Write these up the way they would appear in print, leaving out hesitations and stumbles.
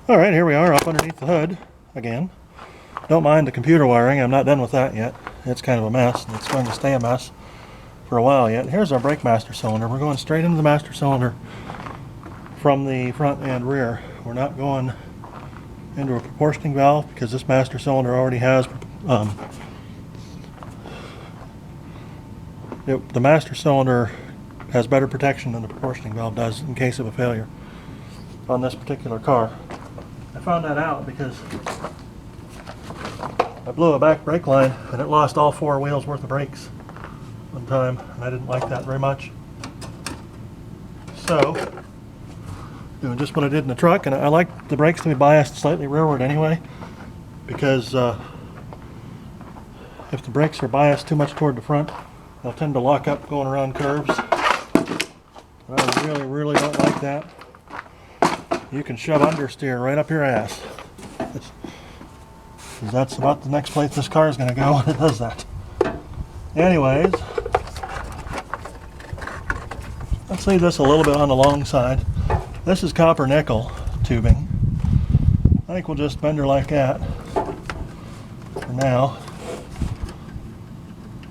Alright, here we are up underneath the hood again. Don't mind the computer wiring, I'm not done with that yet. It's kind of a mess, and it's going to stay a mess for a while yet. Here's our brake master cylinder. We're going straight into the master cylinder from the front and rear. We're not going into a proportioning valve because this master cylinder already has the master cylinder has better protection than the proportioning valve does in case of a failure on this particular car. I found that out because I blew a back brake line and it lost all 4 wheels worth of brakes one time, and I didn't like that very much. So, doing just what I did in the truck, and I like the brakes to be biased slightly rearward anyway, because if the brakes are biased too much toward the front, they'll tend to lock up going around curves. And I really don't like that. You can shove understeer right up your ass. Because that's about the next place this car is going to go when it does that. Anyways, let's leave this a little bit on the long side. This is copper nickel tubing. I think we'll just bend her like that for now,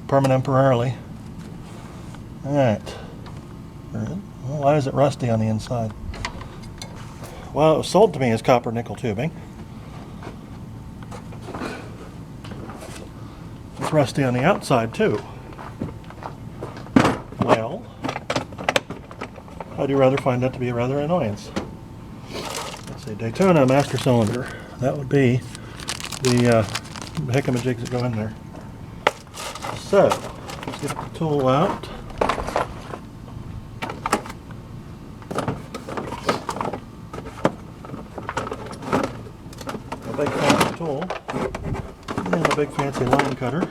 temporarily. Alright. Well, why is it rusty on the inside? Well, it was sold to me as copper nickel tubing. It's rusty on the outside too. Well, I do rather find that to be a rather annoyance. Let's see, Daytona master cylinder. That would be the hickamajigs that go in there. So, let's get the tool out. A big fancy tool. And a big fancy line cutter.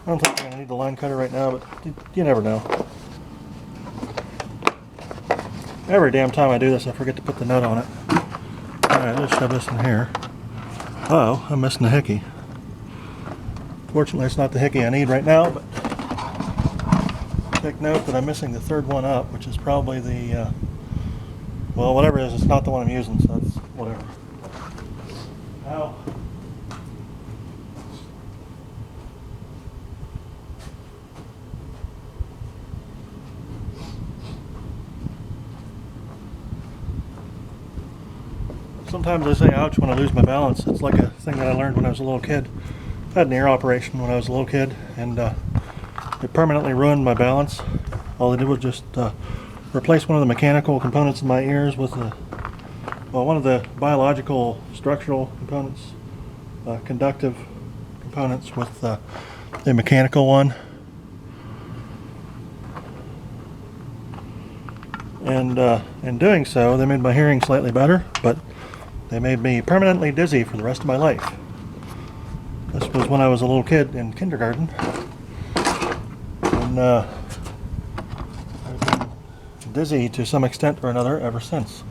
I don't think I'm going to need the line cutter right now, but you never know. Every damn time I do this, I forget to put the nut on it. Alright, let's shove this in here. Uh-oh, I'm missing the hickey. Fortunately, it's not the hickey I need right now, but take note that I'm missing the third one up, which is probably the, well, whatever it is, it's not the one I'm using, so that's whatever. Now, sometimes I say ouch when I lose my balance. It's like a thing that I learned when I was a little kid. I had an ear operation when I was a little kid, and it permanently ruined my balance. All I did was just replace one of the mechanical components in my ears with one of the biological structural components, conductive components, with a mechanical one. And in doing so, they made my hearing slightly better, but they made me permanently dizzy for the rest of my life. This was when I was a little kid in kindergarten. And I've been dizzy to some extent or another ever since.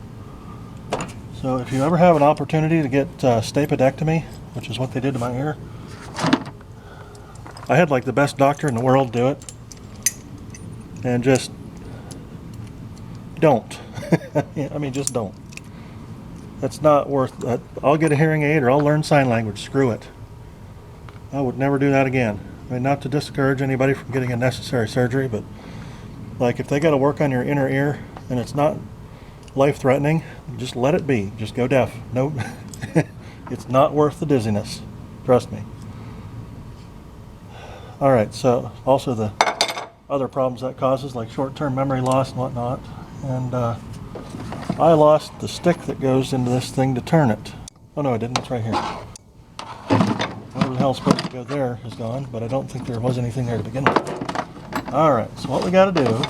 So if you ever have an opportunity to get stapedectomy, which is what they did to my ear, I had like the best doctor in the world do it. And just don't. I mean, just don't. That's not worth that. I'll get a hearing aid or I'll learn sign language. Screw it. I would never do that again. I mean, not to discourage anybody from getting a necessary surgery, but like if they got to work on your inner ear and it's not life-threatening, just let it be. Just go deaf. Nope. It's not worth the dizziness. Trust me. Alright, so also the other problems that causes, like short-term memory loss and whatnot. And I lost the stick that goes into this thing to turn it. Oh no, I didn't. It's right here. Whatever the hell's supposed to go there is gone, but I don't think there was anything there to begin with. Alright, so what we got to do,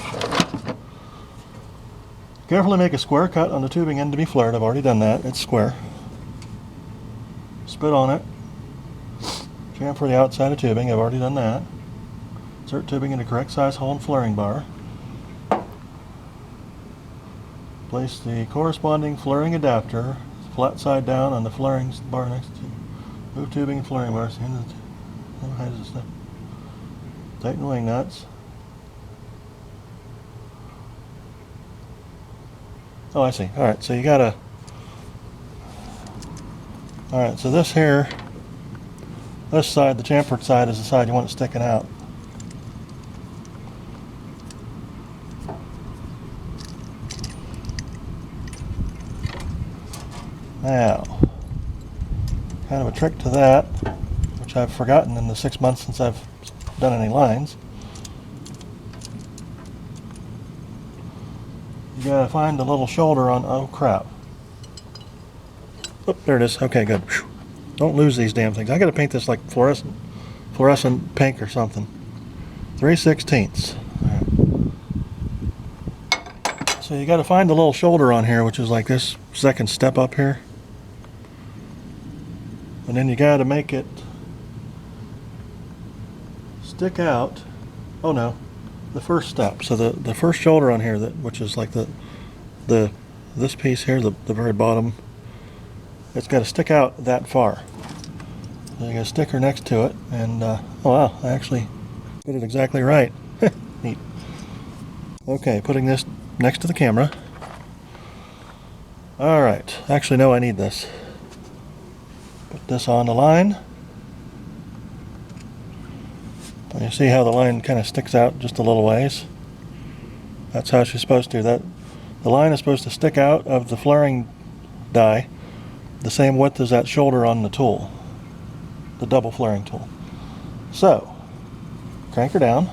carefully make a square cut on the tubing end to be flared. I've already done that. It's square. Spit on it. Chamfer the outside of tubing. I've already done that. Insert tubing into correct size hole and flaring bar. Place the corresponding flaring adapter flat side down on the flaring bar next to. Move tubing and flaring bars. Tighten wing nuts. Oh, I see. Alright, so you gotta... Alright, so this here, this side, the chamfered side, is the side you want it sticking out. Now, kind of a trick to that, which I've forgotten in the 6 months since I've done any lines. You gotta find the little shoulder on, oh crap. Oh, there it is. Okay, good. Whew. Don't lose these damn things. I gotta paint this like fluorescent pink or something. 3/16. Right. So you gotta find the little shoulder on here, which is like this second step up here. And then you gotta make it stick out. Oh no, the first step. So the first shoulder on here, which is like this piece here, the very bottom, it's got to stick out that far. So you got a sticker next to it, and oh wow, I actually did it exactly right. Neat. Okay, putting this next to the camera. All right, actually no, I need this. Put this on the line. And you see how the line kind of sticks out just a little ways? That's how she's supposed to. The line is supposed to stick out of the flaring die the same width as that shoulder on the tool, the double flaring tool. So, crank her down.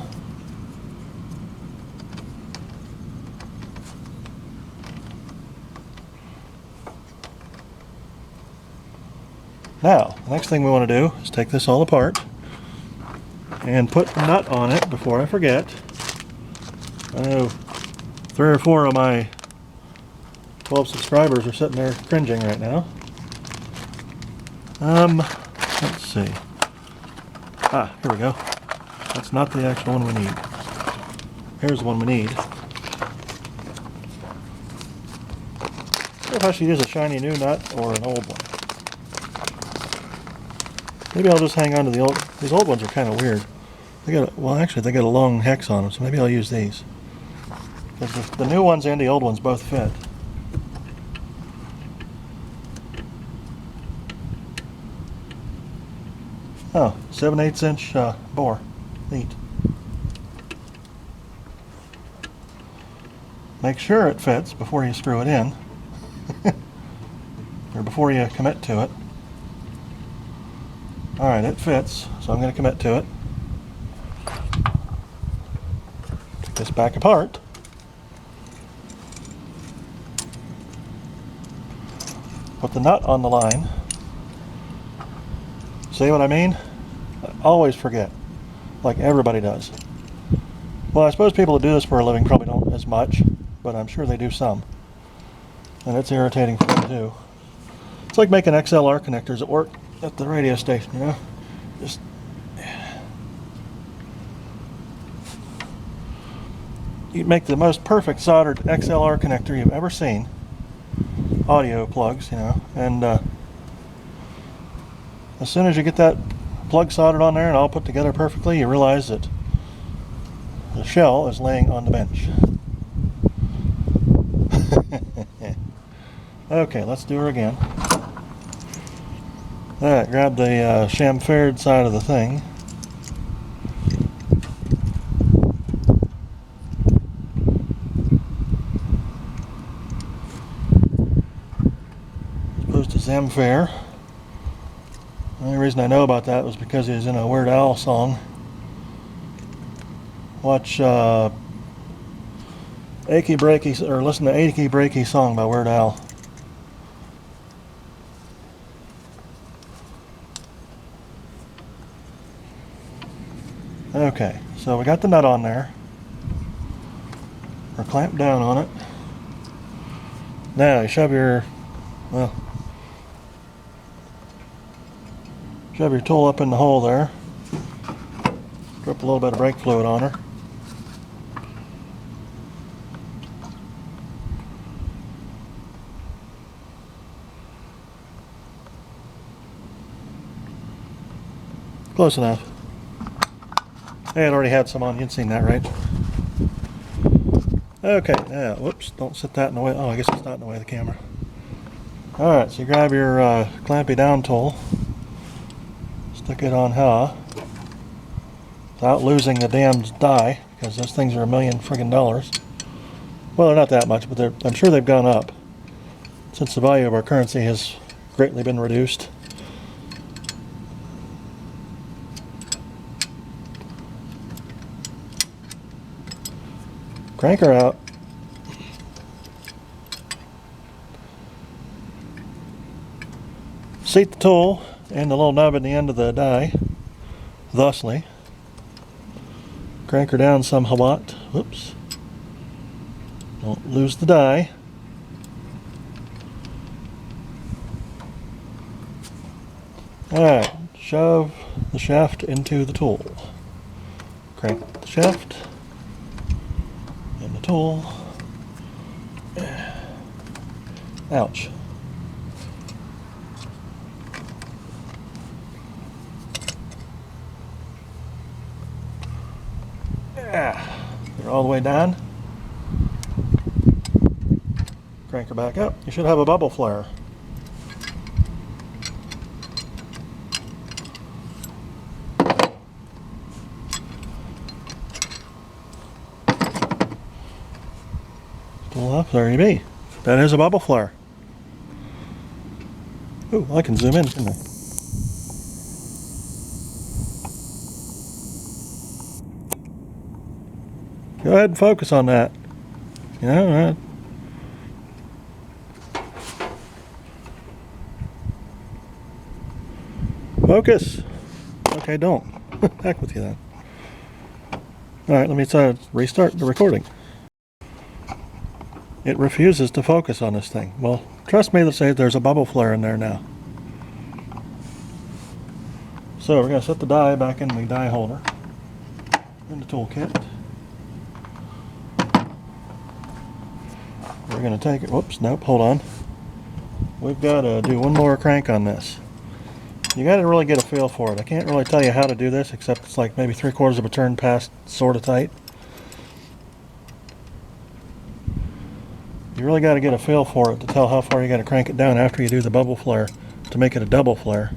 Now, the next thing we want to do is take this all apart and put the nut on it before I forget. I know 3 or 4 of my 12 subscribers are sitting there cringing right now. Let's see. Ah, here we go. That's not the actual one we need. Here's the one we need. If I should use a shiny new nut or an old one. Maybe I'll just hang on to the old. These old ones are kind of weird. Well, actually, they got a long hex on them, so maybe I'll use these. Because the new ones and the old ones both fit. Oh, 7/8 inch bore. Neat. Make sure it fits before you screw it in. Or before you commit to it. Alright, it fits, so I'm going to commit to it. Take this back apart. Put the nut on the line. See what I mean? I always forget, like everybody does. Well, I suppose people that do this for a living probably don't as much, but I'm sure they do some. And it's irritating for them too. It's like making XLR connectors at work at the radio station, you know? Just you make the most perfect soldered XLR connector you've ever seen. Audio plugs, you know, and as soon as you get that plug soldered on there and all put together perfectly, you realize that the shell is laying on the bench. Okay, let's do her again. Alright, grab the chamfered side of the thing. Opposed to Zamfare. The only reason I know about that was because he was in a Weird Al song. Watch Achy Breaky, or listen to Achy Breaky song by Weird Al. Okay, so we got the nut on there. We're clamped down on it. Now you shove your, well, shove your tool up in the hole there. Drip a little bit of brake fluid on her. Close enough. Hey, it already had some on. You'd seen that, right? Okay, yeah, whoops, don't set that in the way. Oh, I guess it's not in the way of the camera. Alright, so you grab your clampy down tool, stick it on here, without losing the damned die, because those things are $1,000,000 friggin' dollars. Well, they're not that much, but I'm sure they've gone up since the value of our currency has greatly been reduced. Crank her out. Seat the tool and the little nub at the end of the die, thusly. Crank her down somewhat. Whoops. Don't lose the die. Alright, shove the shaft into the tool. Crank the shaft in the tool. Ouch. You're all the way down. Crank her back up. You should have a bubble flare. Still up. There you be. That is a bubble flare. Ooh, I can zoom in, can't I? Go ahead and focus on that. Yeah, focus. Okay, don't. Heck with you then. Alright, let me try to restart the recording. It refuses to focus on this thing. Well, trust me to say there's a bubble flare in there now. So we're going to set the die back in the die holder in the toolkit. We're going to take it. Whoops, nope, hold on. We've got to do one more crank on this. You got to really get a feel for it. I can't really tell you how to do this, except it's like maybe 3/4 of a turn past sort of tight. You really got to get a feel for it to tell how far you got to crank it down after you do the bubble flare to make it a double flare.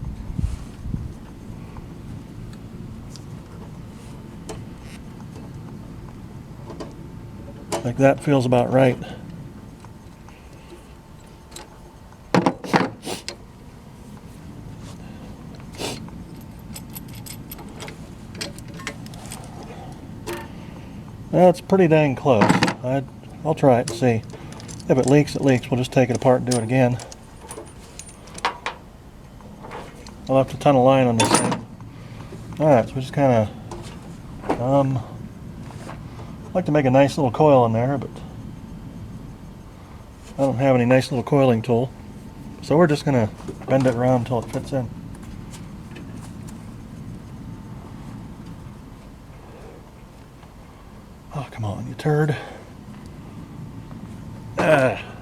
Like that feels about right. That's pretty dang close. I'll try it and see. If it leaks, it leaks. We'll just take it apart and do it again. I'll have to ton a line on this thing. Alright, so we just kind of like to make a nice little coil in there, but I don't have any nice little coiling tool. So we're just going to bend it around until it fits in. Oh, come on, you turd.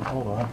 Hold on.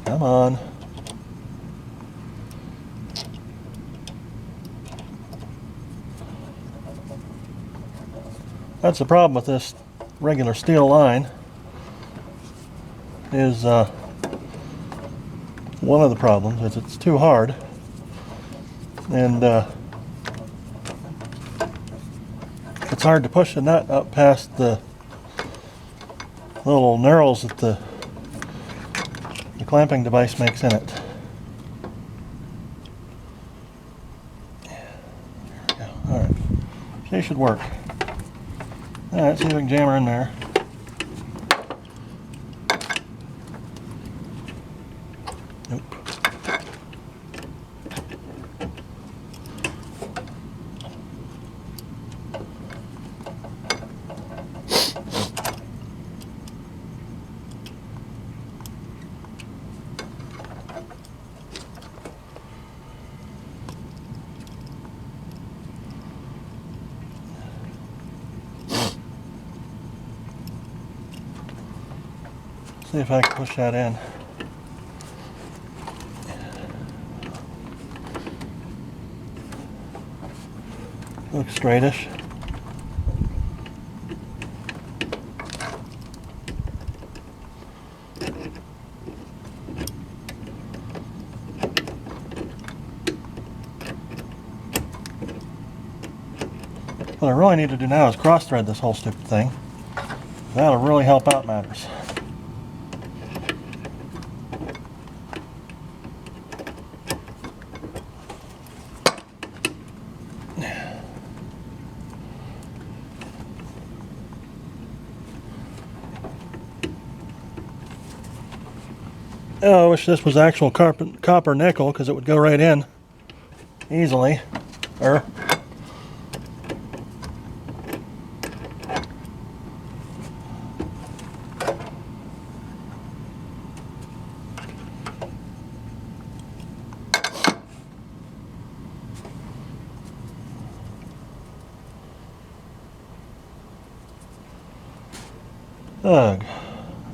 Come on. That's the problem with this regular steel line, is one of the problems is it's too hard, and it's hard to push the nut up past the little knurls that the clamping device makes in it. There we go. Alright. She should work. Alright, see if we can jam her in there. Nope. See if I can push that in. Looks straightish. What I really need to do now is cross-thread this whole stupid thing. That'll really help out matters. Oh, I wish this was actual copper nickel, because it would go right in easily. Ugh.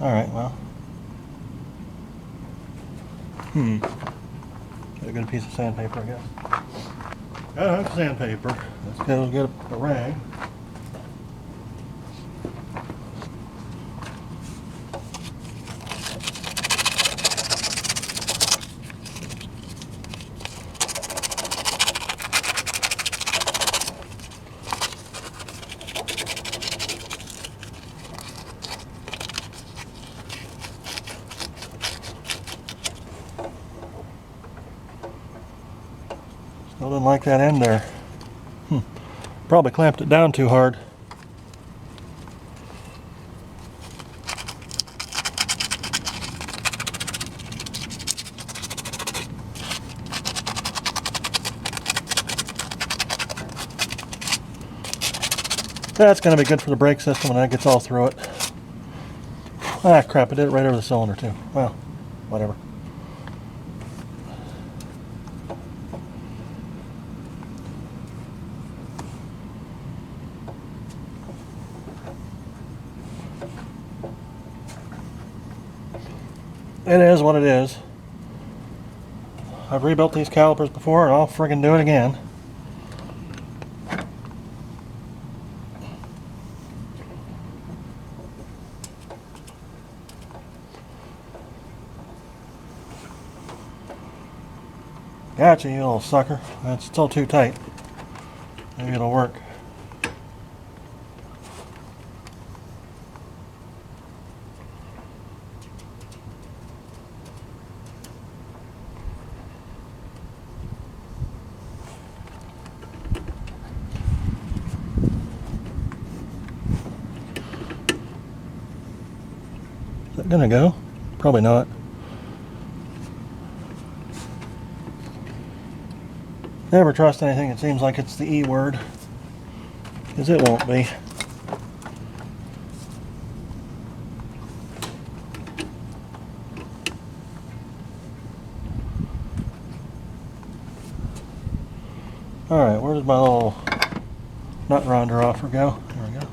Alright, well. Got a good piece of sandpaper, I guess. Gotta have sandpaper. Let's go get a rag. Still didn't like that end there. Probably clamped it down too hard. That's going to be good for the brake system when that gets all through it. Ah, crap, I did it right over the cylinder too. Well, whatever. It is what it is. I've rebuilt these calipers before and I'll friggin' do it again. Gotcha, you little sucker. That's still too tight. Maybe it'll work. Is that gonna go? Probably not. Never trust anything that seems like it's the E word, because it won't be. Alright, where did my little nut rounder offer go? There we go.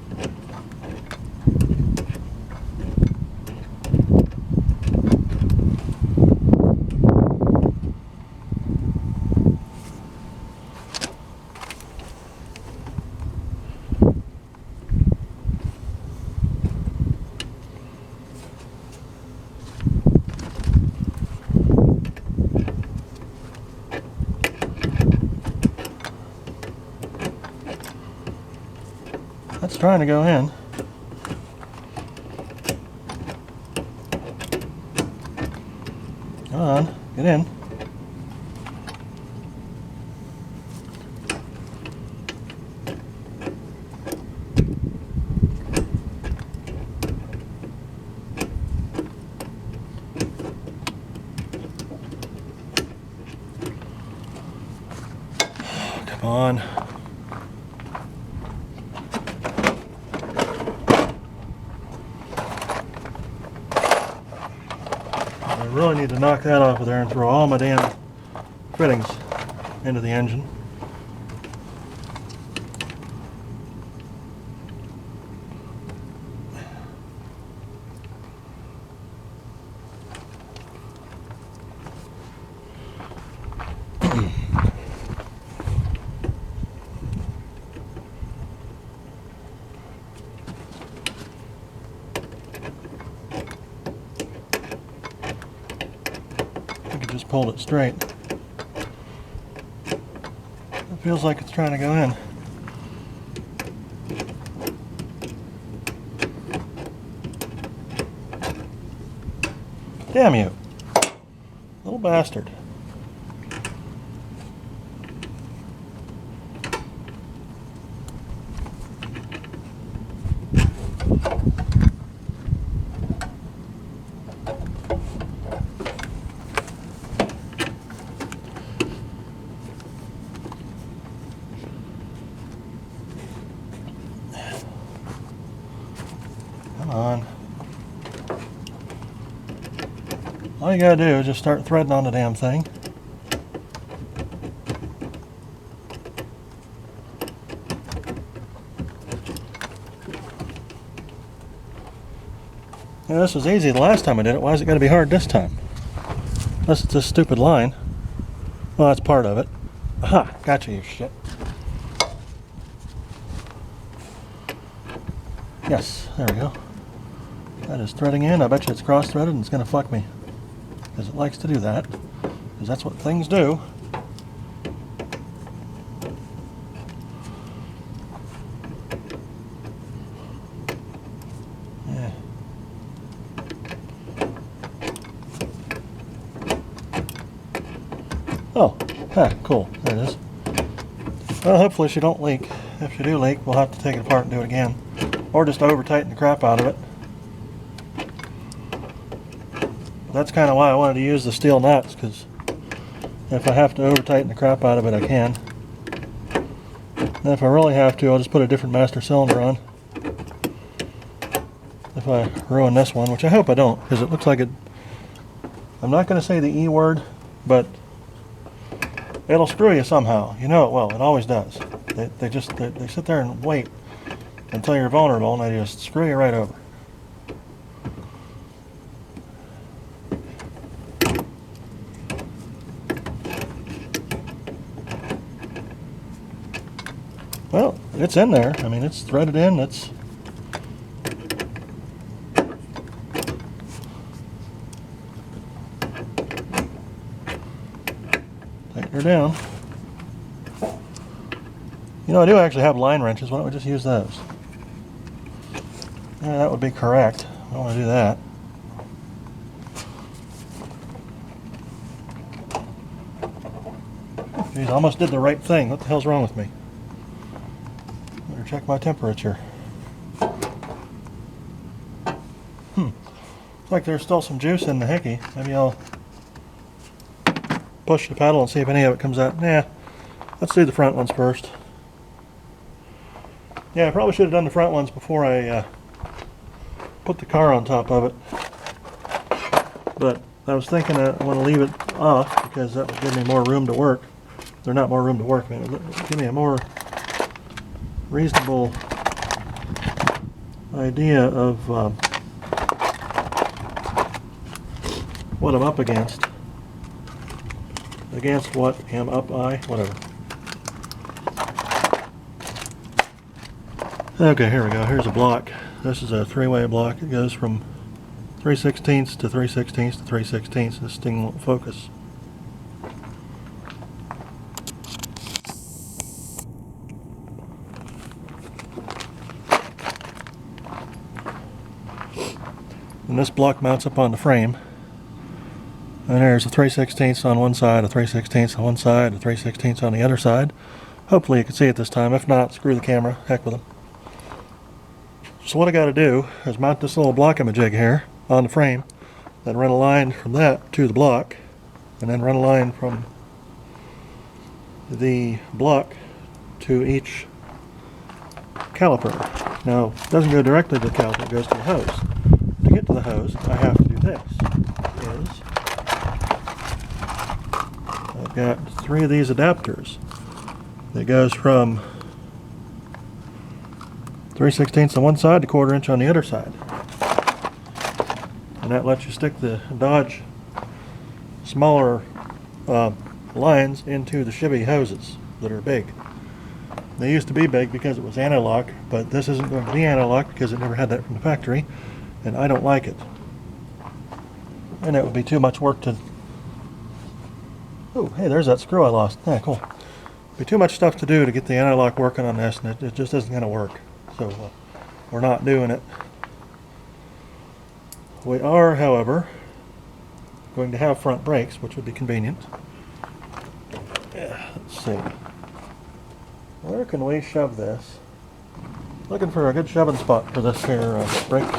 That's trying to go in. Come on, get in. Come on. I really need to knock that off of there and throw all my damn fittings into the engine. just pulled it straight. It feels like it's trying to go in. Damn you, little bastard. Come on. All you gotta do is just start threading on the damn thing. Yeah, this was easy the last time I did it. Why is it gonna be hard this time? Unless it's this stupid line. Well, that's part of it. Aha! Gotcha, you shit. Yes, there we go. That is threading in. I bet you it's cross-threaded and it's gonna fuck me. Because it likes to do that. Because that's what things do. Yeah. Oh, cool. There it is. Well, hopefully she don't leak. If she do leak, we'll have to take it apart and do it again. Or just over-tighten the crap out of it. That's kind of why I wanted to use the steel nuts, because if I have to over-tighten the crap out of it, I can. And if I really have to, I'll just put a different master cylinder on. If I ruin this one, which I hope I don't, because it looks like it... I'm not going to say the E word, but it'll screw you somehow. You know it will. It always does. They sit there and wait until you're vulnerable, and they just screw you right over. Well, it's in there. I mean, it's threaded in. It's tighten her down. You know, I do actually have line wrenches. Why don't we just use those? Yeah, that would be correct. I don't want to do that. Geez, I almost did the right thing. What the hell's wrong with me? Better check my temperature. Looks like there's still some juice in the hickey. Maybe I'll push the pedal and see if any of it comes out. Nah, let's do the front ones first. Yeah, I probably should have done the front ones before I put the car on top of it. But I was thinking I want to leave it off because that would give me more room to work. Or not more room to work, man. It would give me a more reasonable idea of what I'm up against. Against what am up I? Whatever. Okay, here we go. Here's a block. This is a three-way block. It goes from 3/16 to 3/16 to 3/16. This thing won't focus. And this block mounts up on the frame. And there's a 3/16 on one side, a 3/16 on one side, a 3/16 on the other side. Hopefully you can see it this time. If not, screw the camera. Heck with them. So what I got to do is mount this little block-a-majig here on the frame, then run a line from that to the block, and then run a line from the block to each caliper. Now, it doesn't go directly to the caliper, it goes to the hose. To get to the hose, I have to do this. I've got 3 of these adapters. It goes from 3/16 on one side to 1/4 inch on the other side. And that lets you stick the Dodge smaller lines into the Chevy hoses that are big. They used to be big because it was anti-lock, but this isn't going to be anti-lock because it never had that from the factory, and I don't like it. And it would be too much work to Oh, hey, there's that screw I lost. Yeah, cool. Be too much stuff to do to get the anti-lock working on this, and it just isn't going to work. So we're not doing it. We are, however, going to have front brakes, which would be convenient. Yeah, let's see. Where can we shove this? Looking for a good shoving spot for this here brake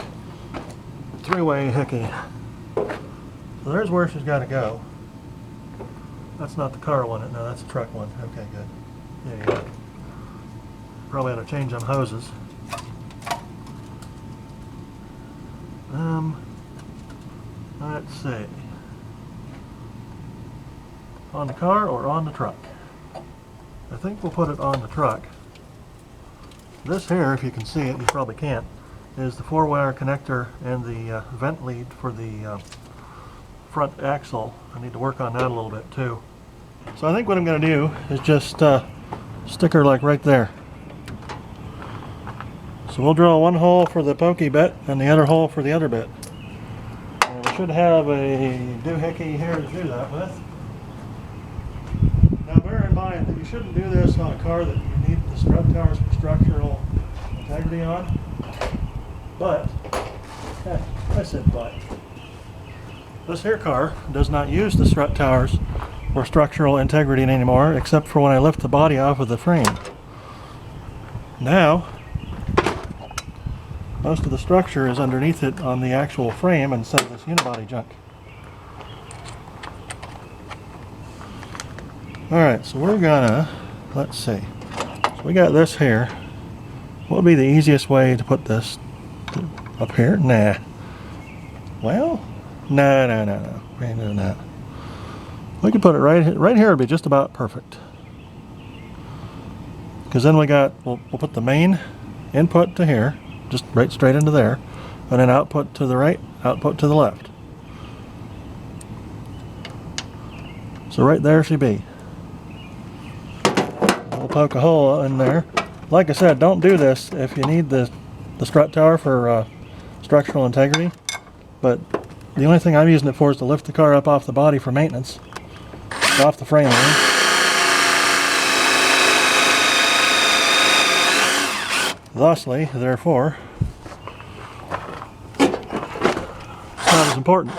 three-way hickey. So there's where she's got to go. That's not the car one. No, that's the truck one. Okay, good. There you go. Probably ought to change them hoses. Let's see. On the car or on the truck? I think we'll put it on the truck. This here, if you can see it, you probably can't, is the 4-wire connector and the vent lead for the front axle. I need to work on that a little bit too. So I think what I'm going to do is just stick her like right there. So we'll drill one hole for the pokey bit and the other hole for the other bit. And we should have a doohickey here to do that with. Now bear in mind that you shouldn't do this on a car that you need the strut towers for structural integrity on. But, I said but. This here car does not use the strut towers for structural integrity anymore, except for when I lift the body off of the frame. Now, most of the structure is underneath it on the actual frame instead of this unibody junk. Alright, so we're gonna, let's see. So we got this here. What would be the easiest way to put this up here? Nah. Well, no. We ain't doing that. We could put it right here would be just about perfect. Because then we'll put the main input to here, just right straight into there, and then output to the right, output to the left. So right there she be. We'll poke a hole in there. Like I said, don't do this if you need the strut tower for structural integrity. But the only thing I'm using it for is to lift the car up off the body for maintenance. Off the frame. Thusly, therefore, it's not as important.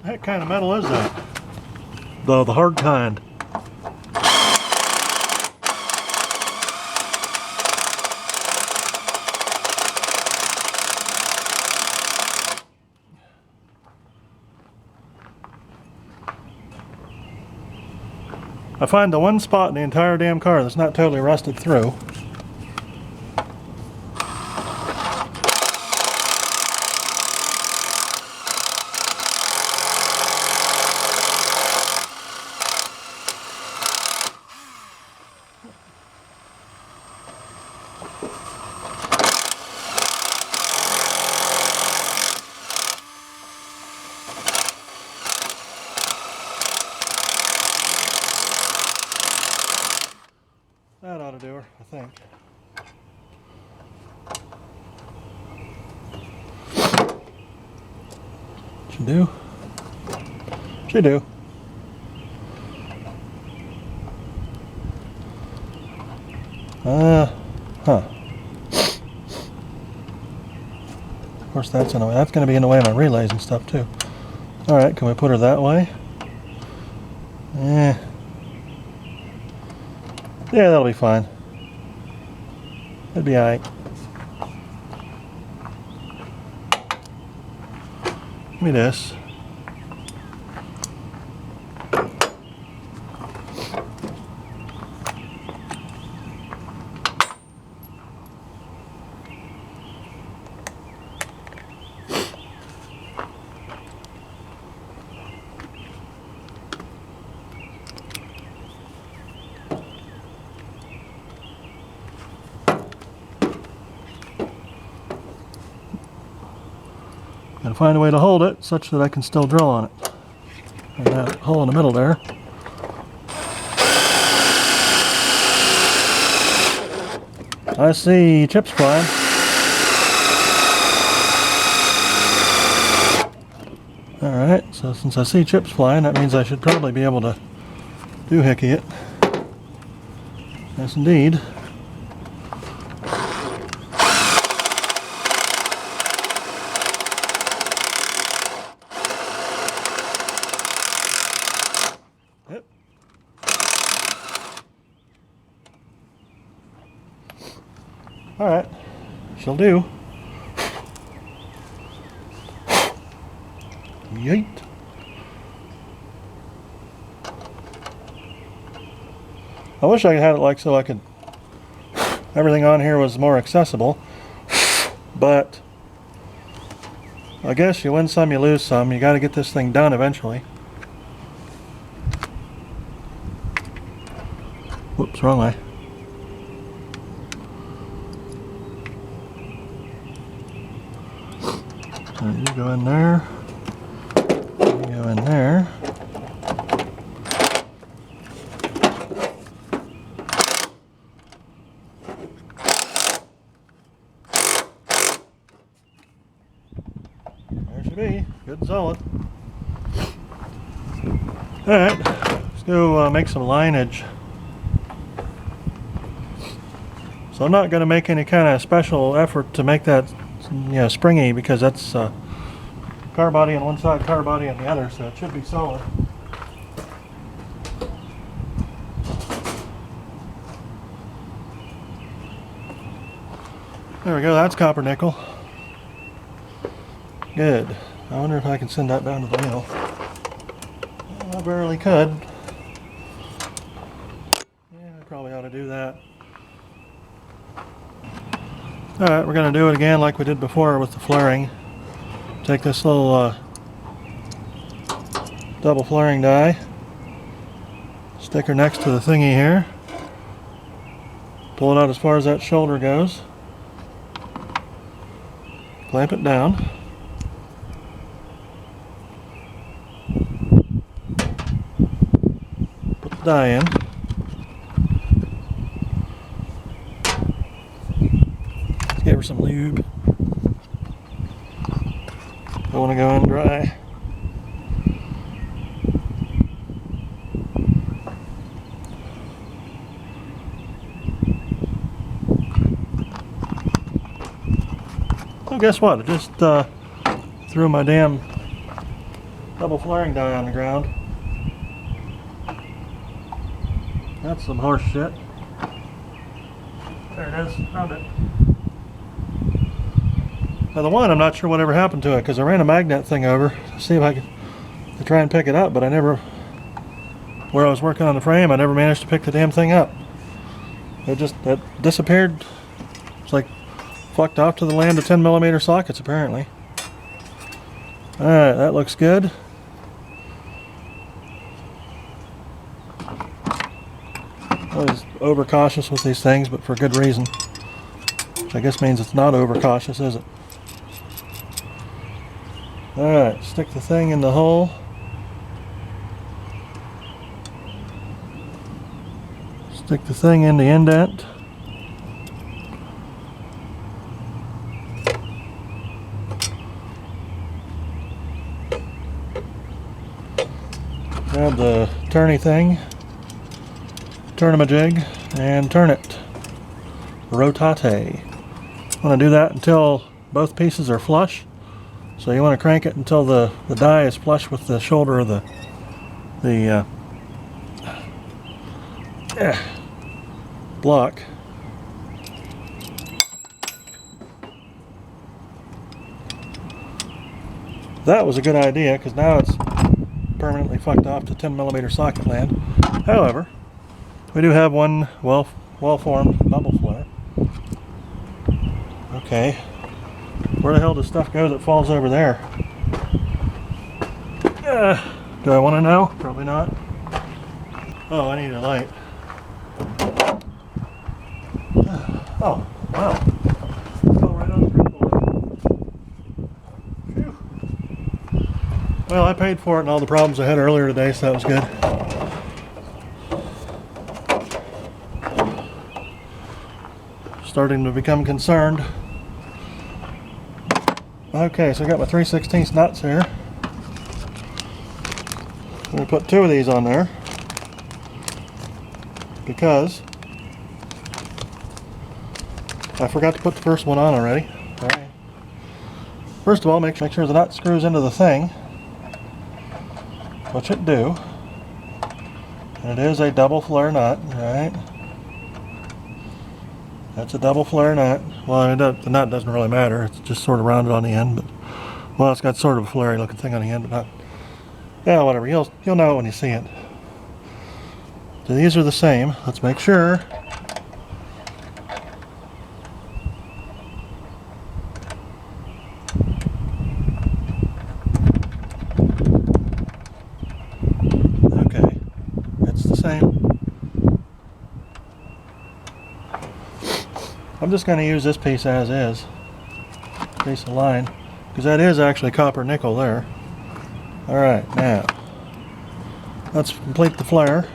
What kind of metal is that? The hard kind. I find the one spot in the entire damn car that's not totally rusted through. That ought to do her, I think. Should do. Should do. Of course that's in the way. That's going to be in the way of my relays and stuff too. Alright, can we put her that way? Yeah, that'll be fine. It'll be alright. Give me this. And find a way to hold it such that I can still drill on it. And that hole in the middle there. I see chips flying. Alright, so since I see chips flying, that means I should probably be able to doohickey it. Yes, indeed. Yep. Alright, she'll do. Yeet. I wish I had it like so I could, everything on here was more accessible, but I guess you win some, you lose some. You got to get this thing done eventually. Whoops, wrong way. So you go in there, you go in there. There should be, good and solid. Alright, let's go make some lineage. So I'm not going to make any kind of special effort to make that, you know, springy, because that's car body on one side, car body on the other, so it should be solid. There we go, that's copper nickel. Good. I wonder if I can send that down to the mill. I barely could. Yeah, I probably ought to do that. Alright, we're going to do it again like we did before with the flaring. Take this little double flaring die, stick her next to the thingy here, pull it out as far as that shoulder goes, clamp it down, put the die in, give her some lube. I want to go in dry. Well, guess what? I just threw my damn double flaring die on the ground. That's some horse shit. There it is. Found it. Now the one, I'm not sure whatever happened to it, because I ran a magnet thing over to see if I could try and pick it up, but I never, where I was working on the frame, I never managed to pick the damn thing up. It disappeared. It's like fucked off to the land of 10mm sockets, apparently. Alright, that looks good. I was overcautious with these things, but for good reason. Which I guess means it's not overcautious, is it? Alright, stick the thing in the hole. Stick the thing in the indent. Grab the turny thing, turn a jig, and turn it. Rotate. I want to do that until both pieces are flush. So you want to crank it until the die is flush with the shoulder of the block. That was a good idea, because now it's permanently fucked off to 10mm socket land. However, we do have one well-formed bubble flare. Okay. Where the hell does stuff go that falls over there? Do I want to know? Probably not. Oh, I need a light. Oh, wow. Fell right on the critical. Phew. Well, I paid for it and all the problems I had earlier today, so that was good. starting to become concerned. Okay, so I got my 3/16 nuts here. I'm going to put 2 of these on there because I forgot to put the first one on already. Alright. First of all, make sure the nut screws into the thing, which it do. And it is a double flare nut, right? That's a double flare nut. Well, the nut doesn't really matter. It's just sort of rounded on the end, but well, it's got sort of a flary looking thing on the end, but not. Yeah, whatever. You'll know it when you see it. So these are the same. Let's make sure. Okay, it's the same. I'm just going to use this piece as is, piece of line, because that is actually copper nickel there. Alright, now let's complete the flare.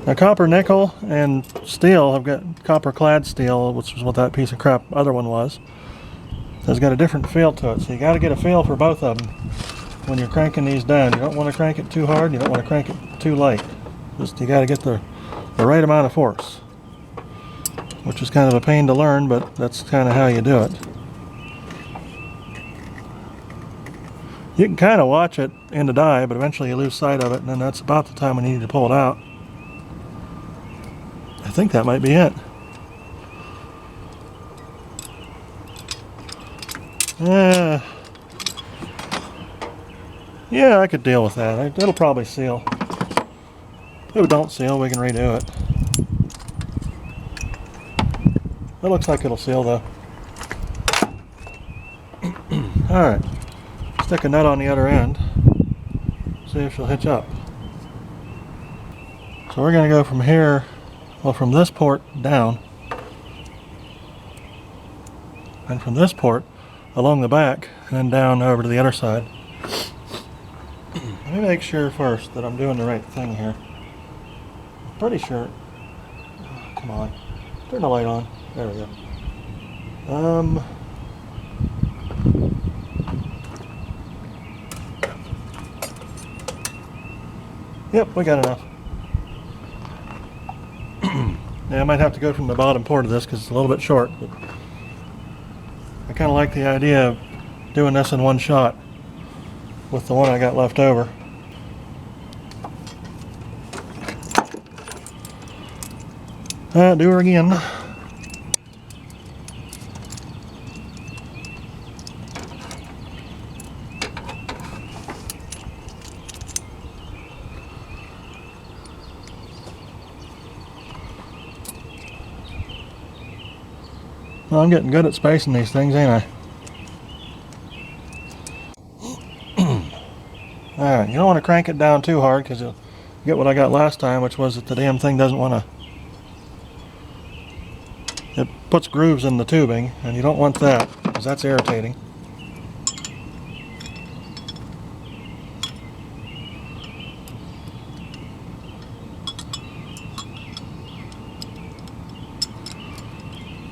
Now copper nickel and steel, I've got copper clad steel, which is what that piece of crap other one was. It's got a different feel to it, so you got to get a feel for both of them when you're cranking these down. You don't want to crank it too hard, you don't want to crank it too light. Just you got to get the right amount of force, which is kind of a pain to learn, but that's kind of how you do it. You can kind of watch it in the die, but eventually you lose sight of it, and then that's about the time when you need to pull it out. I think that might be it. Yeah, I could deal with that. It'll probably seal. If it don't seal, we can redo it. It looks like it'll seal though. Alright. Stick a nut on the other end. See if she'll hitch up. So we're going to go from here, well, from this port down. And from this port along the back and then down over to the other side. Let me make sure first that I'm doing the right thing here. I'm pretty sure. Oh, come on. Turn the light on. There we go. Yep, we got enough. Yeah, I might have to go from the bottom port of this because it's a little bit short, but I kind of like the idea of doing this in one shot with the one I got left over. Do her again. Well, I'm getting good at spacing these things, ain't I? Alright, you don't want to crank it down too hard because you'll get what I got last time, which was that the damn thing doesn't want to... It puts grooves in the tubing, and you don't want that because that's irritating.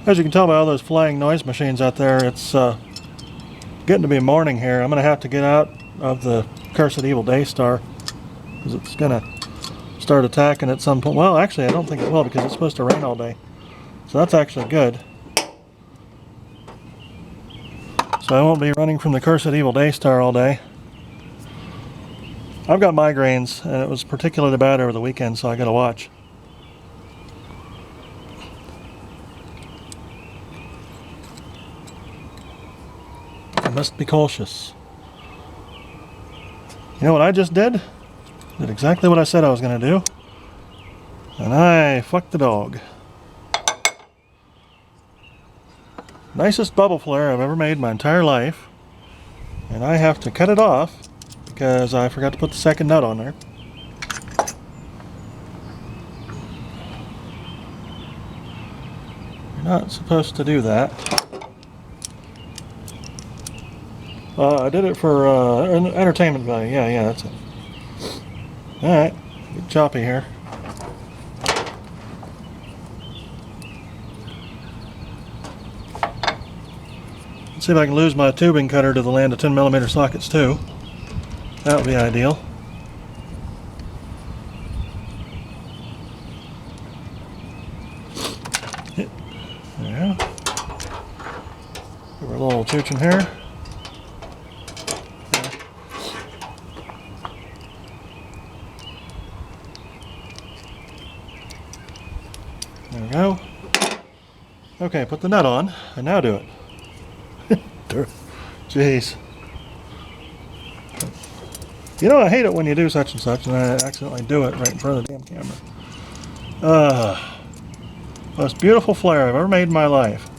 As you can tell by all those flying noise machines out there, it's getting to be morning here. I'm going to have to get out of the Cursed Evil Daystar because it's going to start attacking at some point. Well, actually, I don't think it will because it's supposed to rain all day. So that's actually good. So I won't be running from the Cursed Evil Daystar all day. I've got migraines, and it was particularly bad over the weekend, so I got to watch. Must be cautious. You know what I just did? Did exactly what I said I was going to do. And I fucked the dog. Nicest bubble flare I've ever made in my entire life. And I have to cut it off because I forgot to put the second nut on there. You're not supposed to do that. I did it for entertainment value. Yeah, that's it. Alright, get choppy here. See if I can lose my tubing cutter to the land of 10mm sockets too. That would be ideal. Yeah. Give her a little chooch in here. There we go. Okay, put the nut on, and now do it. Jeez. You know, I hate it when you do such and such, and I accidentally do it right in front of the damn camera. Most beautiful flare I've ever made in my life.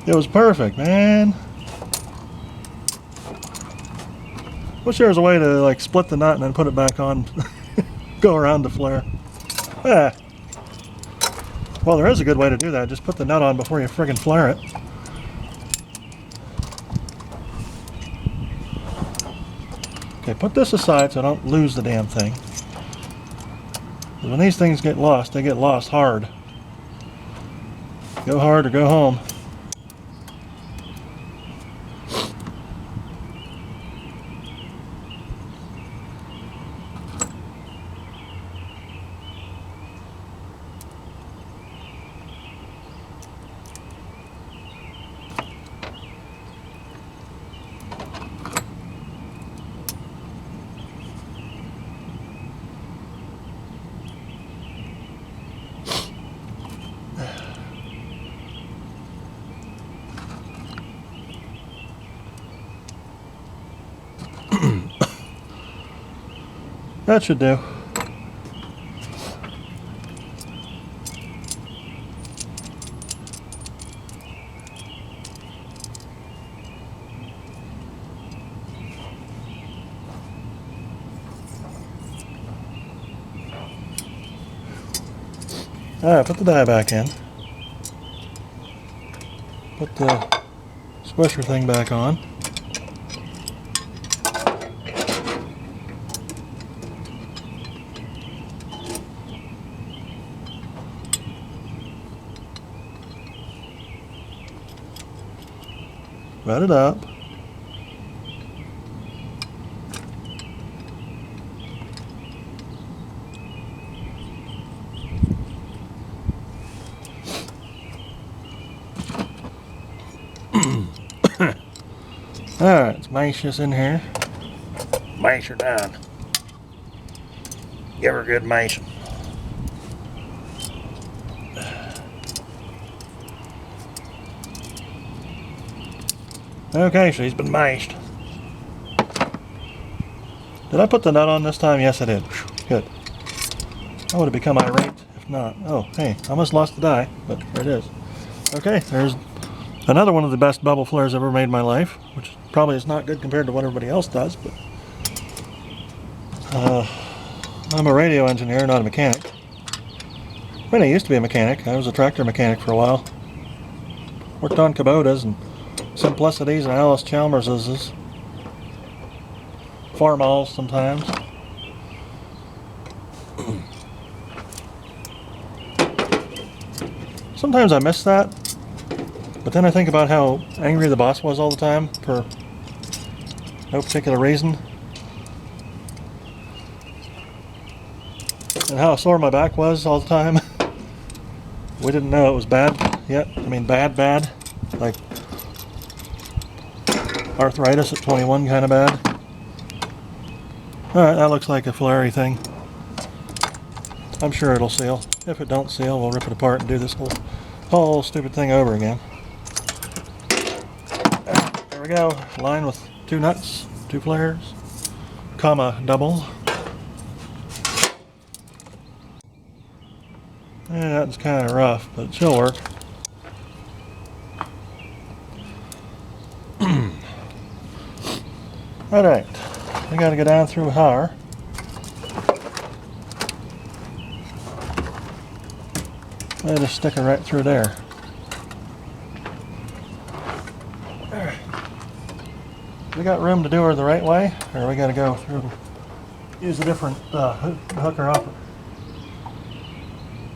It was perfect, man. Wish there was a way to like split the nut and then put it back on. Go around the flare. Ah. Well, there is a good way to do that. Just put the nut on before you friggin' flare it. Okay, put this aside so I don't lose the damn thing. When these things get lost, they get lost hard. Go hard or go home. That should do. Alright, put the die back in. Put the squisher thing back on. Wet it up. Alright, let's mash this in here. Mash her down. Give her a good mashing. Okay, she's been mashed. Did I put the nut on this time? Yes, I did. Good. I would have become irate if not. Oh, hey, I almost lost the die, but there it is. Okay, there's another one of the best bubble flares I've ever made in my life, which probably is not good compared to what everybody else does, but I'm a radio engineer, not a mechanic. When I used to be a mechanic, I was a tractor mechanic for a while. Worked on Kubotas and Simplicities and Alice Chalmers's. Farmalls sometimes. Sometimes I miss that, but then I think about how angry the boss was all the time for no particular reason, and how sore my back was all the time. We didn't know it was bad yet. I mean, bad, like arthritis at 21 kind of bad. Alright, that looks like a flary thing. I'm sure it'll seal. If it don't seal, we'll rip it apart and do this whole stupid thing over again. There we go. Line with 2 nuts, 2 flares, comma double. Yeah, that's kind of rough, but she'll work. Alright, we gotta go down through here. I just stick her right through there. We got room to do her the right way, or we gotta go through, use a different hooker upper.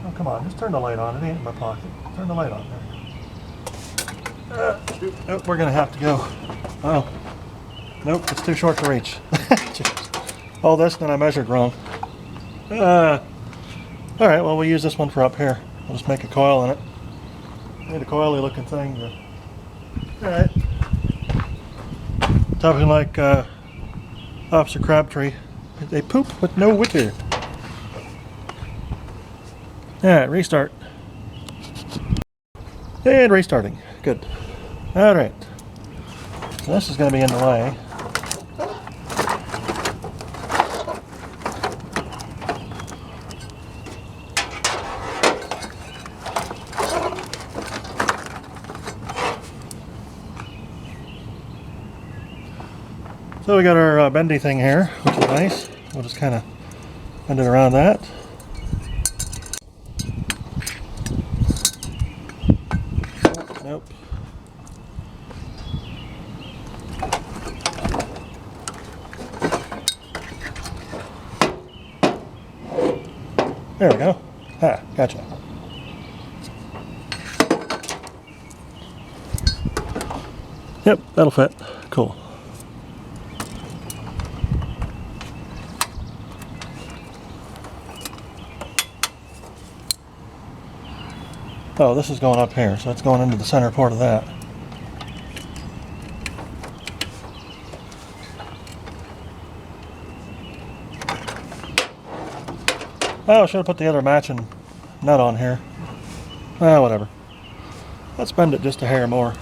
Oh, come on, just turn the light on. It ain't in my pocket. Turn the light on there. Nope, we're gonna have to go. Oh, nope, it's too short to reach. All this, then I measured wrong. All right, well, we'll use this one for up here. We'll just make a coil in it. Made a coily looking thing. All right. Something like Officer Crabtree. They poop with no witter. All right, restart. And restarting. Good. All right. So this is going to be in the way. So we got our bendy thing here, which is nice. We'll just kind of bend it around that. Nope. There we go. Ah, gotcha. Yep, that'll fit. Cool. Oh, this is going up here, so it's going into the center port of that. Oh, I should have put the other matching nut on here. Ah, whatever. Let's bend it just a hair more.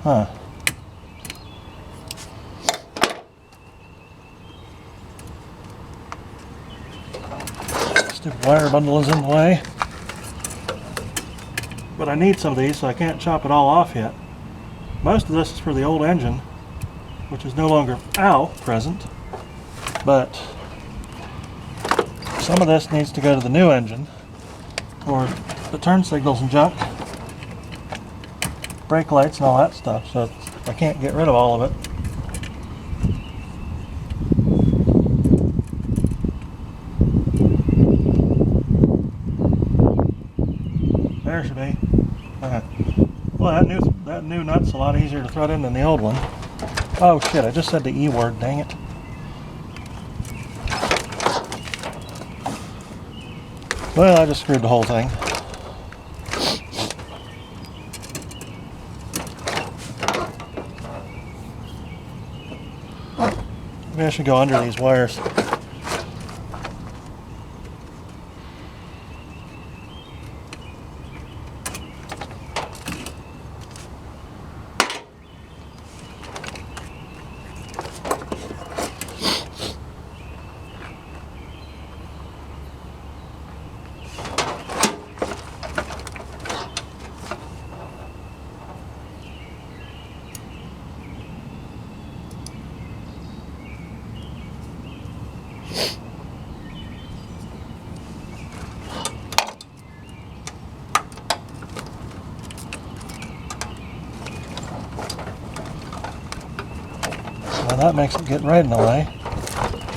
Huh. Stupid wire bundle is in the way. But I need some of these, so I can't chop it all off yet. Most of this is for the old engine, which is no longer present. But some of this needs to go to the new engine, or the turn signals and junk, brake lights and all that stuff, so I can't get rid of all of it. There should be. Well, that new nut's a lot easier to thread in than the old one. Oh shit, I just said the E word, dang it. Well, I just screwed the whole thing. Maybe I should go under these wires. Well, that makes it get right in the way.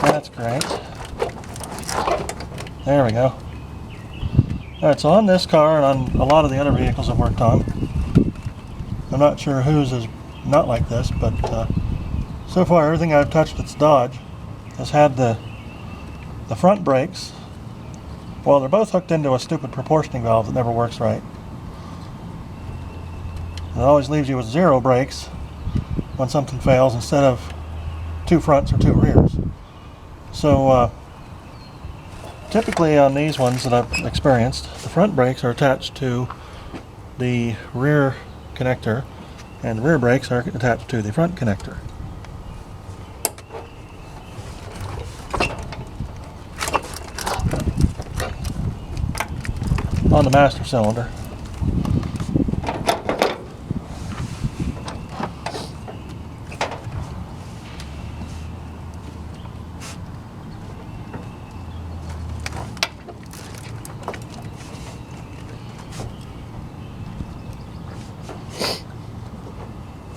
That's great. There we go. Alright, so on this car and on a lot of the other vehicles I've worked on, I'm not sure whose is not like this, but so far everything I've touched that's Dodge has had the front brakes. Well, they're both hooked into a stupid proportioning valve that never works right. It always leaves you with 0 brakes when something fails instead of 2 fronts or 2 rears. So typically on these ones that I've experienced, the front brakes are attached to the rear connector and the rear brakes are attached to the front connector. On the master cylinder.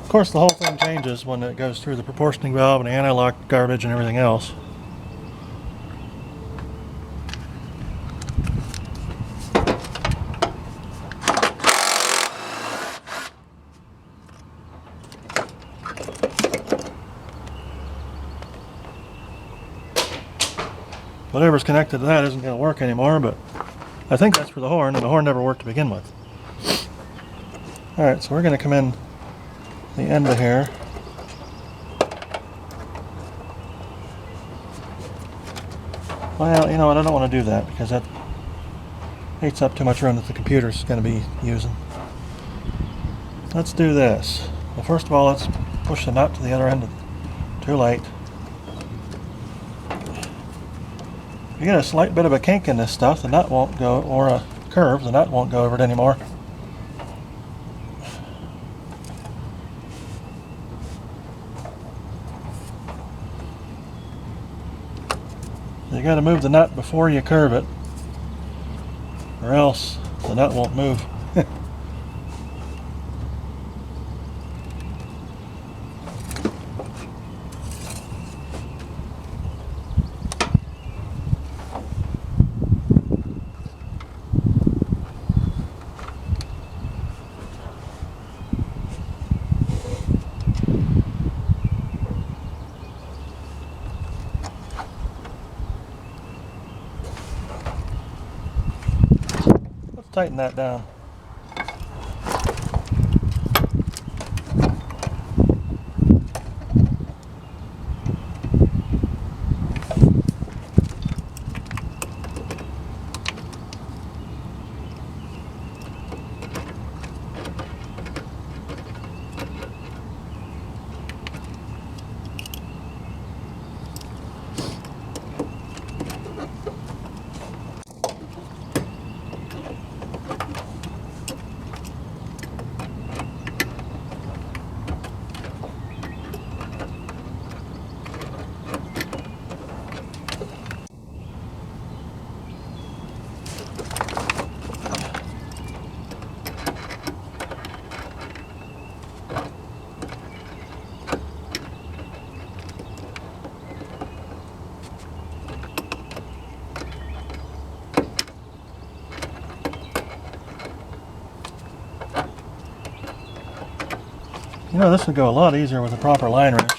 Of course, the whole thing changes when it goes through the proportioning valve and the anti-lock garbage and everything else. Whatever's connected to that isn't going to work anymore, but I think that's for the horn, and the horn never worked to begin with. Alright, so we're going to come in the end of here. Well, you know what, I don't want to do that because that eats up too much room that the computer's going to be using. Let's do this. Well, first of all, let's push the nut to the other end. Too late. If you get a slight bit of a kink in this stuff, the nut won't go, or a curve, the nut won't go over it anymore. You got to move the nut before you curve it, or else the nut won't move. Tighten that down. You know, this would go a lot easier with a proper line wrench.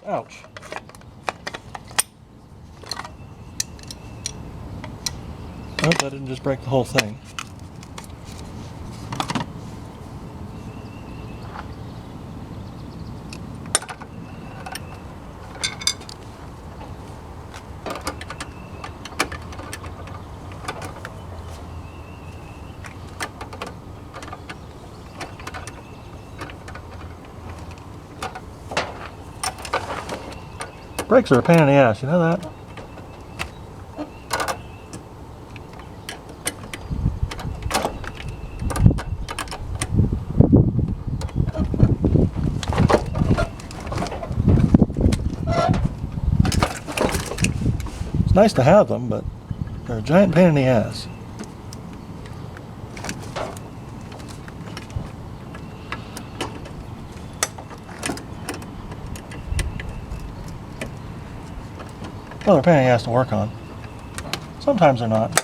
Ouch. Nope, that didn't just break the whole thing. Brakes are a pain in the ass, you know that? It's nice to have them, but they're a giant pain in the ass. Well, they're a pain in the ass to work on. Sometimes they're not.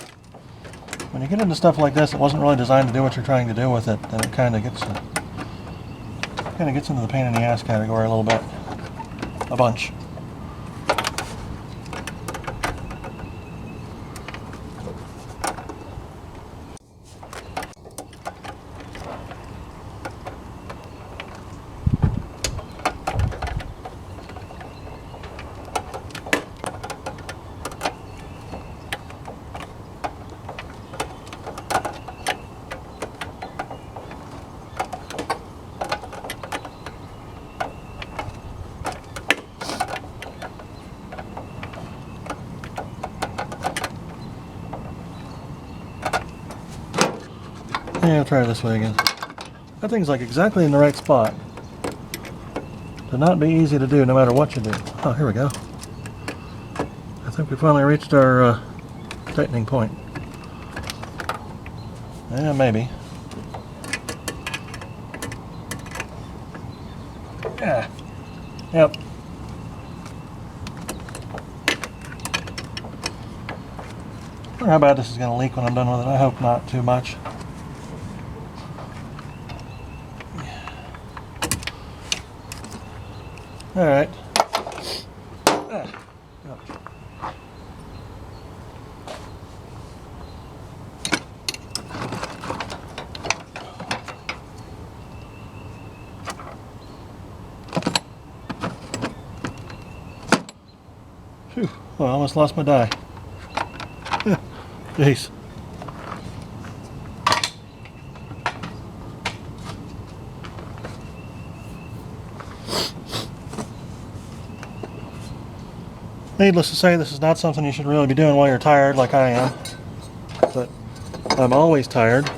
When you get into stuff like this, it wasn't really designed to do what you're trying to do with it, then it kind of gets into the pain in the ass category a little bit. A bunch. Yeah, I'll try it this way again. That thing's like exactly in the right spot. To not be easy to do no matter what you do. Oh, here we go. I think we finally reached our tightening point. Yeah, maybe. Yeah. Yep. I wonder how bad this is going to leak when I'm done with it. I hope not too much. All right. Phew. Oh, I almost lost my die. Jeez. Needless to say, this is not something you should really be doing while you're tired like I am. But I'm always tired.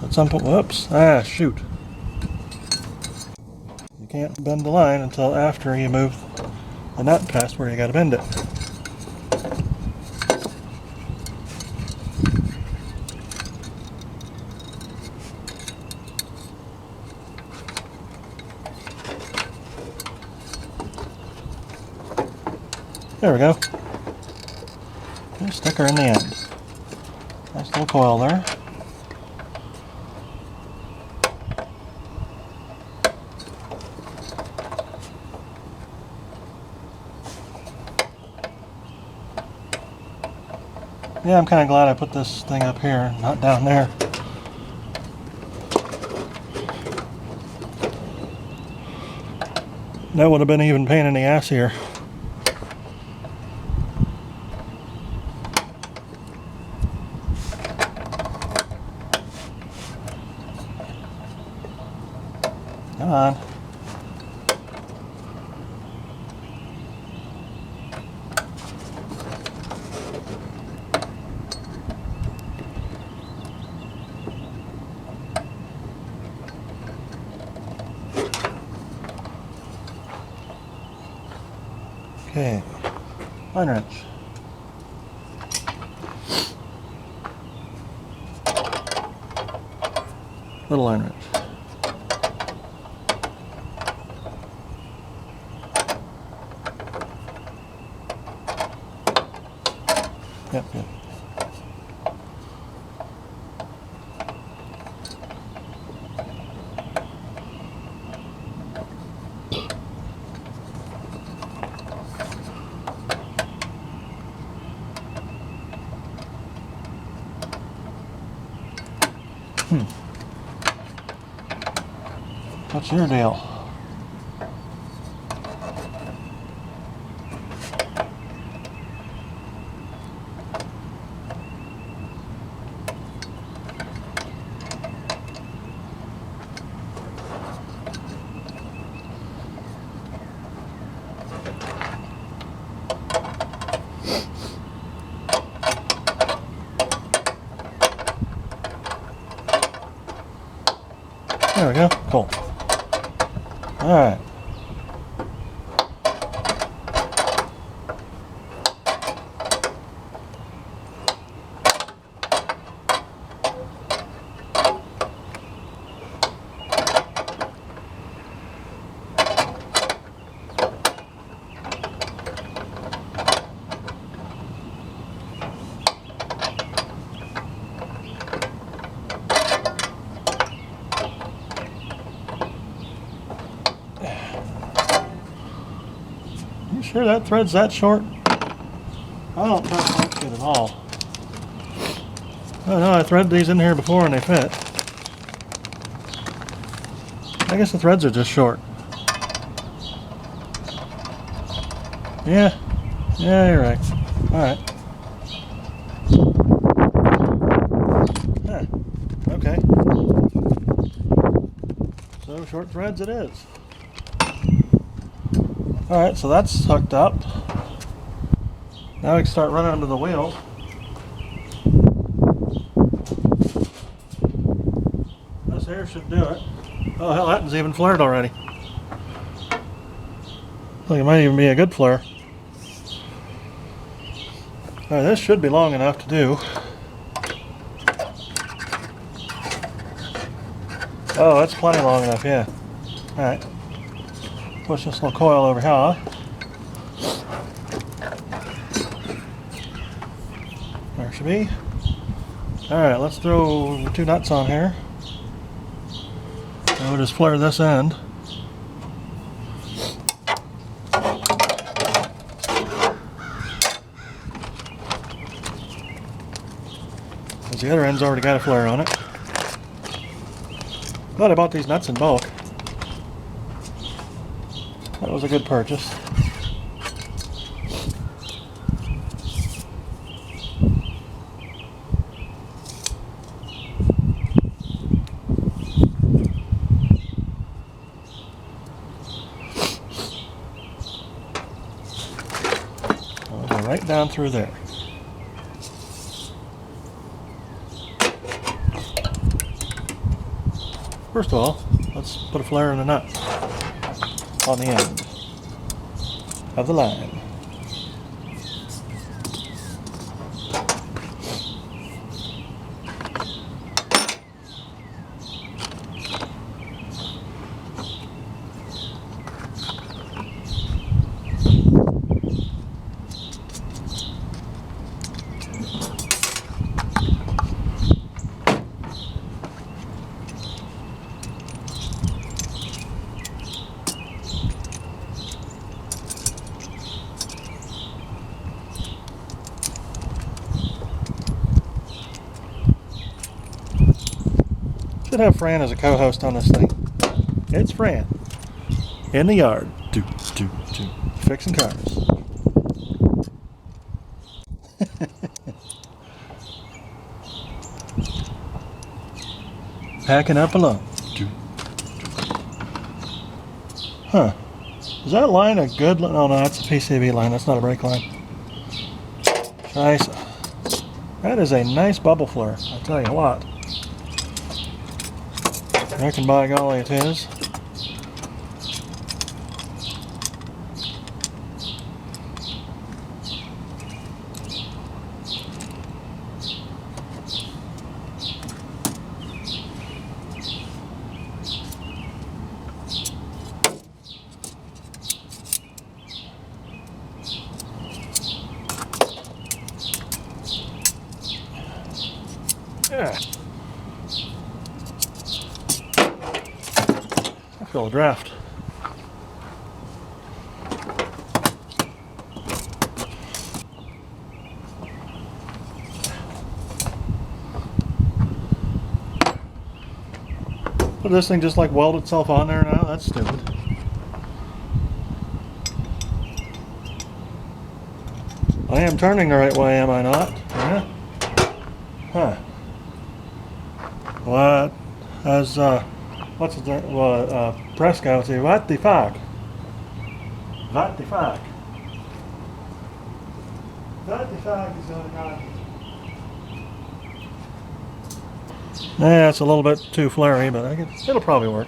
At some point, whoops, shoot. You can't bend the line until after you move the nut past where you gotta bend it. There we go. New sticker in the end. Nice little coil there. Yeah, I'm kind of glad I put this thing up here, not down there. That would have been even pain in the ass here. Come on. Okay, line wrench. Little line wrench. Yep, yep. What's your deal? There we go. Cool. All right. sure that thread's that short? I don't trust that shit at all. Oh no, I threaded these in here before and they fit. I guess the threads are just short. Yeah, you're right. Alright. Huh. Okay. So short threads it is. Alright, so that's hooked up. Now we can start running under the wheels. This here should do it. Oh hell, that one's even flared already. Look, it might even be a good flare. Alright, this should be long enough to do. Oh, that's plenty long enough, yeah. Alright. Push this little coil over here. There should be. Alright, let's throw the 2 nuts on here. And we'll just flare this end. Because the other end's already got a flare on it. But I bought these nuts in bulk. That was a good purchase. I'll go right down through there. First of all, let's put a flare in the nut on the end of the line. Should have Fran as a co-host on this thing. It's Fran in the yard, fixing cars. Packing up alone. Huh? Is that line a good line? Oh no, that's a PCB line. That's not a brake line. Nice. That is a nice bubble flare. I tell you what. I reckon by golly it is. Yeah. I feel a draft. But this thing just like weld itself on there now? That's stupid. I am turning the right way, am I not? Yeah. Huh. What? As, what's his name? Prescott would say, what the fuck? What the fuck? What the fuck is going on? Yeah, it's a little bit too flary, but it'll probably work.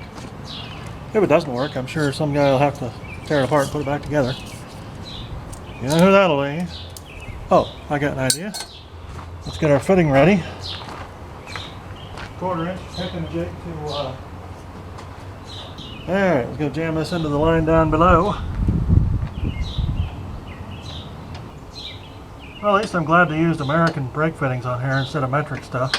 If it doesn't work, I'm sure some guy will have to tear it apart and put it back together. You know who that'll be? Oh, I got an idea. Let's get our footing ready. 1/4 inch picking jig to alright, let's go jam this into the line down below. Well, at least I'm glad they used American brake fittings on here instead of metric stuff.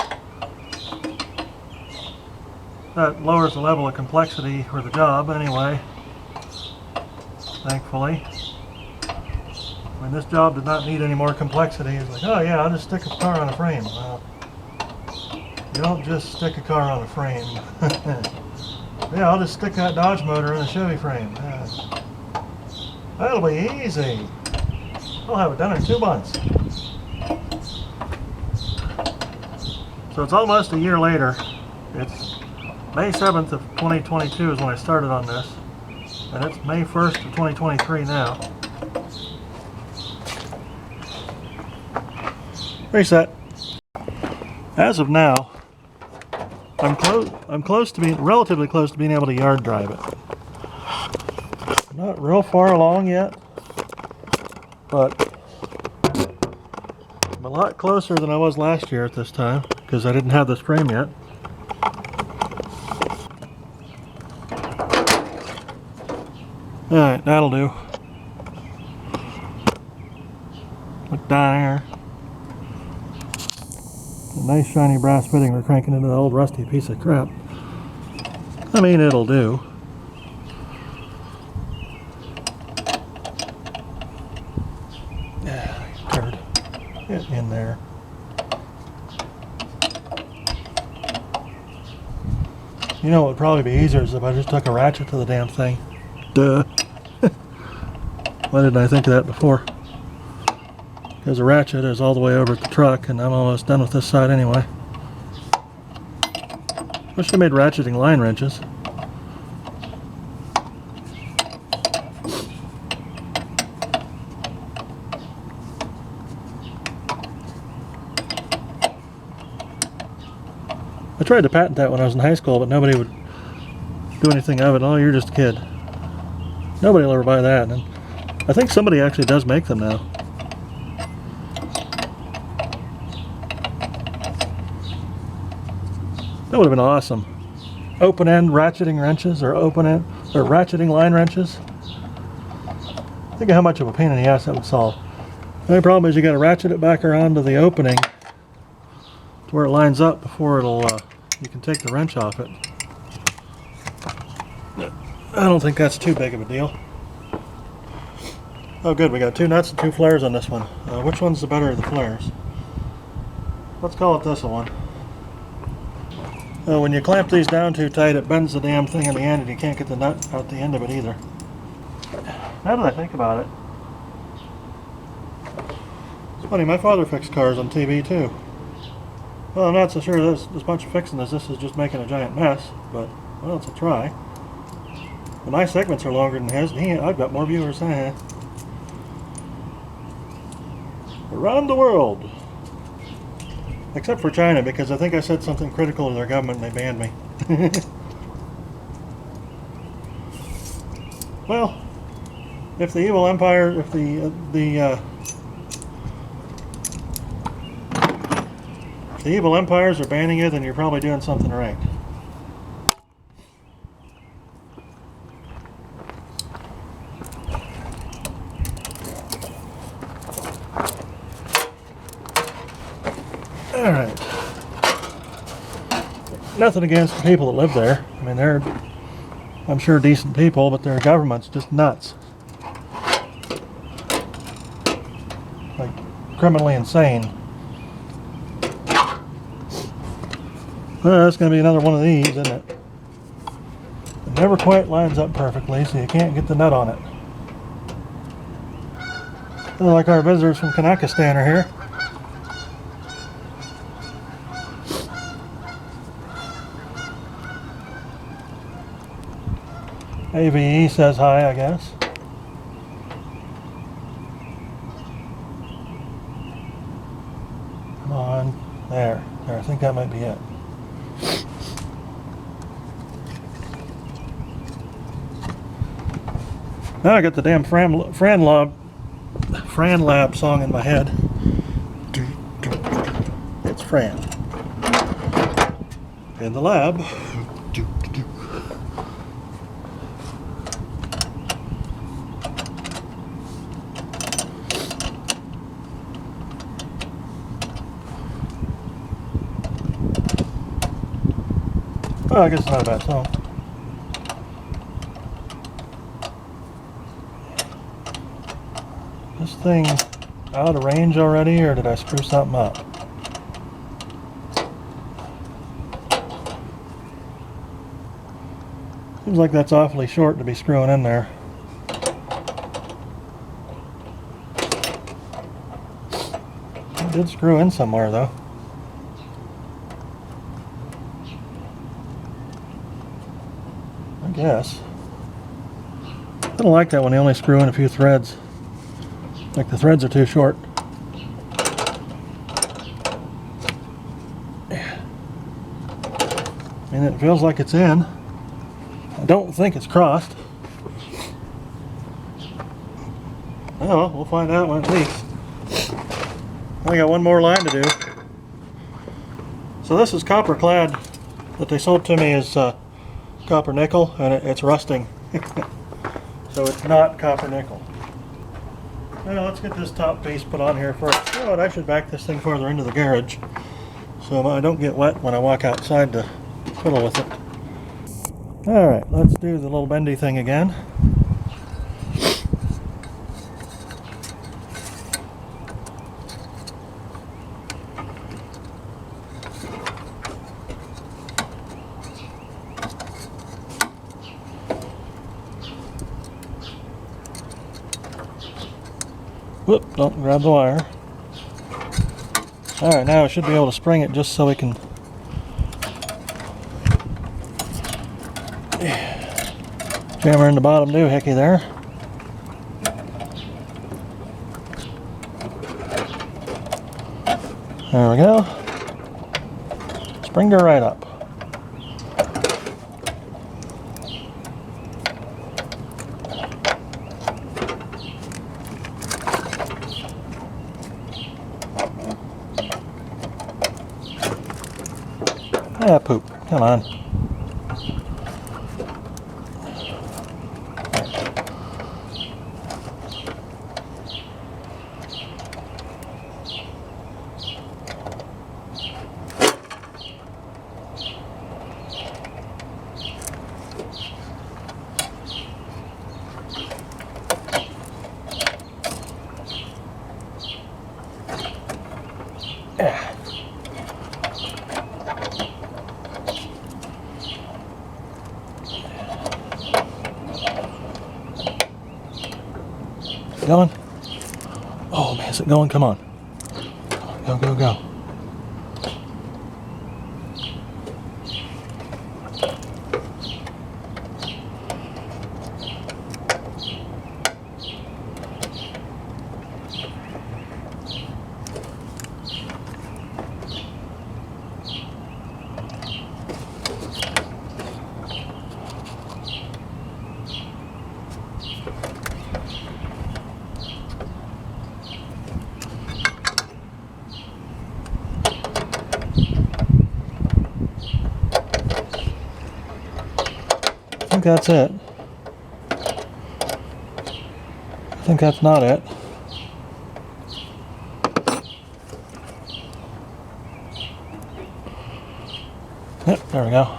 That lowers the level of complexity for the job anyway, thankfully. mean, this job did not need any more complexity. It's like, oh yeah, I'll just stick a car on a frame. You don't just stick a car on a frame. Yeah, I'll just stick that Dodge motor in a Chevy frame. Yeah. That'll be easy. I'll have it done in 2 months. So it's almost a year later. It's May 7th of 2022 is when I started on this. And it's May 1st of 2023 now. Reset. As of now, I'm close to being relatively close to being able to yard drive it. Not real far along yet, but I'm a lot closer than I was last year at this time because I didn't have this frame yet. Alright, that'll do. Look down here. A nice shiny brass fitting we're cranking into the old rusty piece of crap. I mean, it'll do. Yeah, turd. Get in there. You know what would probably be easier is if I just took a ratchet to the damn thing. Duh. Why didn't I think of that before? Because a ratchet is all the way over at the truck and I'm almost done with this side anyway. Wish they made ratcheting line wrenches. I tried to patent that when I was in high school, but nobody would do anything of it. Oh, you're just a kid. Nobody will ever buy that. And I think somebody actually does make them now. That would have been awesome. Open-end ratcheting wrenches or open-end or ratcheting line wrenches. Think of how much of a pain in the ass that would solve. The only problem is you got to ratchet it back around to the opening to where it lines up before it'll you can take the wrench off it. I don't think that's too big of a deal. Oh good, we got 2 nuts and 2 flares on this one. Which one's the better of the flares? Let's call it this one. When you clamp these down too tight, it bends the damn thing in the end and you can't get the nut out the end of it either. Now that I think about it, it's funny, my father fixed cars on TV too. Well, I'm not so sure there's much fixing this. This is just making a giant mess, but well, it's a try. But my segments are longer than his, and I've got more viewers than him. Around the world. Except for China, because I think I said something critical to their government and they banned me. Well, if the evil empire, if the evil empires are banning you, then you're probably doing something right. Alright. Nothing against the people that live there. I mean, they're, I'm sure, decent people, but their government's just nuts. Like, criminally insane. Well, that's going to be another one of these, isn't it? It never quite lines up perfectly, so you can't get the nut on it. Like our visitors from Kazakhstan are here. AVE says hi, I guess. Come on. There. I think that might be it. Now I got the damn Fran Lab song in my head. It's Fran. In the lab. Well, I guess it's not a bad song. This thing out of range already, or did I screw something up? Seems like that's awfully short to be screwing in there. It did screw in somewhere though. I guess. I don't like that when they only screw in a few threads. Like the threads are too short. And it feels like it's in. I don't think it's crossed. Oh well, we'll find out when it leaks. I got one more line to do. So this is copper clad that they sold to me as copper nickel, and it's rusting. So it's not copper nickel. Now let's get this top piece put on here first. You know what, I should back this thing farther into the garage so I don't get wet when I walk outside to fiddle with it. Alright, let's do the little bendy thing again. Whoop, don't grab the wire. Alright, now I should be able to spring it just so we can jam her in the bottom doohickey there. There we go. Springed her right up. Ah, poop. Come on. Yeah. Going? Oh man, is it going? Come on. Go, go, go. I think that's it. I think that's not it. Yep, there we go.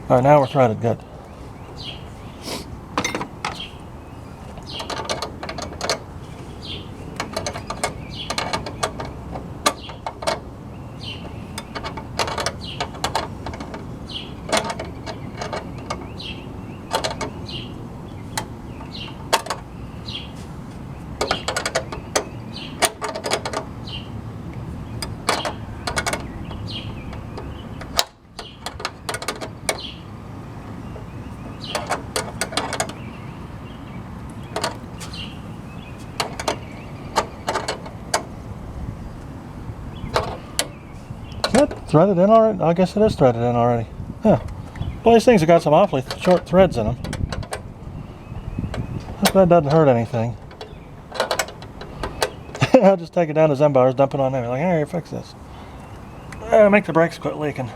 Alright, now we're threaded good. Is that threaded in already? I guess it is threaded in already. Yeah. Well, these things have got some awfully short threads in them. Hope that doesn't hurt anything. I'll just take it down to Zembar's, dump it on there. Like, here, fix this. Make the brakes quit leaking.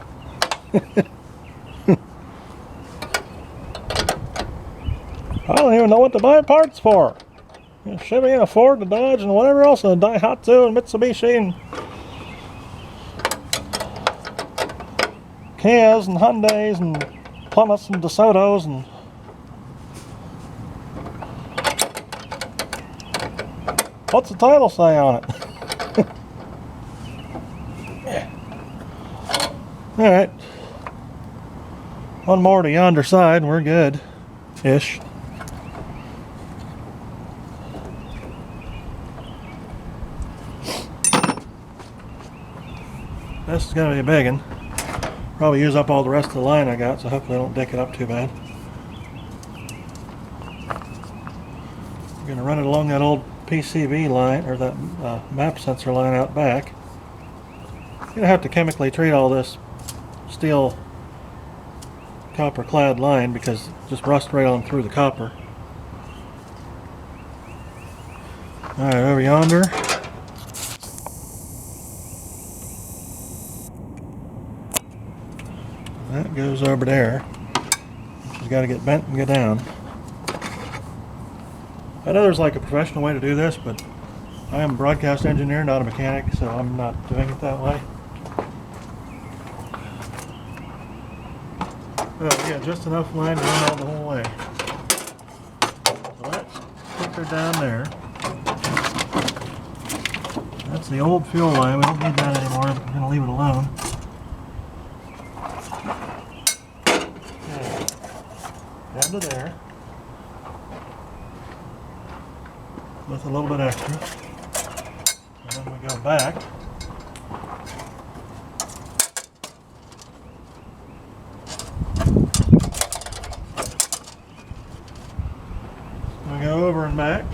I don't even know what to buy parts for. Chevy and a Ford, and a Dodge, and whatever else, and a Daihatsu, and Mitsubishi, and Kias, and Hyundais, and Plymouths, and DeSotos, and What's the title say on it? Alright. One more to yonder side and we're good. Ish. This is going to be a big one. Probably use up all the rest of the line I got, so hopefully I don't dick it up too bad. I'm going to run it along that old PCB line, or that map sensor line out back. I'm going to have to chemically treat all this steel copper clad line because it just rust right on through the copper. Alright, over yonder. That goes over there. She's got to get bent and go down. I know there's like a professional way to do this, but I am a broadcast engineer, not a mechanic, so I'm not doing it that way. Well, yeah, just enough line to run out the whole way. So let's put her down there. That's the old fuel line. We don't need that anymore. We're going to leave it alone. Okay. Down to there. With a little bit extra. And then we go back. We go over and back.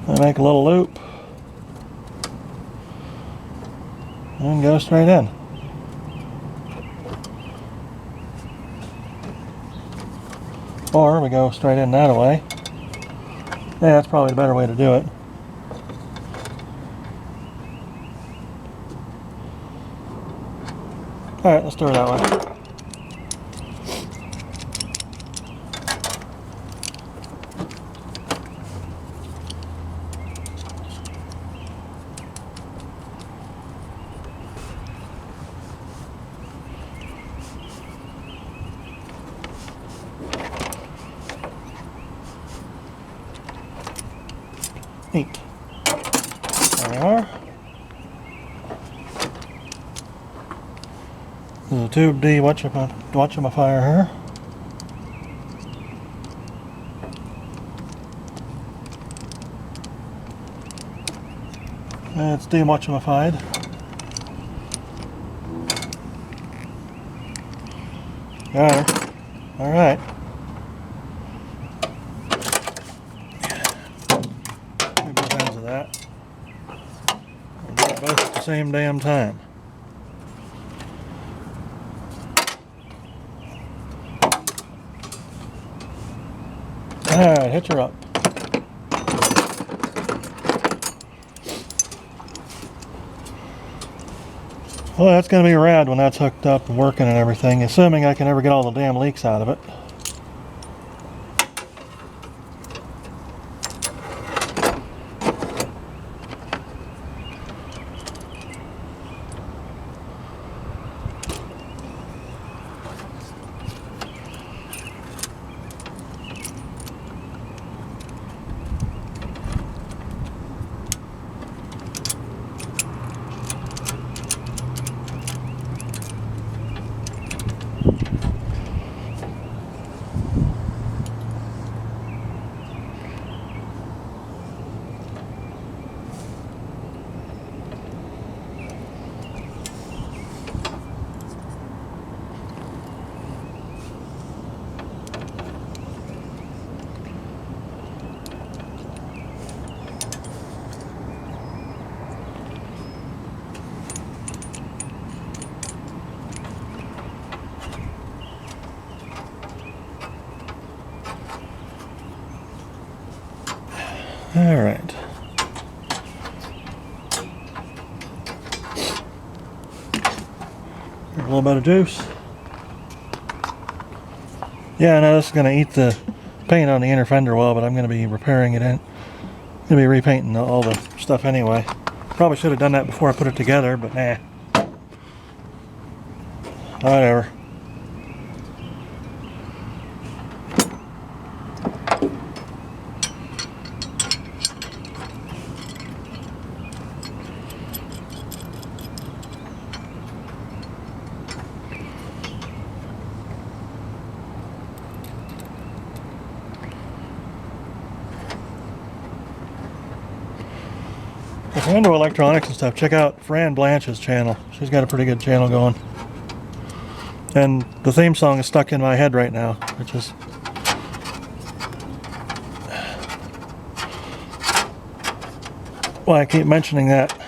And make a little loop. And go straight in. Or we go straight in that way. Yeah, that's probably the better way to do it. Alright, let's do it that way. Neat. There we are. There's a tube D watchamifier here. And it's de-watchamified. Got her. Alright. That. We'll do it both at the same damn time. Alright, hitch her up. Well, that's going to be rad when that's hooked up and working and everything, assuming I can ever get all the damn leaks out of it. All right. A little bit of juice. Yeah, I know this is going to eat the paint on the inner fender well, but I'm going to be repairing it in. I'm going to be repainting all the stuff anyway. Probably should have done that before I put it together, but nah. Whatever. If you're into electronics and stuff, check out Fran Blanche's channel. She's got a pretty good channel going. And the theme song is stuck in my head right now, which is why I keep mentioning that.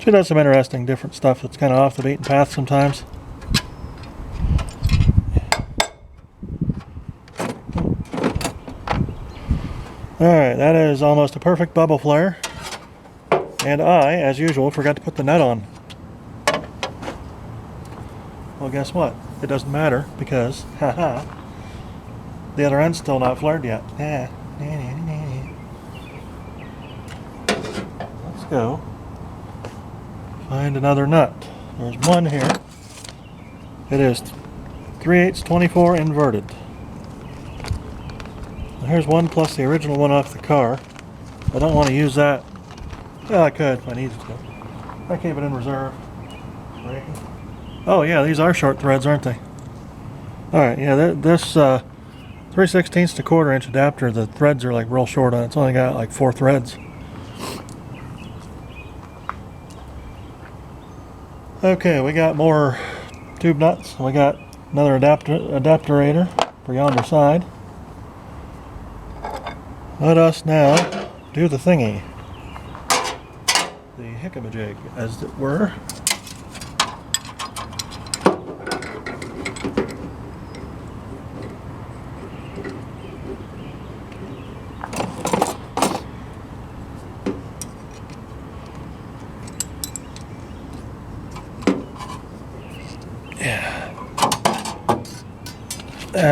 She does some interesting different stuff that's kind of off the beaten path sometimes. Alright, that is almost a perfect bubble flare. And I, as usual, forgot to put the nut on. Well, guess what? It doesn't matter because, haha, the other end's still not flared yet. Let's go find another nut. There's one here. It is 3/8 24 inverted. Here's one plus the original one off the car. I don't want to use that. Well, I could if I needed to. I keep it in reserve. Oh yeah, these are short threads, aren't they? Alright, yeah, this 3/16 to 1/4 inch adapter, the threads are like real short on it. It's only got like 4 threads. Okay, we got more tube nuts. We got another adapterator for yonder side. Let us now do the thingy. The hickamajig, as it were.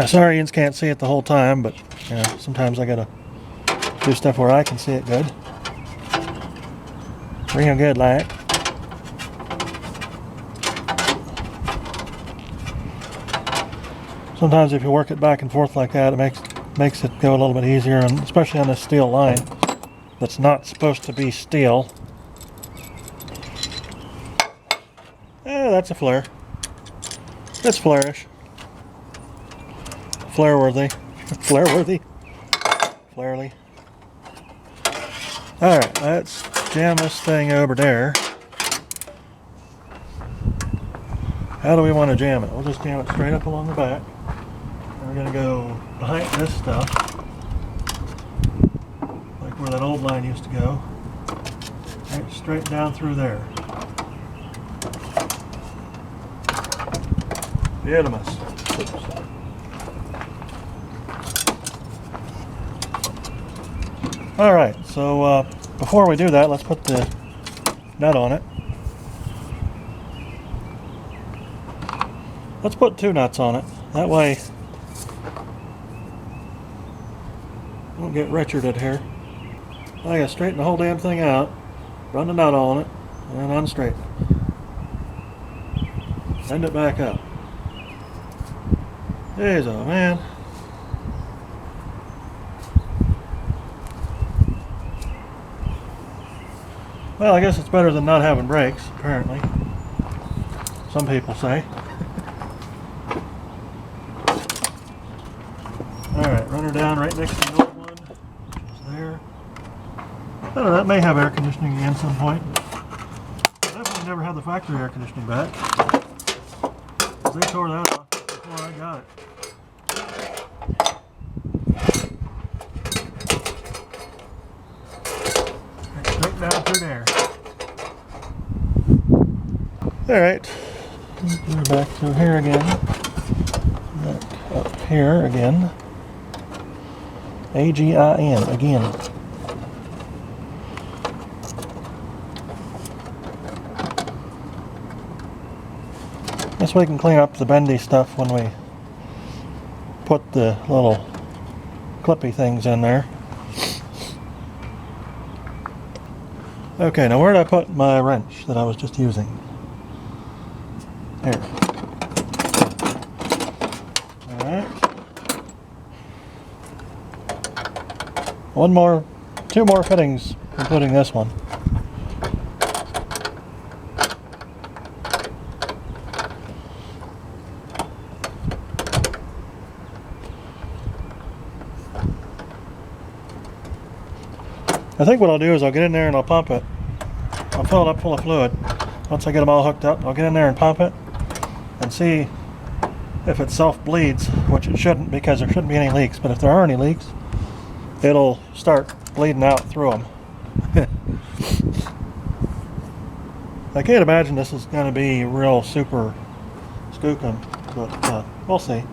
Sorry you can't see it the whole time, but you know, sometimes I gotta do stuff where I can see it good. Real good, like. Sometimes if you work it back and forth like that, it makes it go a little bit easier, and especially on this steel line that's not supposed to be steel. That's a flare. It's flare-ish. Flare-worthy. Flare-worthy. Flarely. Alright, let's jam this thing over there. How do we want to jam it? We'll just jam it straight up along the back. And we're going to go behind this stuff, like where that old line used to go. Right straight down through there. Beautiful. Alright, so before we do that, let's put the nut on it. Let's put 2 nuts on it. That way, we won't get Richarded here. I gotta straighten the whole damn thing out, run the nut on it, and then unstraighten it. Bend it back up. There's a man. Well, I guess it's better than not having brakes, apparently. Some people say. Alright, run her down right next to the old one, which is there. I don't know, that may have air conditioning again at some point, but I definitely never had the factory air conditioning back. Because they tore that off before I got it. Straight down through there. Alright, we're back through here again. Back up here again. A-G-I-N again. Guess we can clean up the bendy stuff when we put the little clippy things in there. Okay, now where did I put my wrench that I was just using? Here. Alright. Two more fittings, including this one. I think what I'll do is I'll get in there and I'll pump it. I'll fill it up full of fluid. Once I get them all hooked up, I'll get in there and pump it and see if it self-bleeds, which it shouldn't because there shouldn't be any leaks. But if there are any leaks, it'll start bleeding out through them. I can't imagine this is going to be real super skookum, but we'll see.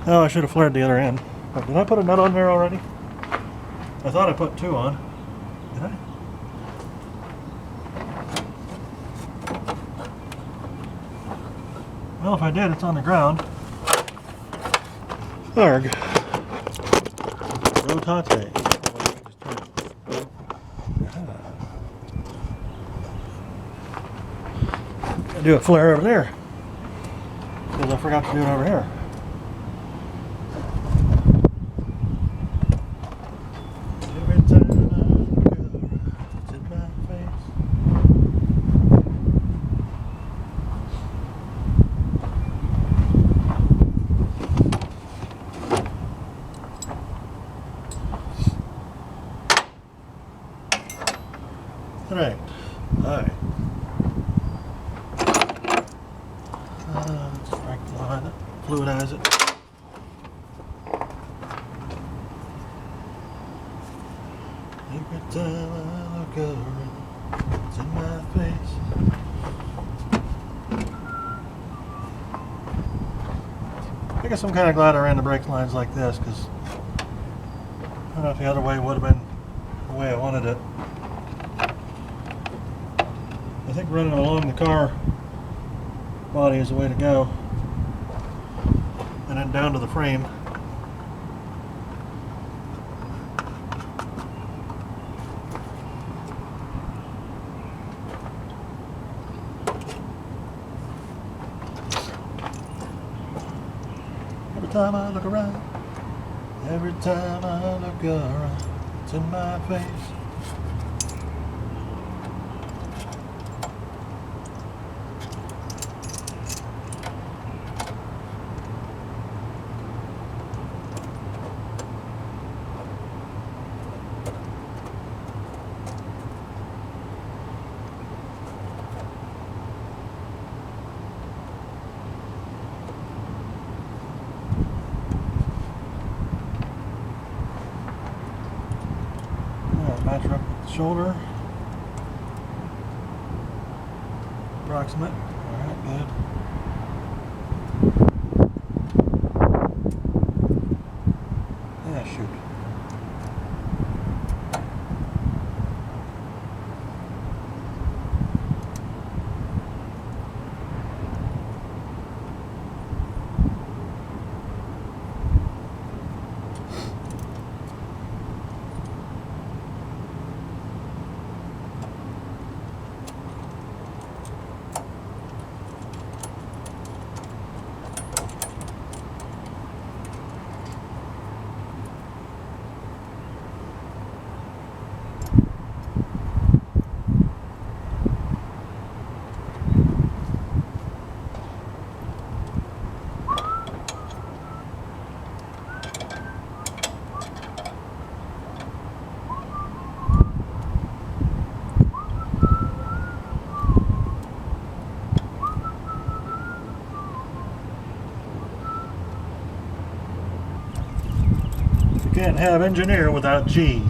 Oh, I should have flared the other end. But did I put a nut on there already? I thought I put 2 on. Did I? Well, if I did, it's on the ground. Arg. Rotate. I do a flare over there because I forgot to do it over here. Right. Alright. Strike the line, fluidize it. Every time I look around, it's in my face. I guess I'm kind of glad I ran the brake lines like this, because I don't know if the other way would have been the way I wanted it. I think running along the car body is the way to go, and then down to the frame. Every time I look around, every time I look around, it's in my face. Match up with the shoulder. Approximate. Alright, good. Yeah, shoot. Can't have engineer without G.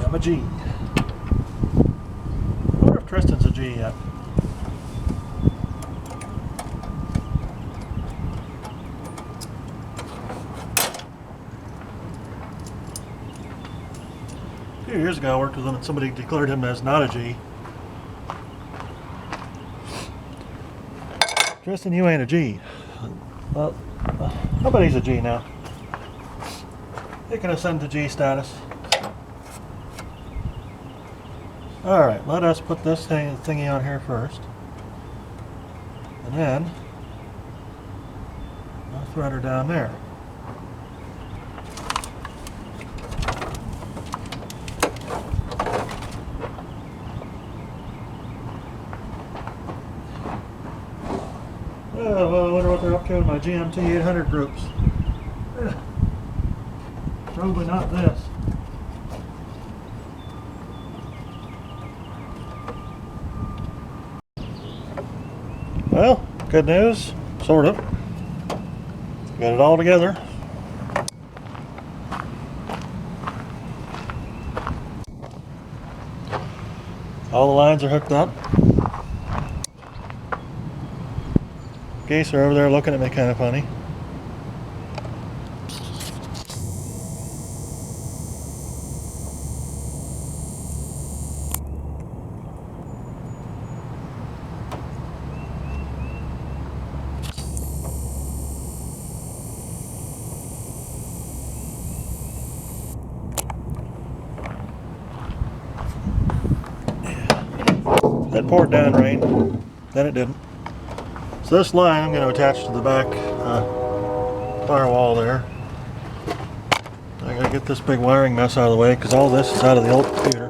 I'm a G. I wonder if Tristan's a G yet. A few years ago I worked with him and somebody declared him as not a G. Tristan, you ain't a G. Well, I bet he's a G now. He can ascend to G status. Alright, let us put this thingy on here first. And then I'll thread her down there. Oh, well, I wonder what they're up to in my GMT 800 groups. Probably not this. Well, good news, sort of. Got it all together. All the lines are hooked up. Geese are over there looking at me kind of funny. That poured down rain, then it didn't. So this line I'm going to attach to the back firewall there. I got to get this big wiring mess out of the way because all this is out of the old computer.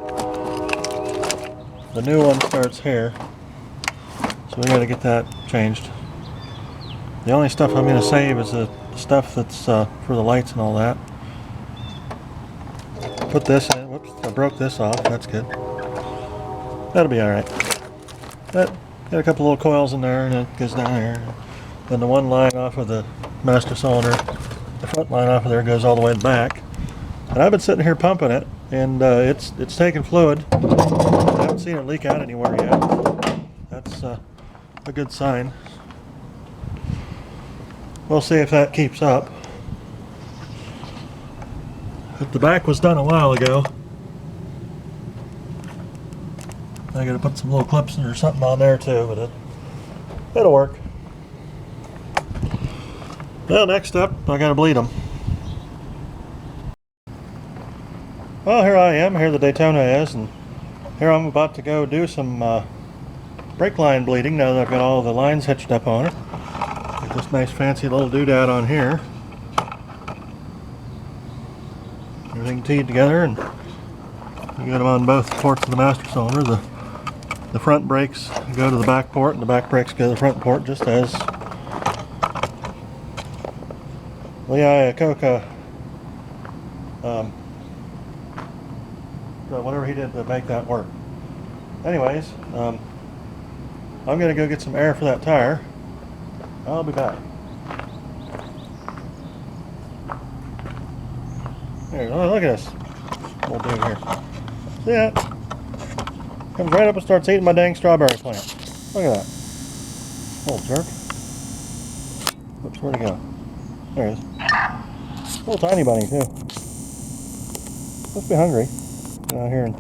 The new one starts here, so we got to get that changed. The only stuff I'm going to save is the stuff that's for the lights and all that. Put this in. Whoops, I broke this off. That's good. That'll be alright. Got a couple little coils in there and it goes down here. Then the one line off of the master cylinder, the front line off of there goes all the way back. And I've been sitting here pumping it and it's taking fluid. I haven't seen it leak out anywhere yet. That's a good sign. We'll see if that keeps up. But the back was done a while ago. I gotta put some little clips or something on there too, but it'll work. Well, next up, I gotta bleed them. Well, here I am. Here the Daytona is, and here I'm about to go do some brake line bleeding now that I've got all the lines hitched up on it. Get this nice fancy little doodad on here. Everything teed together, and you got them on both ports of the master cylinder. The front brakes go to the back port, and the back brakes go to the front port, just as Lee Iacocca, whatever he did to make that work. Anyways, I'm going to go get some air for that tire. I'll be back. Here, look at this little dude here. See that? Comes right up and starts eating my dang strawberry plant. Look at that. Little jerk. Whoops, where'd he go? There he is. Little tiny bunny, too. Must be hungry. Get out here and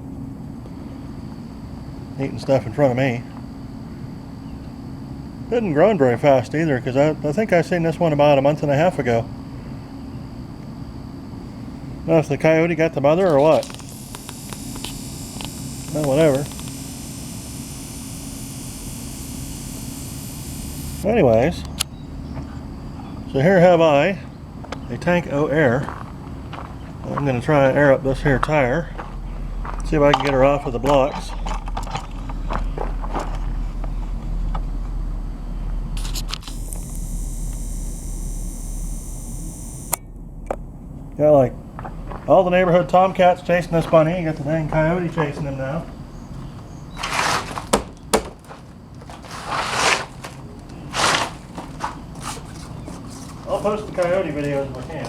eating stuff in front of me. Isn't growing very fast either, because I think I seen this one about a month and a half ago. I don't know if the coyote got the mother or what. Well, whatever. Anyways, so here have I a tank of air. I'm going to try and air up this here tire. See if I can get her off of the blocks. Got like all the neighborhood tomcats chasing this bunny. You got the dang coyote chasing him now. I'll post the coyote videos if I can.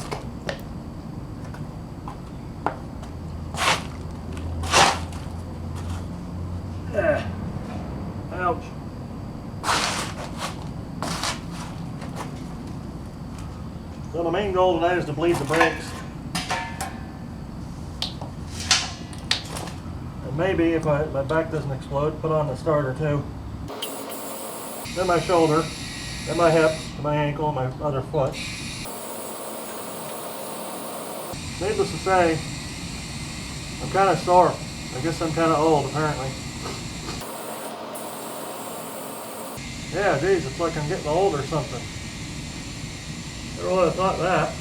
Ouch. So my main goal tonight is to bleed the brakes. And maybe if my back doesn't explode, put on the starter too. Then my shoulder. and my hip, and my ankle, and my other foot. Needless to say, I'm kind of sore. I guess I'm kind of old, apparently. Yeah, geez, it's like I'm getting old or something. Never would have thought that.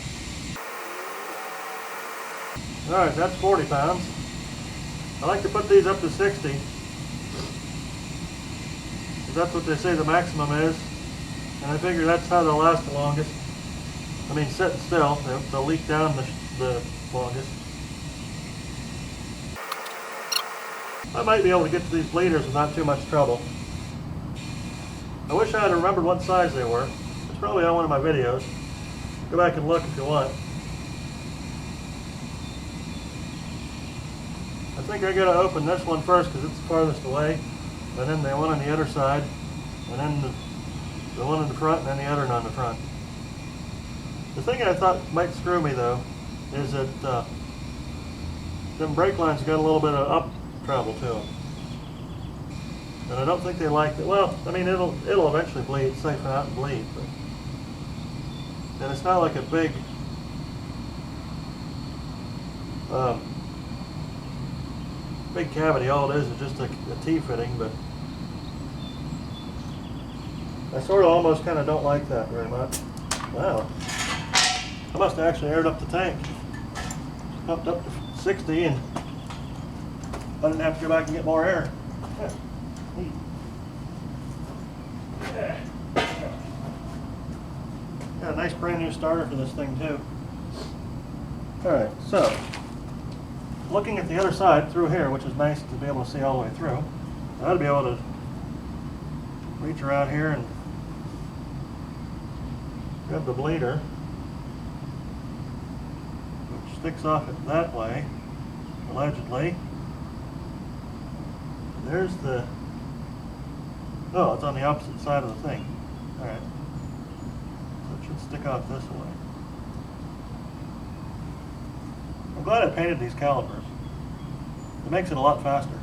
Alright, that's 40 pounds. I like to put these up to 60. Because that's what they say the maximum is. And I figure that's how they'll last the longest. I mean, sitting still, they'll leak down the longest. I might be able to get to these bleeders without too much trouble. I wish I had remembered what size they were. It's probably on one of my videos. Go back and look if you want. I think I gotta open this one first because it's the farthest away. And then the one on the other side. And then the one in the front and then the other one on the front. The thing I thought might screw me though is that them brake lines got a little bit of up travel to them. And I don't think they like it. Well, I mean, it'll eventually bleed, siphon out and bleed. But, and it's not like a big big cavity. All it is just a T-fitting, but I sort of almost kind of don't like that very much. Wow. I must have actually aired up the tank. Pumped up to 60 and I didn't have to go back and get more air. Yeah. Neat. Yeah. Got a nice brand new starter for this thing too. Alright, so looking at the other side through here, which is nice to be able to see all the way through, I ought to be able to reach around here and grab the bleeder, which sticks off it that way, allegedly. There's the, oh, it's on the opposite side of the thing. Alright. So it should stick off this way. I'm glad I painted these calipers. It makes it a lot faster.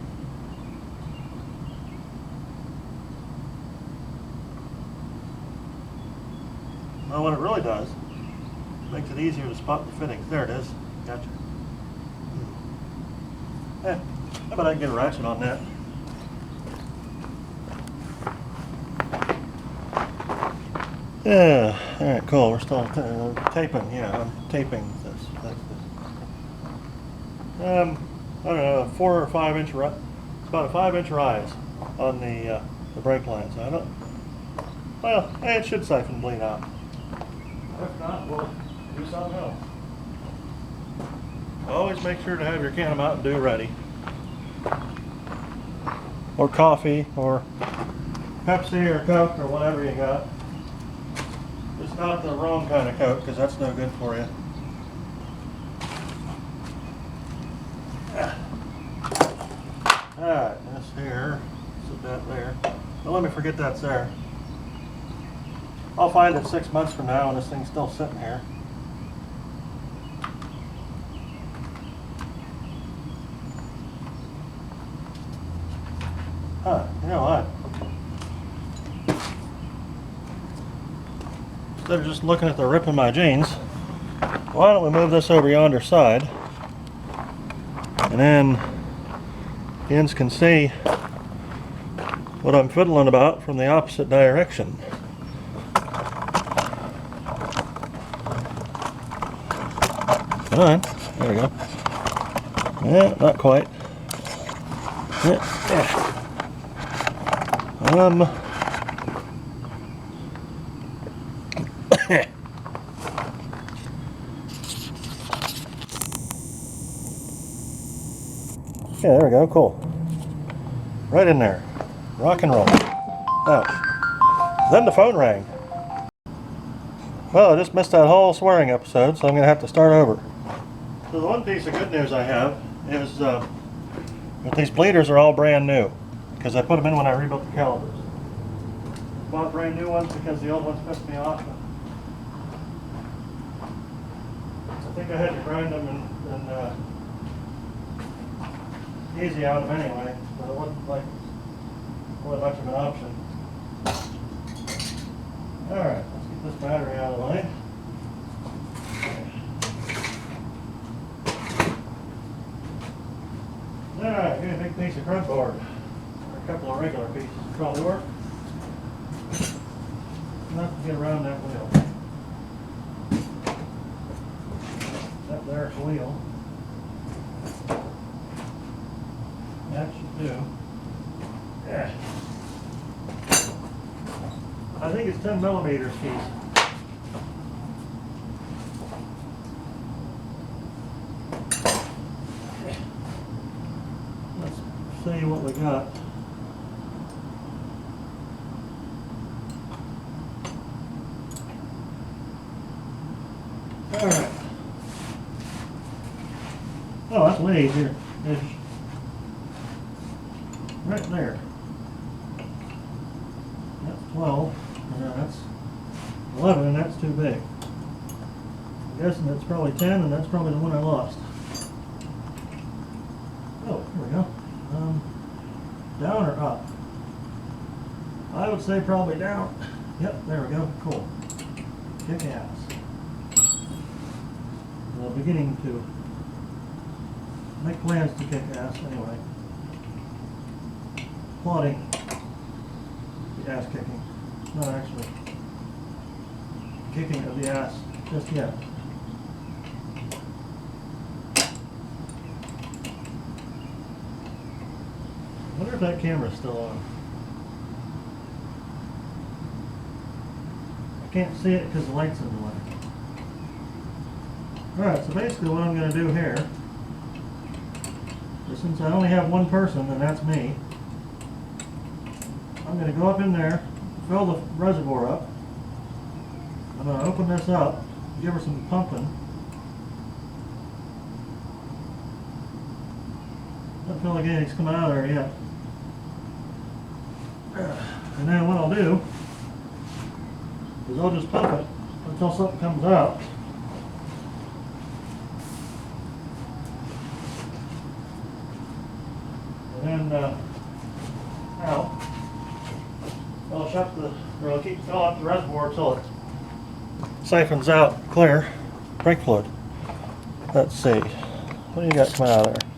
Well, what it really does, makes it easier to spot the fittings. There it is. Gotcha. Yeah, how about I can get a ratchet on that? Yeah, alright, cool. We're still taping. Yeah, I'm taping this. That's this. I don't know, 4 or 5 inch, it's about a 5-inch rise on the brake lines. I don't, well, hey, it should siphon bleed out. If not, we'll do something else. Always make sure to have your can of Mountain Dew ready. Or coffee, or Pepsi, or Coke, or whatever you got. Just not the wrong kind of Coke, because that's no good for you. Alright, this here, sit that there. Don't let me forget that's there. I'll find it 6 months from now and this thing's still sitting here. Huh, you know what? Instead of just looking at the rip in my jeans, why don't we move this over yonder side, and then the ends can see what I'm fiddling about from the opposite direction. Come on, there we go. Yeah, not quite. Yeah. Yeah, there we go, cool. Right in there. Rock and roll. Now, then the phone rang. Well, I just missed that whole swearing episode, so I'm going to have to start over. So the one piece of good news I have is that these bleeders are all brand new, because I put them in when I rebuilt the calipers. Bought brand new ones because the old ones pissed me off. I think I had to grind them and easy out of them anyway, but it wasn't like much of an option. Alright, let's get this battery out of the way. Alright, get a big piece of cardboard. Or a couple of regular pieces would probably work. Enough to get around that wheel. That there's the wheel. That should do. Yeah. I think it's 10 millimeters piece. Let's see what we got. Alright. Oh, that's way easier. It's right there. That's 12. That's 11, and that's too big. I'm guessing that's probably 10, and that's probably the one I lost. Oh, here we go. Down or up? I would say probably down. Yep, there we go. Cool. Kick ass. Beginning to make plans to kick ass anyway. Plotting the ass kicking. Not actually kicking of the ass just yet. I wonder if that camera's still on. I can't see it because the light's in the way. Alright, so basically what I'm going to do here is, since I only have one person, and that's me, I'm going to go up in there, fill the reservoir up. I'm going to open this up, give her some pumping. Doesn't feel like anything's coming out of there yet. And then what I'll do is I'll just pump it until something comes out. And then I'll shut the, or I'll keep filling up the reservoir until it siphons out clear brake fluid. Let's see, what do you got coming out of there?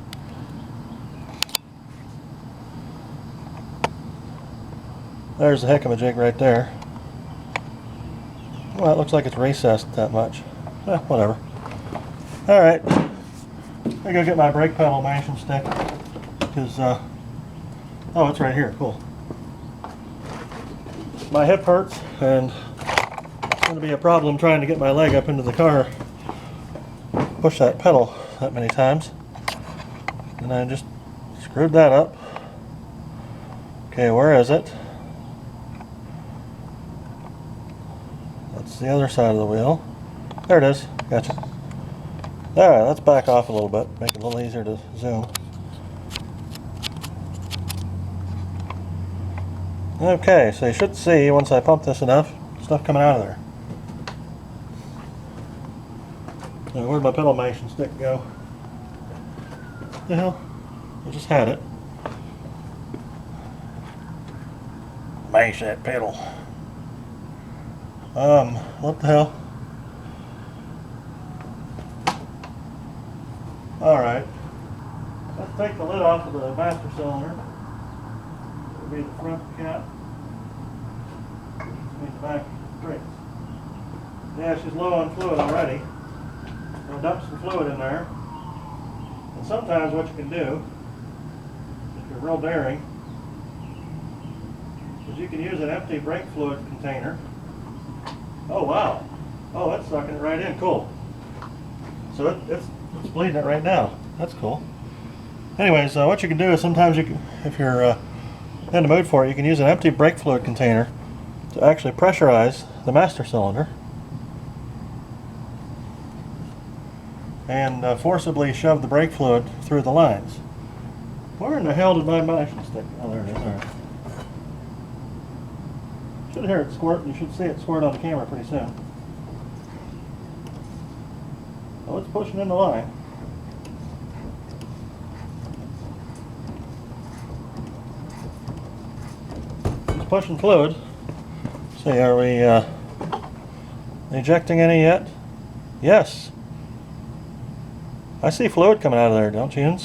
There's a heck of a jig right there. Well, it looks like it's recessed that much. Whatever. Alright, I gotta get my brake pedal management stick. Because, oh, it's right here, cool. My hip hurts, and it's going to be a problem trying to get my leg up into the car, push that pedal that many times. And I just screwed that up. Okay, where is it? That's the other side of the wheel. There it is, gotcha. Alright, let's back off a little bit, make it a little easier to zoom. Okay, so you should see, once I pump this enough, stuff coming out of there. Now, where'd my pedal management stick go? What the hell? I just had it. Mash that pedal. What the hell? Alright. Let's take the lid off of the master cylinder. It'll be the front cap. This will be the back brakes. Yeah, she's low on fluid already. I'll dump some fluid in there. And sometimes what you can do, if you're real daring, is you can use an empty brake fluid container. Oh wow. Oh, it's sucking it right in. Cool. So it's bleeding it right now. That's cool. Anyways, what you can do is sometimes you can, if you're in the mood for it, you can use an empty brake fluid container to actually pressurize the master cylinder and forcibly shove the brake fluid through the lines. Where in the hell did my management stick? Oh, there it is. All right. Should hear it squirt, and you should see it squirt on the camera pretty soon. Oh, it's pushing in the line. It's pushing fluid. See, are we ejecting any yet? Yes. I see fluid coming out of there, don't you?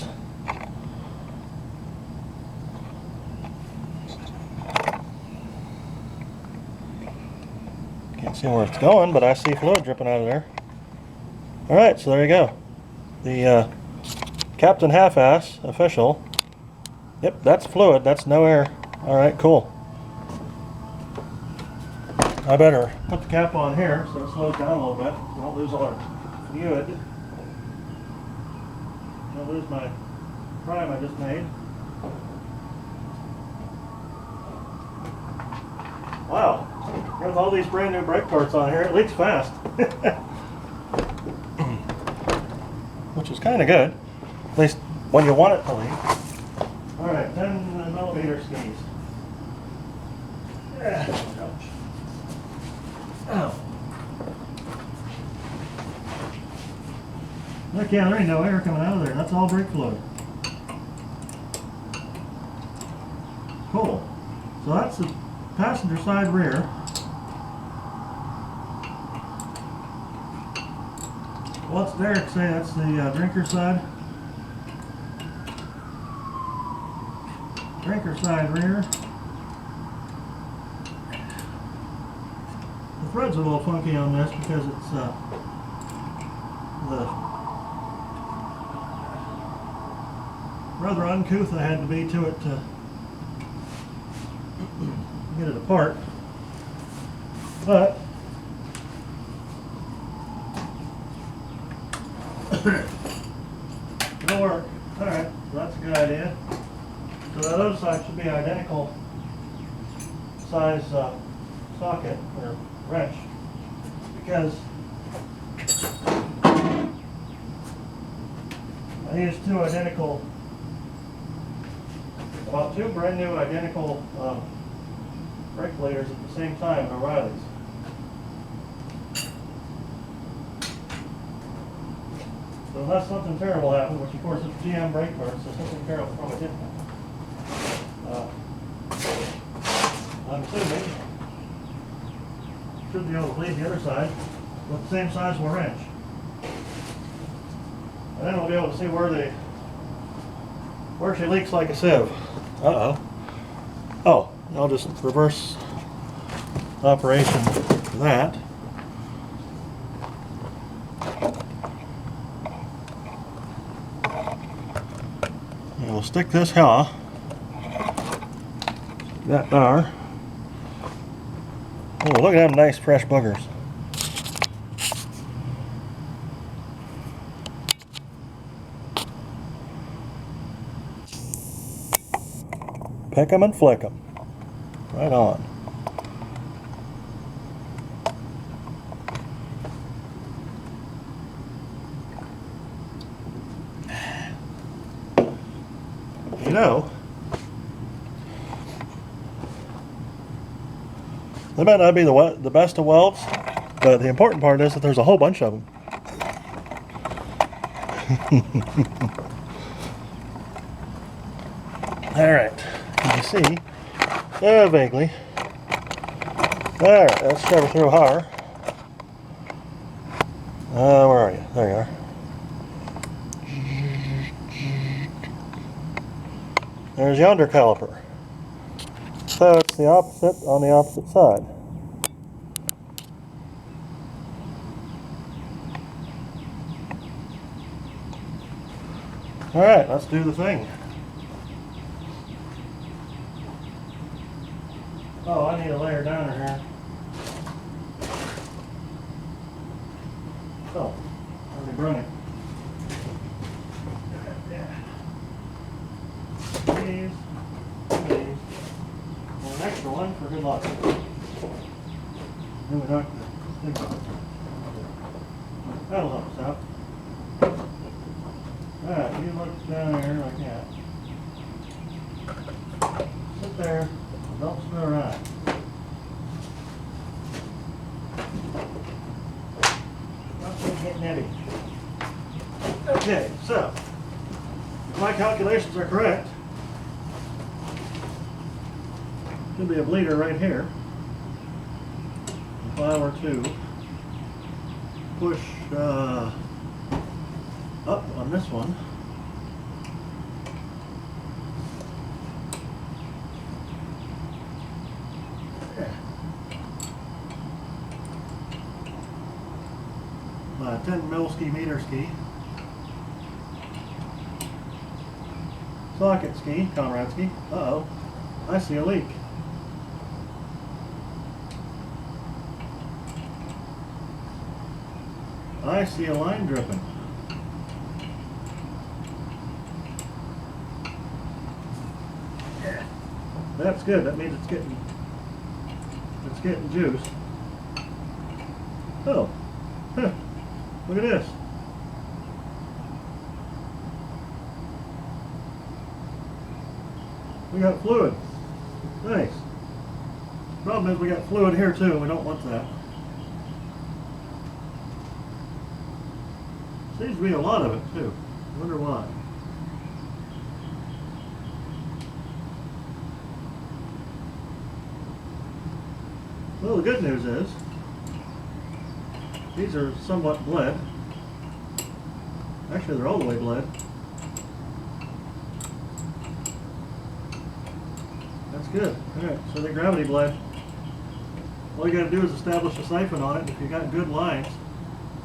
Can't see where it's going, but I see fluid dripping out of there. Alright, so there you go. The Captain Half-Ass official. Yep, that's fluid, that's no air. Alright, cool. I better put the cap on here so it slows down a little bit. So I don't lose all our fluid. Don't lose my prime I just made. Wow, with all these brand new brake parts on here, it leaks fast. Which is kind of good, at least when you want it to leak. Alright, 10 millimeter skis. Ouch. Ow. Look, yeah, there ain't no air coming out of there. That's all brake fluid. Cool. So that's the passenger side rear. What's Derek say? That's the drinker side. Drinker side rear. The thread's a little funky on this because it's the rather uncouth I had to be to it to get it apart, but it'll work. Alright, so that's a good idea. So that other side should be identical size socket or wrench, because I used two brand new identical brake leaders at the same time at O'Reilly's. So unless something terrible happened, which of course it's GM brake parts, so something terrible probably didn't happen. I'm assuming should be able to bleed the other side with the same size of a wrench. And then we'll be able to see where she leaks like a sieve. Uh-oh. Oh, I'll just reverse operation for that. And we'll stick this here. That there. Oh, look at them nice fresh boogers. Pick 'em and flick 'em. Right on. You know, they might not be the best of welds, but the important part is that there's a whole bunch of them. Alright, can you see? Vaguely. Alright, let's shove it through higher. Where are you? There you are. There's the under caliper. So it's the opposite on the opposite side. Alright, let's do the thing. Oh, I need a layer downer here. Oh, already brung it. Please. And an extra one for good luck. Then we knock the thing off. That'll help us out. Alright, you look down here like that. Sit there. Don't screw around. Not getting heavy. Okay, so if my calculations are correct, should be a bleeder right here. If I were to push up on this one. My 10 mil ski meter ski. Socket ski, comrade ski. Uh-oh, I see a leak. I see a line dripping. Yeah. That's good. That means it's getting juice. Oh. Huh. Look at this. We got fluid. Nice. Problem is we got fluid here too. We don't want that. Seems to be a lot of it too. I wonder why. Well, the good news is these are somewhat bled. Actually, they're all the way bled. That's good. Alright, so they gravity bled. All you gotta do is establish a siphon on it. If you got good lines,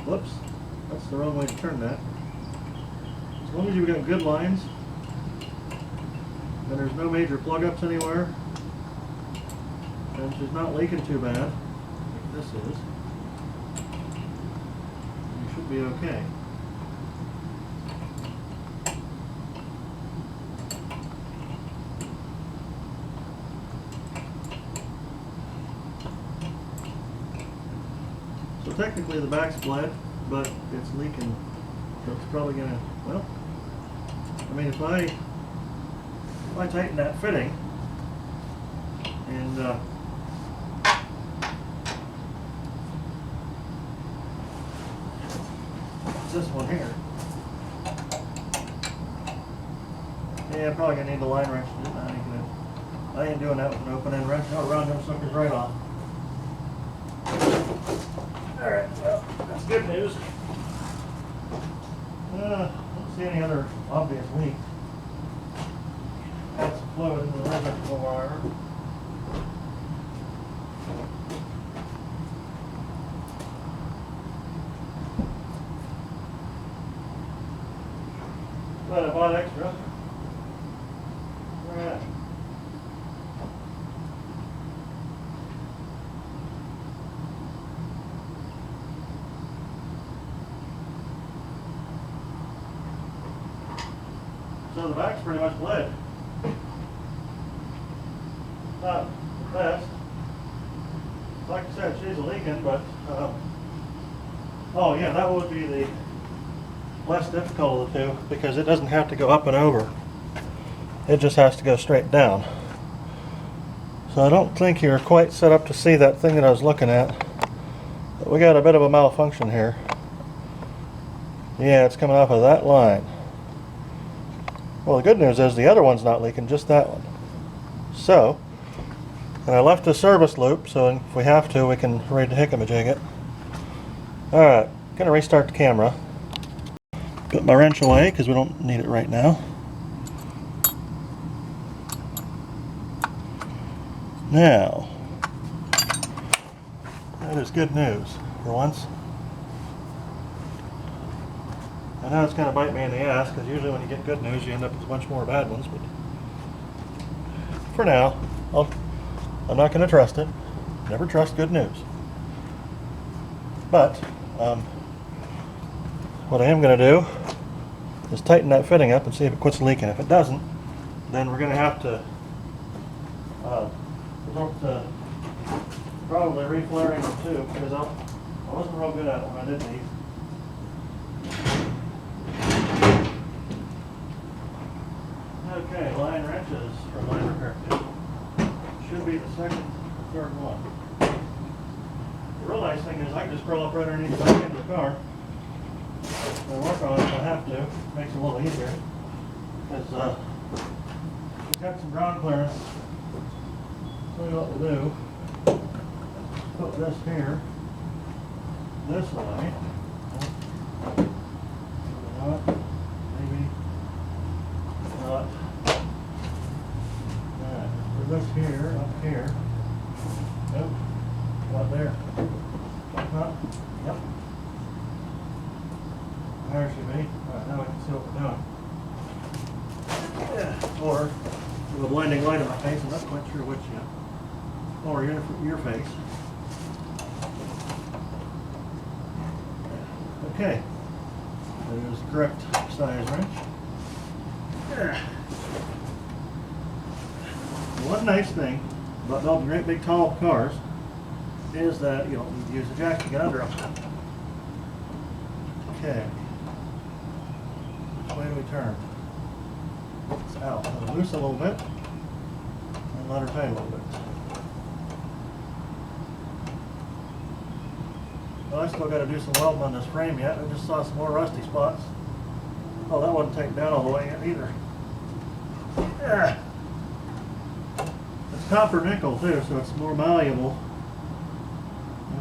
whoops, that's the wrong way to turn that. As long as you've got good lines, and there's no major plug-ups anywhere, and she's not leaking too bad, like this is, you should be okay. So technically the back's bled, but it's leaking, so it's probably gonna, well, I mean if I tighten that fitting and this one here, yeah, I'm probably gonna need the line wrench. I ain't doing that with an open end wrench. I'll round them suckers right off. Alright, well, that's good news. Don't see any other obvious leak. Got some fluid in the electrical wire. But I bought extra. Alright. So the back's pretty much bled. Not the best. Like I said, she's leaking, but oh yeah, that would be the less difficult of the two because it doesn't have to go up and over. It just has to go straight down. So I don't think you're quite set up to see that thing that I was looking at. But we got a bit of a malfunction here. Yeah, it's coming off of that line. Well, the good news is the other one's not leaking, just that one. So, and I left the service loop, so if we have to, we can ready to hickam-a-jig it. Alright, gonna restart the camera. Put my wrench away, because we don't need it right now. Now, that is good news, for once. I know it's going to bite me in the ass, because usually when you get good news, you end up with a bunch more bad ones, but for now, I'm not going to trust it. Never trust good news. But, what I am going to do is tighten that fitting up and see if it quits leaking. If it doesn't, then we're going to have to resort to probably reflaring them too, because I wasn't real good at it when I did these. Okay, line wrenches for line repair kit. Should be the second or third one. The real nice thing is I can just curl up right underneath the back end of the car and work on it if I have to. Makes it a little easier. Because we've got some ground clearance. So what we'll do, put this here. this way. Not, maybe not. Or this here, up here. Nope. What there? Huh? Yep. There should be. Alright, now we can see what we're doing. Yeah. Or with a blinding light in my face, I'm not quite sure which yet. Or your face. Okay. There's the correct size wrench. Yeah. One nice thing about building great big tall cars is that you don't need to use a jack to get under them. Okay. Which way do we turn? It's out. Let her loose a little bit and let her tight a little bit. Well, I still got to do some welding on this frame yet. I just saw some more rusty spots. Oh, that wasn't taken down all the way yet either. Yeah. It's copper nickel too, so it's more malleable.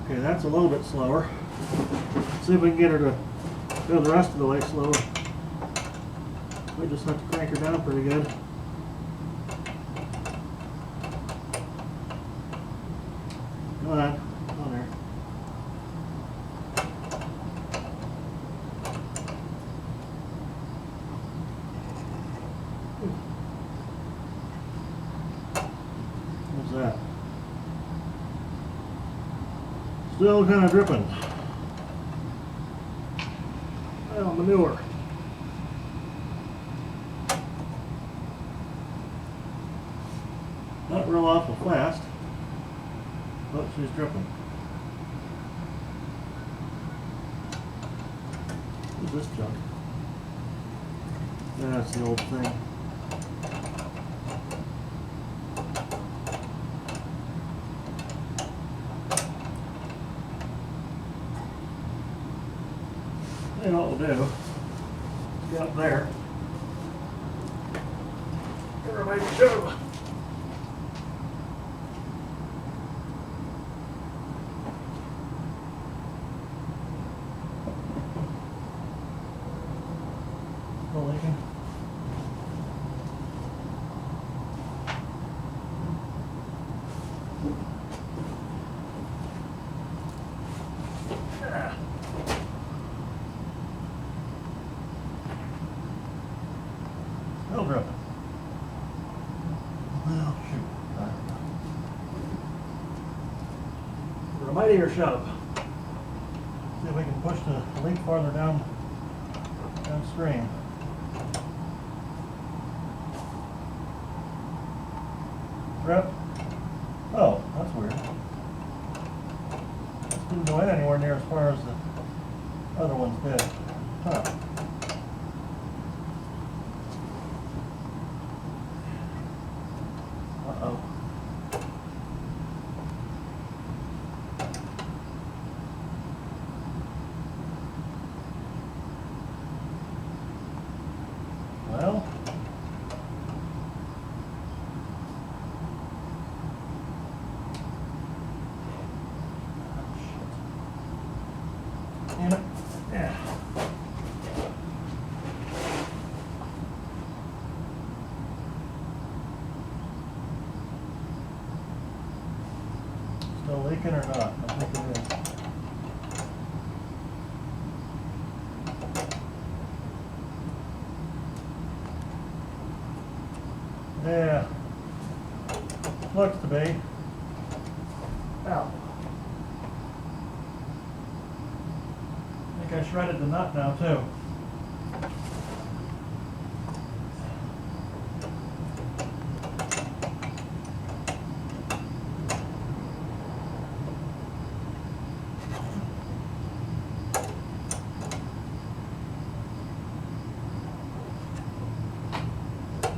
Okay, that's a little bit slower. Let's see if we can get her to go the rest of the way slower. We just have to crank her down pretty good. Come on, come on there. What's that? Still kind of dripping. Well, manure. Not real awful fast, but she's dripping. What's this junk? That's the old thing. You know what we'll do? Get up there. Everybody show. Still leaking. Still dripping. Well, shoot. For a mightier shove. See if we can push the leak farther downstream. Drip. Oh, that's weird. This didn't go in anywhere near as far as the other ones did. Huh. Uh-oh. Well. Yeah. Still leaking or not? I think it is. Yeah. Looks to be. Ow. I think I shredded the nut now too.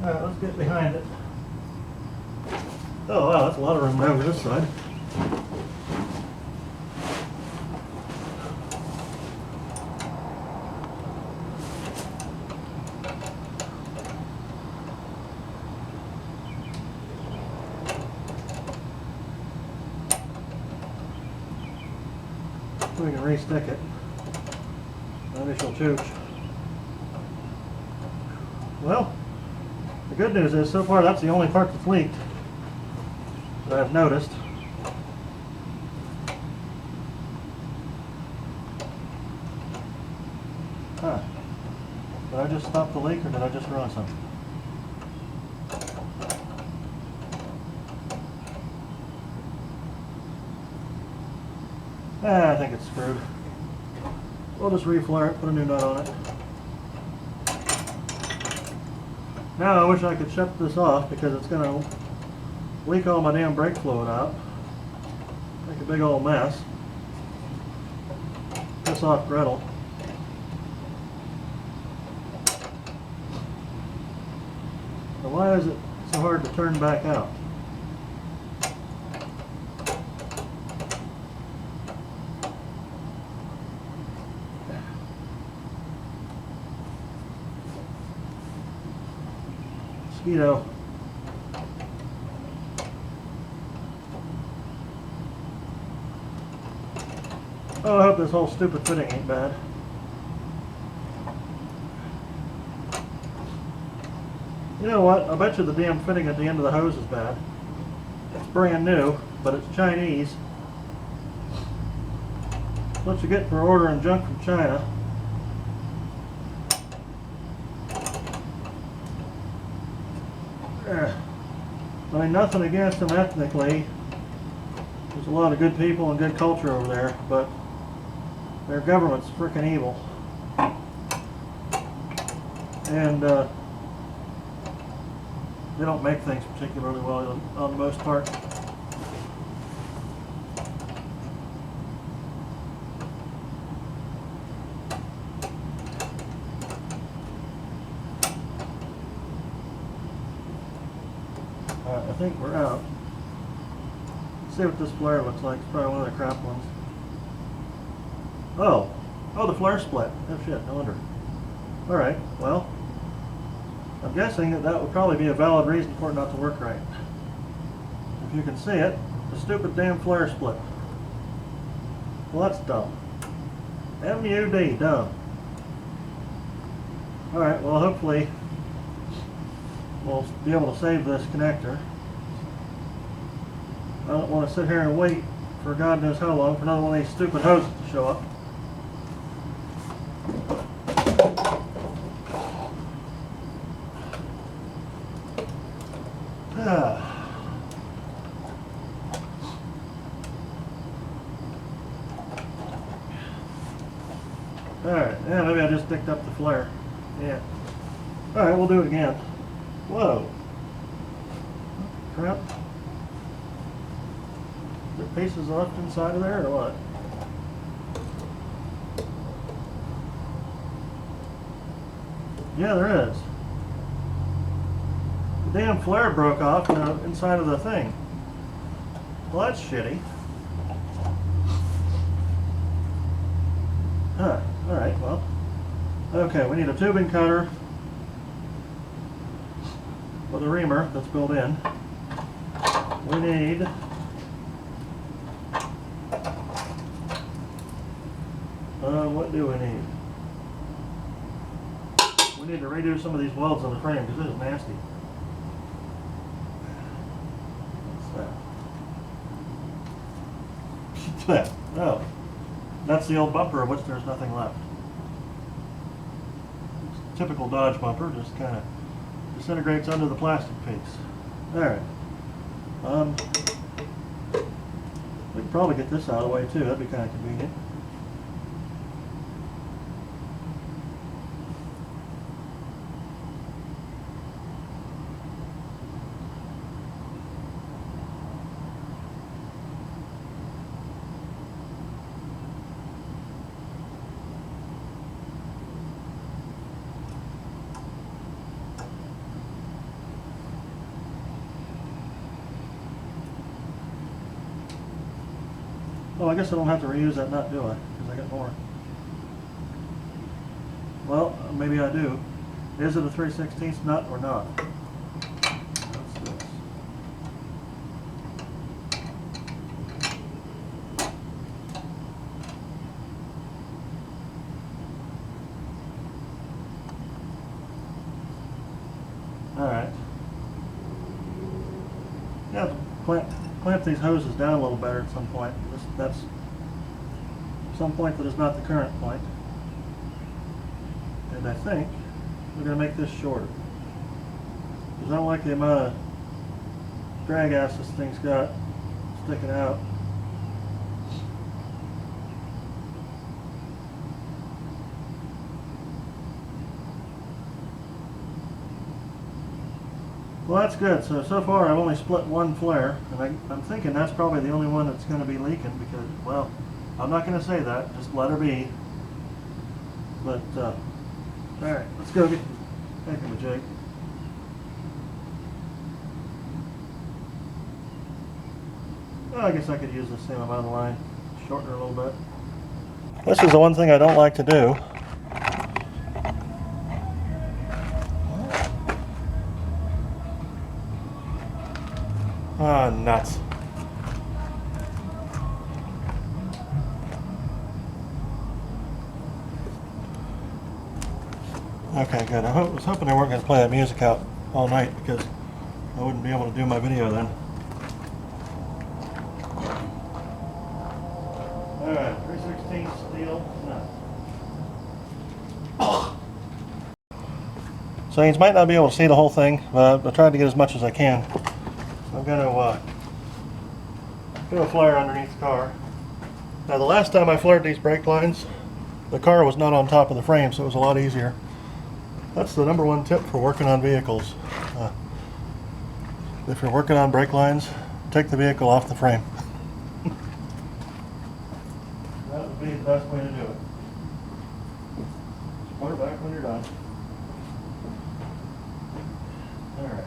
Alright, let's get behind it. Oh wow, that's a lot of room over this side. we can re-stick it. Maybe she'll chooch. Well, the good news is so far that's the only part that's leaked that I've noticed. Huh. Did I just stop the leak or did I just ruin something? I think it's screwed. We'll just reflare it, put a new nut on it. Now I wish I could shut this off because it's going to leak all my damn brake fluid out. Make a big old mess. Piss off Gretel. Now why is it so hard to turn back out? Mosquito. Oh, I hope this whole stupid fitting ain't bad. You know what? I bet you the damn fitting at the end of the hose is bad. It's brand new, but it's Chinese. What you get for ordering junk from China. I mean, nothing against them ethnically. There's a lot of good people and good culture over there, but their government's freaking evil. And they don't make things particularly well on the most part. I think we're out. Let's see what this flare looks like. It's probably one of the crap ones. Oh, the flare split. Oh shit, no wonder. Alright, well, I'm guessing that would probably be a valid reason for it not to work right. If you can see it, the stupid damn flare split. Well, that's dumb. M-U-D, dumb. Alright, well hopefully we'll be able to save this connector. I don't want to sit here and wait for God knows how long for another one of these stupid hoses to show up. Alright, yeah, maybe I just picked up the flare. Yeah. Alright, we'll do it again. Whoa. Crap. Are there pieces left inside of there or what? Yeah, there is. The damn flare broke off inside of the thing. Well, that's shitty. Huh. Alright, well. Okay, we need a tubing cutter with a reamer that's built in. We need what do we need? We need to redo some of these welds on the frame because this is nasty. What's that? Oh, that's the old bumper of which there's nothing left. It's a typical Dodge bumper, just kind of disintegrates under the plastic piece. Alright. We can probably get this out of the way too, that'd be kind of convenient. Oh, I guess I don't have to reuse that nut, do I? Because I got more. Well, maybe I do. Is it a 3/16 nut or not? What's this? clamp these hoses down a little better at some point. That's some point that is not the current point. And I think we're going to make this shorter. Because I don't like the amount of drag ass this thing's got sticking out. Well, that's good. So far I've only split one flare, and I'm thinking that's probably the only one that's going to be leaking because, well, I'm not going to say that. Just let her be. But, alright, let's go get back in the jig. Well, I guess I could use the same amount of line, shorten her a little bit. This is the one thing I don't like to do. Ah, nuts. Okay, good. I was hoping they weren't going to play that music out all night because I wouldn't be able to do my video then. Alright, 3/16 steel nut. So you might not be able to see the whole thing, but I tried to get as much as I can. I'm going to do a flare underneath the car. Now the last time I flared these brake lines, the car was not on top of the frame, so it was a lot easier. That's the number one tip for working on vehicles. If you're working on brake lines, take the vehicle off the frame. That would be the best way to do it. Just put it back when you're done. Alright.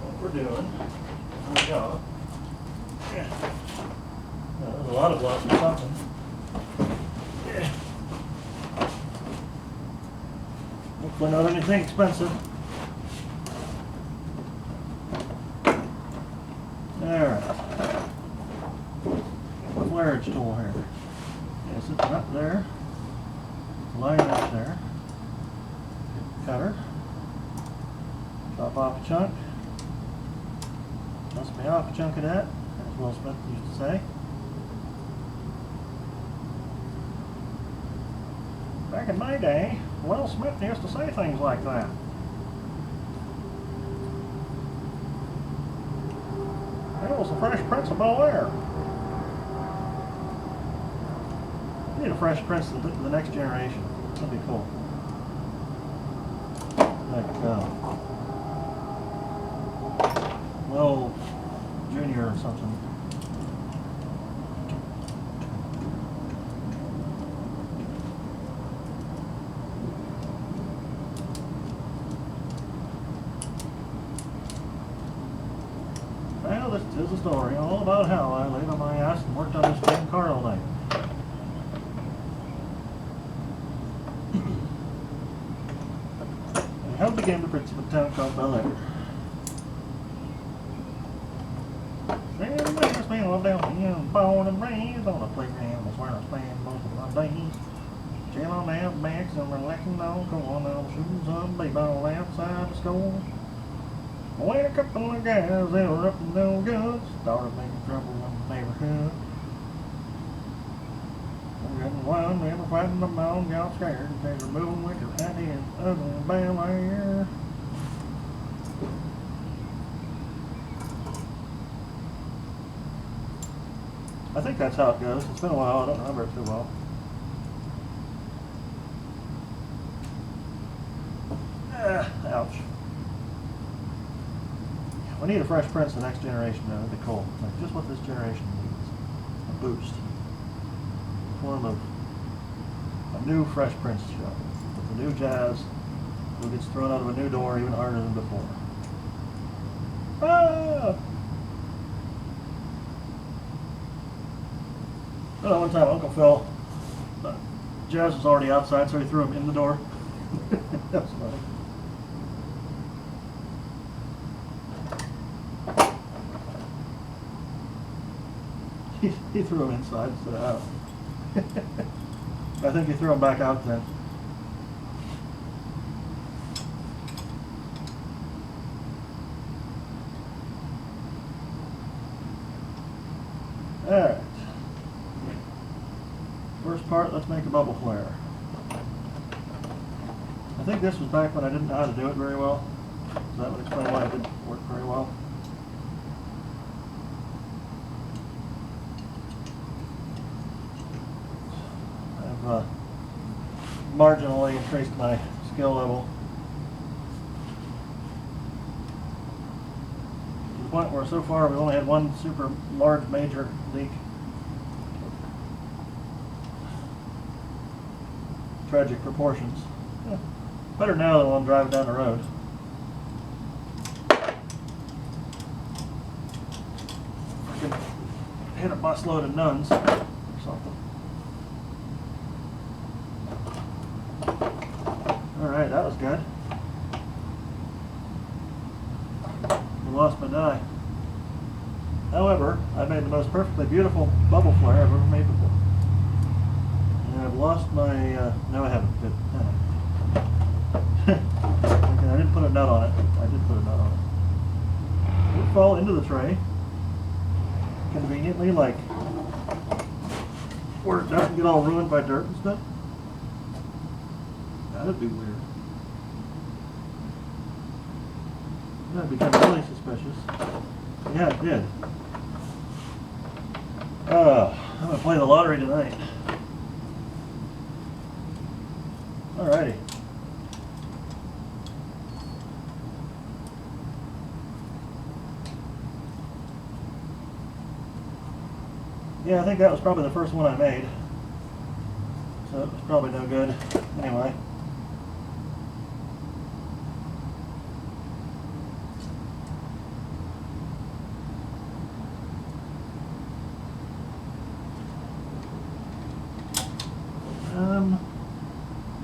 What we're doing, there we go. Yeah. Now, there's a lot of blood for something. Yeah. Hopefully not anything expensive. Alright. Flarage tool here. Yes, it's up there. Line up there. Cutter. Chop off a chunk. Must be off a chunk of that, as Will Smith used to say. Back in my day, Will Smith used to say things like that. That was the Fresh Prince of Bel-Air. We need a Fresh Prince of the next generation. That'd be cool. Like, Will Junior or something. Well, this is a story all about how I laid on my ass and worked on this damn car all night. I held the game to Prince of a town called Bel-Air. Everybody's been all down here, born and raised on a playground. That's where I spend most of my days. Chilling out backs and relaxing on corn. I'll shoot some b-ball outside the school. When a couple of guys that were up to no good started making trouble in the neighborhood. And one never fighting them all got scared. They were moving with their head in ugly Bel-Air. I think that's how it goes. It's been a while. I don't remember it too well. Ouch. We need a Fresh Prince the next generation, though. That'd be cool. Like just what this generation needs. A boost. Form of a new Fresh Prince show. With the new jazz who gets thrown out of a new door even harder than before. Ah! Oh, one time Uncle Phil, Jazz was already outside, so he threw him in the door. That was funny. He threw him inside instead of out. I think he threw him back out then. Alright. First part, let's make a bubble flare. I think this was back when I didn't know how to do it very well. So that would explain why it didn't work very well. I've marginally increased my skill level to the point where so far we've only had one super large major leak. Tragic proportions. Yeah. Better now than when I'm driving down the road. I can hit a busload of nuns or something. Alright, that was good. I lost my die. However, I made the most perfectly beautiful bubble flare I've ever made before. And I've lost my, no I haven't. Good. Okay, I didn't put a nut on it. I did put a nut on it. It would fall into the tray conveniently, like where it doesn't get all ruined by dirt and stuff. That'd be weird. That'd be kind of really suspicious. Yeah, it did. I'm gonna play the lottery tonight. Alrighty. Yeah, I think that was probably the first one I made. So it was probably no good. Anyway.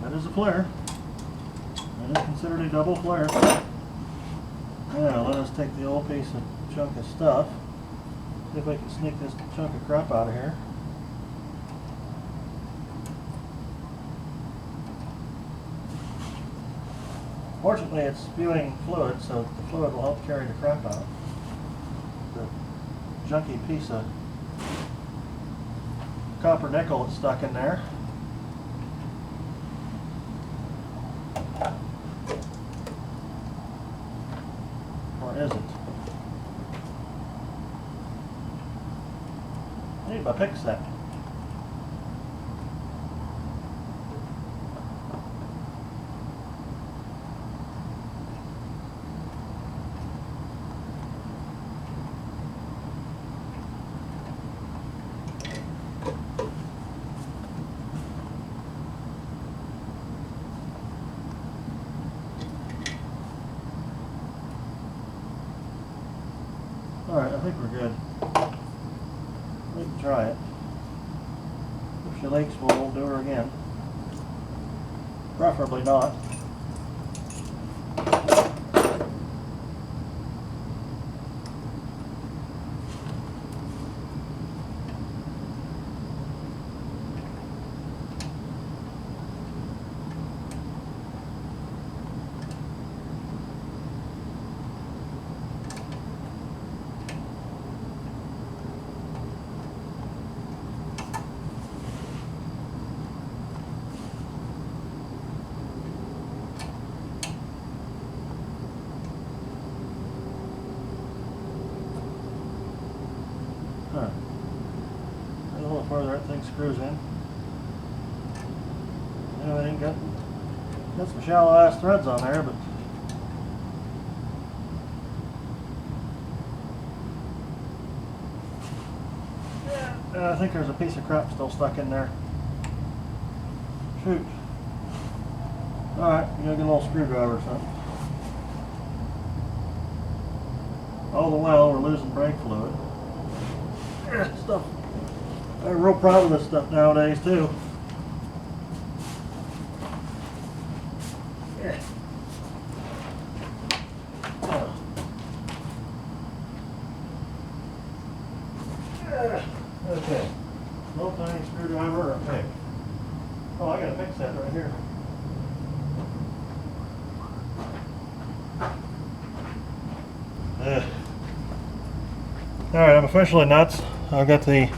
That is a flare. That is considered a double flare. Now let us take the old piece of chunk of stuff. See if I can sneak this chunk of crap out of here. Fortunately, it's spewing fluid, so the fluid will help carry the crap out. The junky piece of copper nickel that's stuck in there. Or is it? I need my pick set. Alright, I think we're good. We can try it. If she leaks, we'll do her again. Preferably not. A little further, that thing screws in. You know, I ain't got some shallow ass threads on there, but yeah, I think there's a piece of crap still stuck in there. Shoot. Alright, you gotta get a little screwdriver or something. All the while we're losing brake fluid. Stuff. I'm real proud of this stuff nowadays too. Okay. Little tiny screwdriver or a pick. Oh, I got a pick set right here. Alright, I'm officially nuts. I've got the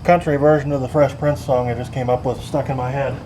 country version of the Fresh Prince song I just came up with stuck in my head.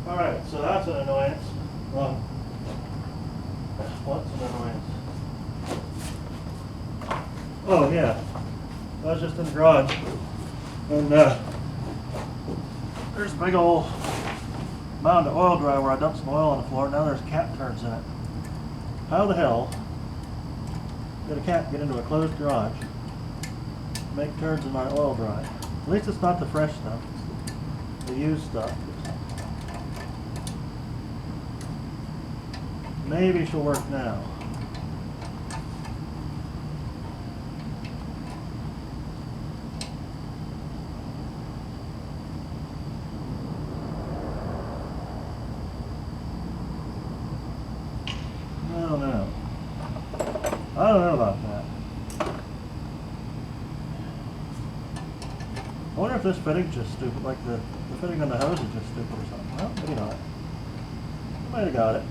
Alright, so that's an annoyance. What's an annoyance? Oh yeah, I was just in the garage, and there's a big old mound of oil dry where I dumped some oil on the floor. Now there's cat turds in it. How the hell did a cat get into a closed garage, make turds in my oil dry? At least it's not the fresh stuff, it's the used stuff. Maybe she'll work now. I don't know. I don't know about that. I wonder if this fitting's just stupid, like the fitting on the hose is just stupid or something. Well, maybe not. I might have got it.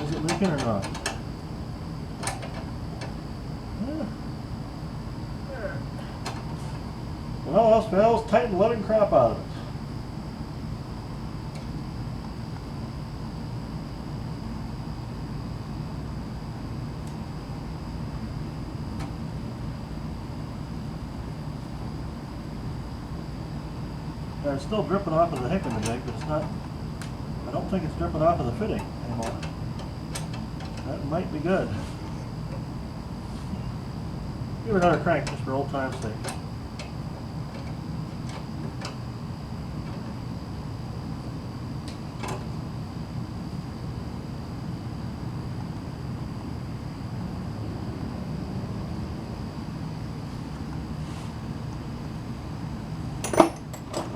Is it leaking or not? Yeah. There. When all else fails, tighten the living crap out of it. Now, it's still dripping off of the hick in the jig, but it's not, I don't think it's dripping off of the fitting anymore. That might be good. Give it another crank just for old time's sake.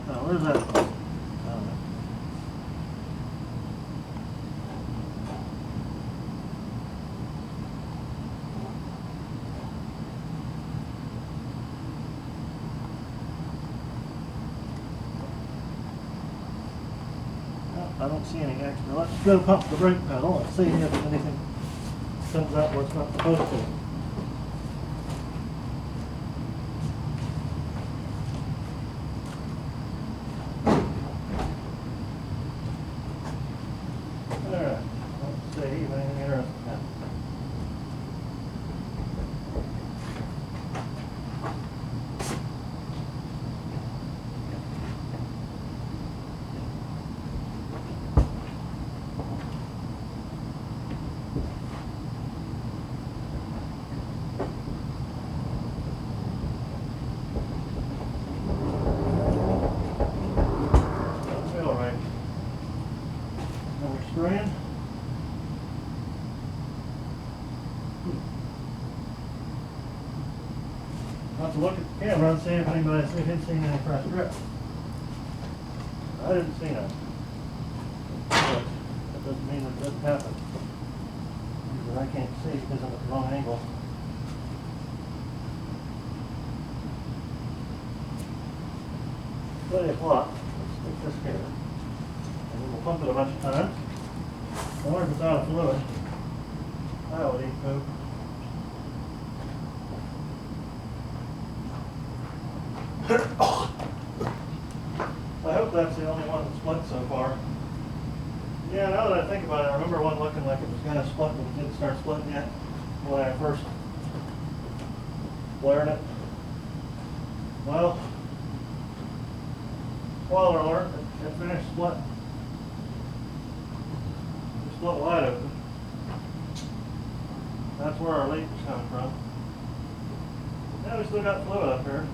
Now, where's that? I don't know. I don't see any extra. Let's go pump the brake pedal and see if anything comes out where it's not supposed to. Alright, let's see if anything interesting happens. Spraying. I'll have to look at the camera and see if anybody had seen any fresh drip. I didn't see none. But that doesn't mean it doesn't happen. But I can't see because I'm at the wrong angle. Plenty of plot. Let's stick this here. And then we'll pump it a bunch of times. I wonder if it's out of fluid. That would eat poop. I hope that's the only one that's split so far. Yeah, now that I think about it, I remember one looking like it was going to split, but it didn't start splitting yet when I first flared it. Well, spoiler alert, it finished split. Split wide open. That's where our leak is coming from. Now we still got fluid up here.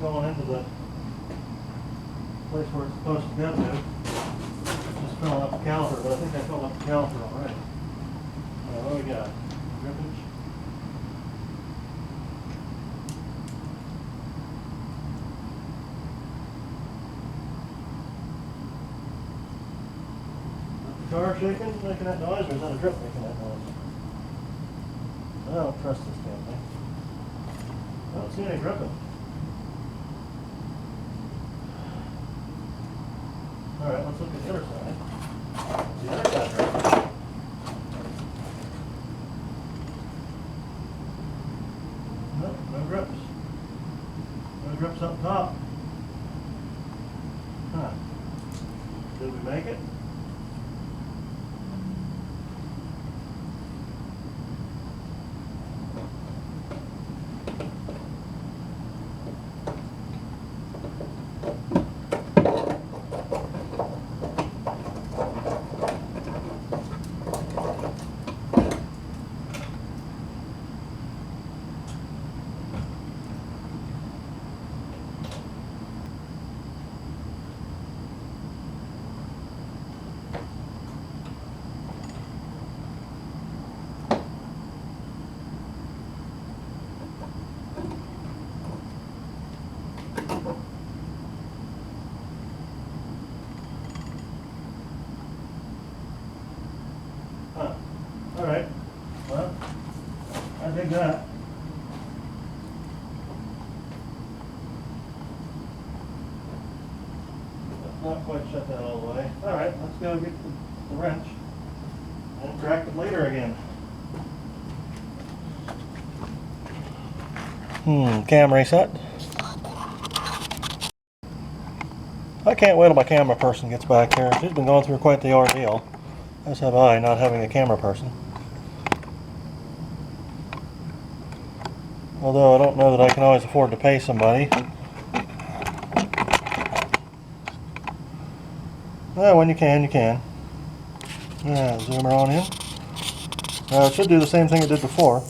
going into the place where it's supposed to go to. Just filling up the caliper, but I think I filled up the caliper already. What do we got? Drippage? Is the car shaking, making that noise, or is that a drip making that noise? I don't trust this damn thing. I don't see any dripping. Alright, let's look at the other side. The other side dripping. Nope, no drips. No drips up top. Huh. Did we make it? Huh. Alright. Well, I dig that. Not quite shut that all the way. Alright, let's go get the wrench and crack the bleeder again. Cam reset. I can't wait till my camera person gets back here. She's been going through quite the ordeal. As have I, not having a camera person. Although I don't know that I can always afford to pay somebody. Well, when you can, you can. Yeah, zoomer on in. It should do the same thing it did before.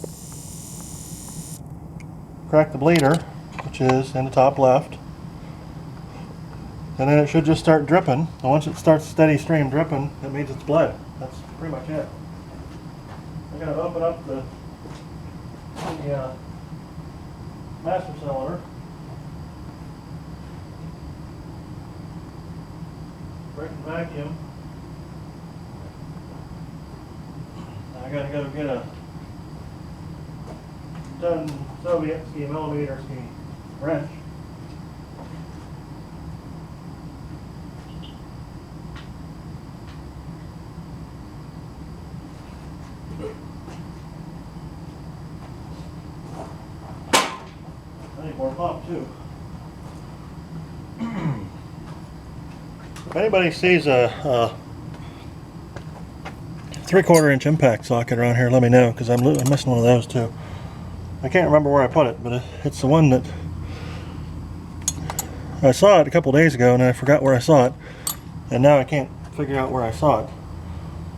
Crack the bleeder, which is in the top left. And then it should just start dripping. And once it starts steady stream dripping, it means it's bled. That's pretty much it. I'm going to open up the master cylinder. Break the vacuum. I got to go get a done Soviet ski millimeter ski wrench. I need more pop too. If anybody sees a 3/4 inch impact socket around here, let me know, because I'm missing one of those too. I can't remember where I put it, but it's the one that I saw it a couple days ago and I forgot where I saw it, and now I can't figure out where I saw it.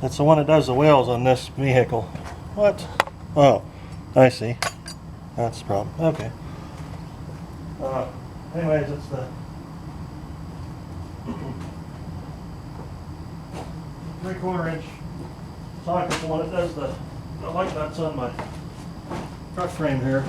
It's the one that does the wheels on this vehicle. What? Oh, I see. That's the problem. Okay. Anyways, it's the 3/4 inch socket, the one that does the light nuts on my truck frame here.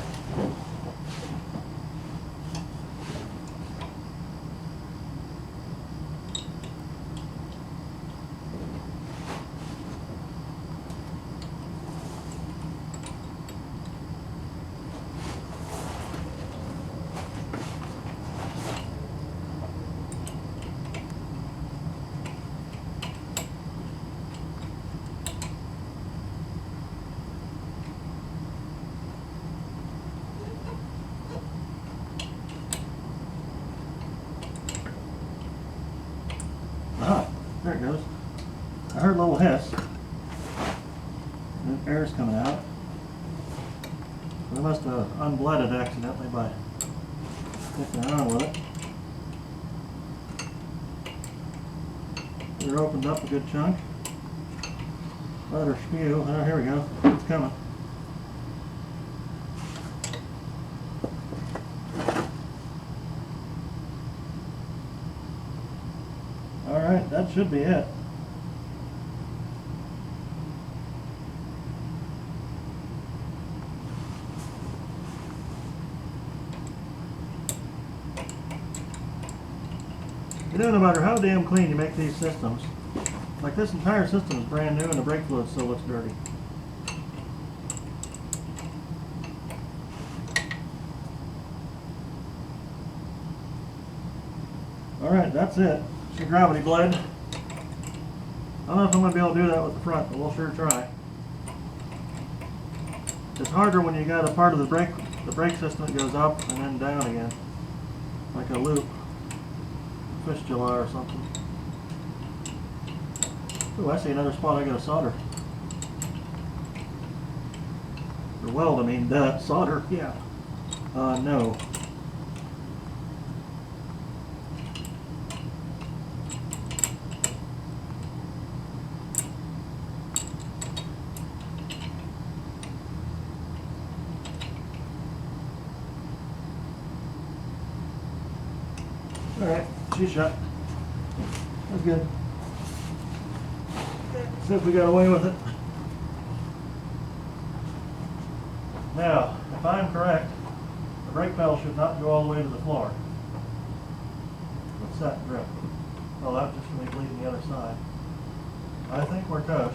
There it goes. I heard a little hiss. And air's coming out. I must have unbled it accidentally by sticking around with it. It opened up a good chunk. Let her spew. Oh, here we go. It's coming. Alright, that should be it. You know, no matter how damn clean you make these systems, like this entire system is brand new and the brake fluid still looks dirty. Alright, that's it. It's your gravity blade. I don't know if I'm going to be able to do that with the front, but we'll sure try. It's harder when you got a part of the brake system that goes up and then down again. Like a loop. Fistula or something. Oh, I see another spot I gotta solder. Or weld, I mean, solder, yeah. No. Alright, she's shut. That's good. See if we got away with it. Now, if I'm correct, the brake pedal should not go all the way to the floor. What's that grip? Oh, that's just going to be bleeding the other side. I think we're kosher.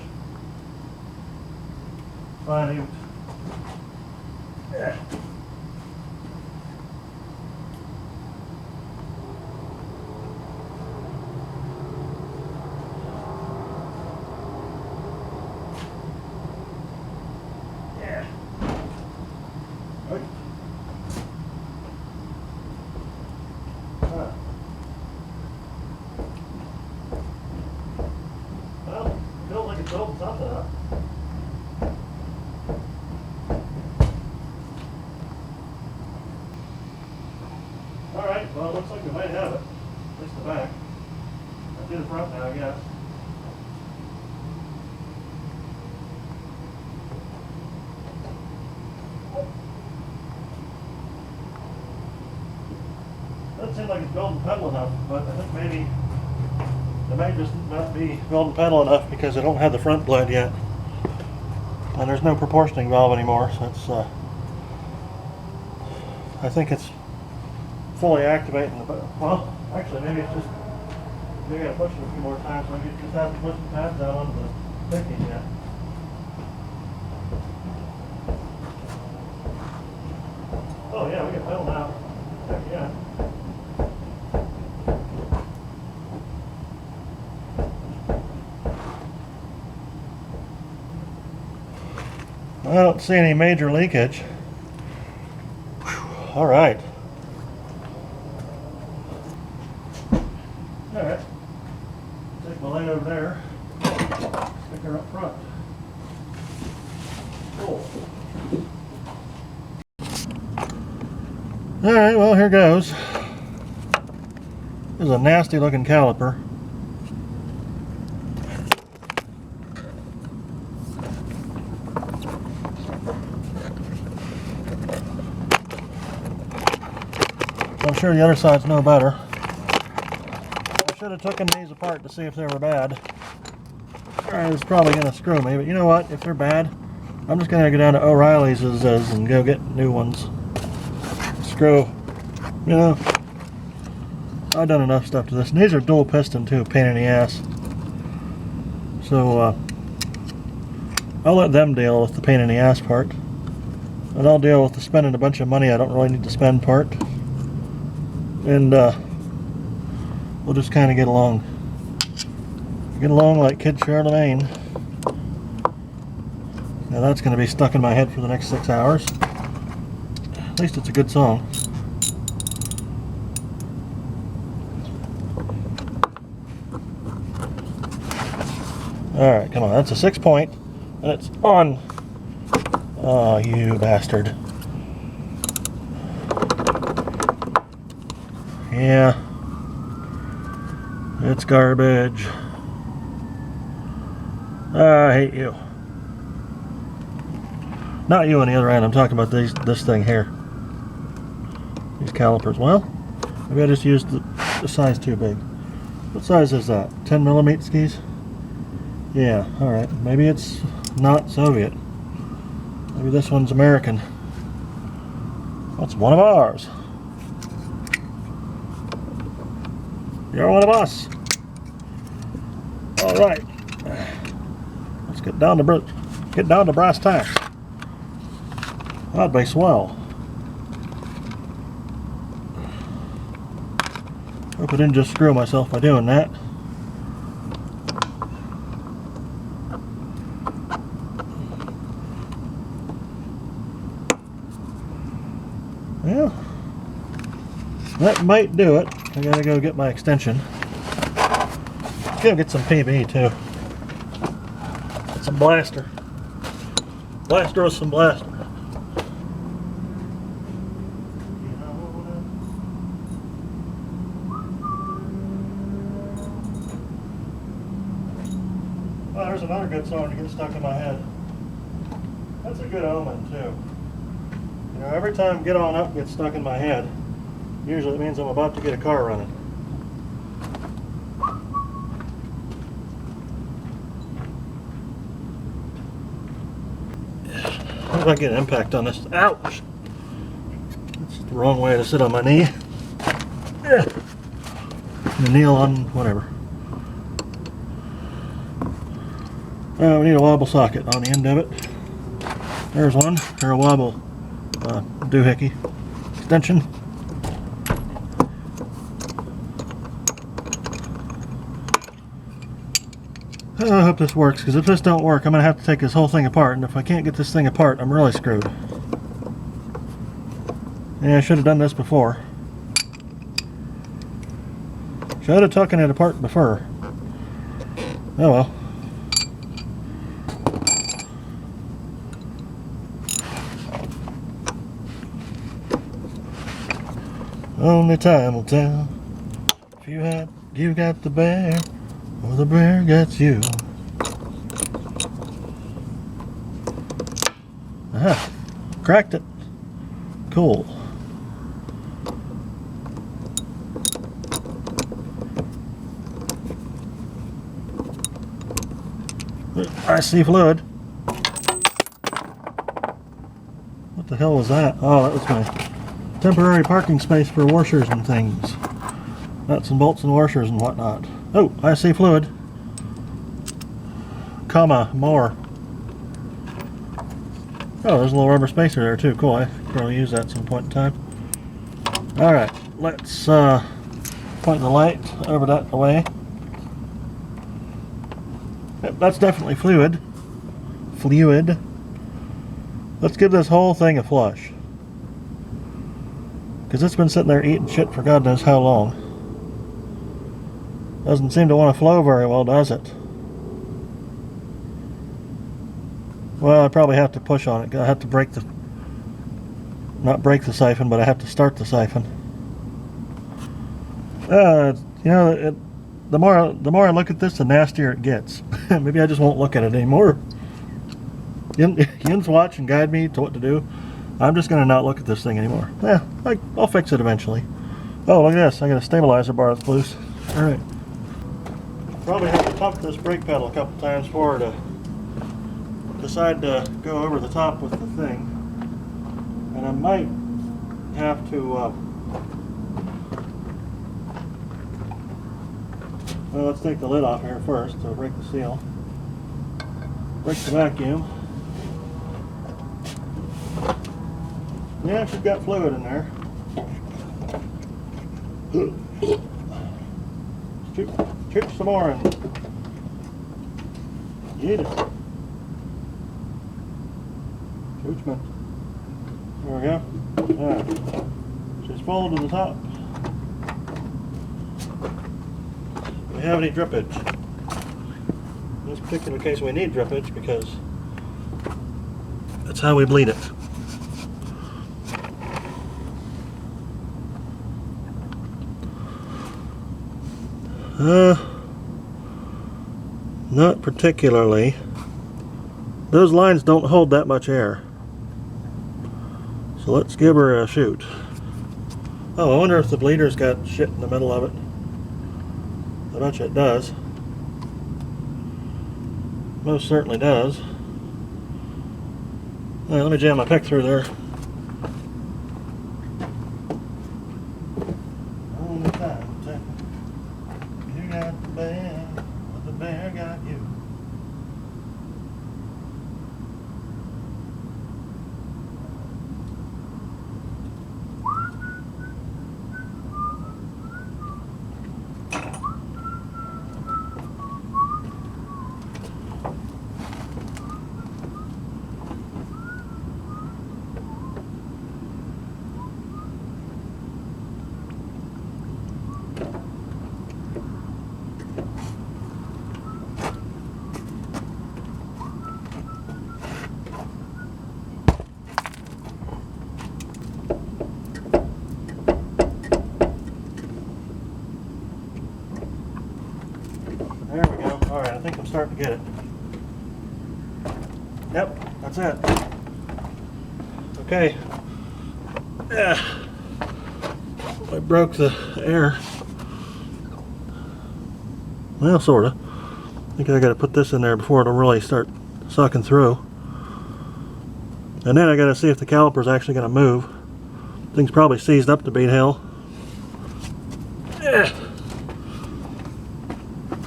Fine. Yeah. Well, feels like it's building something up. Alright, well, it looks like we might have it. At least the back. I'll do the front now, I guess. Doesn't seem like it's building pedal enough, but I think maybe it might just not be building pedal enough because I don't have the front blade yet. And there's no proportioning valve anymore, so it's I think it's fully activating the, well, actually maybe it's just, maybe I gotta push it a few more times, maybe it just hasn't pushed the pads down onto the picking yet. Oh yeah, we got pedal now. Heck yeah. I don't see any major leakage. All right. All right. Take my light over there. Stick her up front. Cool. All right. Well, here goes. This is a nasty looking caliper. I'm sure the other side's no better. I should have taken these apart to see if they were bad. Alright, it's probably going to screw me, but you know what? If they're bad, I'm just going to go down to O'Reilly's and go get new ones. Screw. You know, I've done enough stuff to this. And these are dual piston too, pain in the ass. So, I'll let them deal with the pain in the ass part. And I'll deal with the spending a bunch of money I don't really need to spend part. And we'll just kind of get along. Get along like Kid Charlemagne. Now that's going to be stuck in my head for the next 6 hours. At least it's a good song. Alright, come on. That's a 6-point. And it's on. Oh, you bastard. Yeah, it's garbage. I hate you. Not you on the other end, I'm talking about this thing here. These calipers. Well, maybe I just used the size too big. What size is that? 10 millimeter skis? Yeah, alright. Maybe it's not Soviet. Maybe this one's American. That's one of ours. You're one of us. Alright. Let's get down to brass tacks. That'd be swell. Hope I didn't just screw myself by doing that. Well, that might do it. I gotta go get my extension. Go get some PB too. Some blaster. Blaster with some blaster. Oh, there's another good song to get stuck in my head. That's a good omen too. You know, every time Get On Up gets stuck in my head, usually it means I'm about to get a car running. How did I get an impact on this? Ouch! That's the wrong way to sit on my knee. Yeah. Kneel on whatever. We need a wobble socket on the end of it. There's one. Or a wobble doohickey extension. I hope this works, because if this don't work, I'm going to have to take this whole thing apart, and if I can't get this thing apart, I'm really screwed. Yeah, I should have done this before. Should have taken it apart before. Oh well. Only time will tell if you got the bear or the bear got you. Aha, cracked it. Cool. I see fluid. What the hell was that? Oh, that was my temporary parking space for washers and things. Nuts and bolts and washers and whatnot. Oh, I see fluid. Comma, more. Oh, there's a little rubber spacer there too. Cool, I could probably use that at some point in time. Alright, let's point the light over that way. Yep, that's definitely fluid. Fluid. Let's give this whole thing a flush. Because it's been sitting there eating shit for God knows how long. Doesn't seem to want to flow very well, does it? Well, I probably have to push on it. I have to break the... Not break the siphon, but I have to start the siphon. You know, the more I look at this, the nastier it gets. Maybe I just won't look at it anymore. Yin's watch and guide me to what to do. I'm just going to not look at this thing anymore. Yeah, I'll fix it eventually. Oh, look at this. I got a stabilizer bar that's loose. Alright. Probably have to pump this brake pedal a couple times before to decide to go over the top with the thing. And I might have to... well, let's take the lid off here first to break the seal. Break the vacuum. Yeah, she's got fluid in there. Shoot some more in. Eat it. Shoochman. There we go. Alright. She's full to the top. Do we have any drippage? In this particular case we need drippage because that's how we bleed it. Not particularly. Those lines don't hold that much air. So let's give her a shoot. Oh, I wonder if the bleeder's got shit in the middle of it that bet you it does. Most certainly does. All right, let me jam my pick through there. Only time will tell. You got the bear, but the bear got you. There we go. Alright, I think I'm starting to get it. Yep, that's it. Okay. Yeah. I broke the air. Well, sorta. I think I gotta put this in there before it'll really start sucking through. And then I gotta see if the caliper's actually gonna move. Thing's probably seized up to beat hell. Yeah.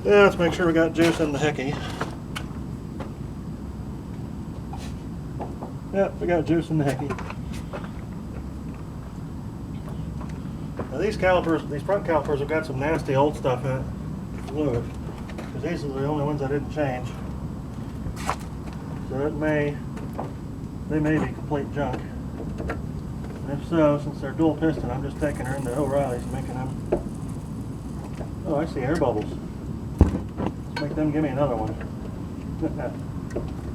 Yeah, let's make sure we got juice in the hickey. Yep, we got juice in the hickey. Now these calipers, these front calipers have got some nasty old stuff in it. Fluid. Because these are the only ones I didn't change. So they may be complete junk. And if so, since they're dual piston, I'm just taking her into O'Reilly's and making them. Oh, I see air bubbles. Make them give me another one.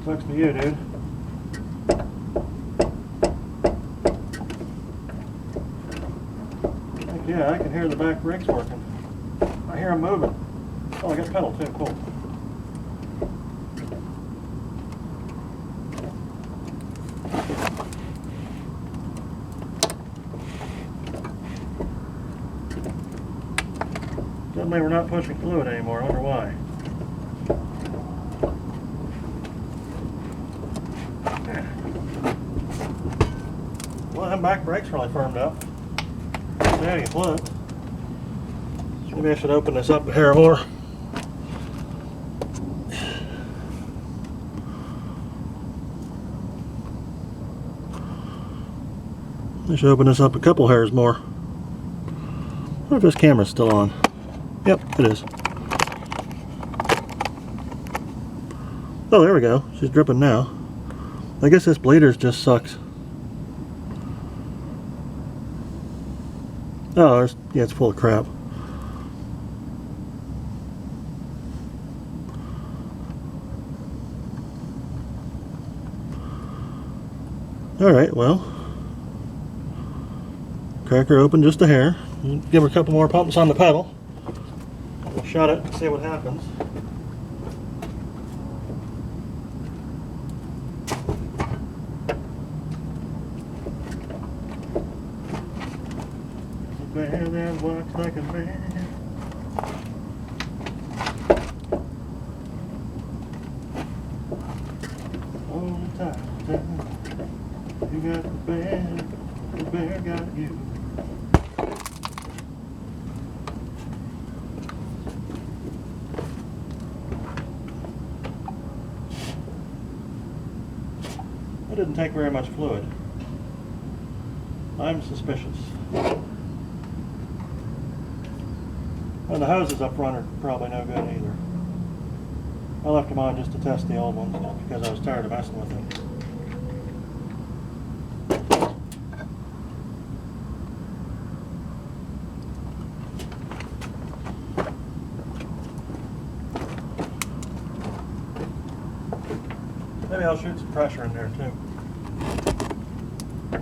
Sucks to you, dude. Heck yeah, I can hear the back brakes working. I hear them moving. Oh, I got pedal too, cool. Suddenly we're not pushing fluid anymore, I wonder why. Well, them back brakes really firmed up. There you fluid. Maybe I should open this up a hair more. I should open this up a couple hairs more. I wonder if this camera's still on. Yep, it is. Oh, there we go. She's dripping now. I guess this bleeder's just sucks. Oh, yeah, it's full of crap. Alright, well. Crack her open just a hair. Give her a couple more pumps on the pedal. We'll shut it and see what happens. A bear that walks like a man. All the time. You got the bear got you. It didn't take very much fluid. I'm suspicious. And the hoses up front are probably no good either. I left them on just to test the old ones because I was tired of messing with them. Maybe I'll shoot some pressure in there too.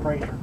Pressure.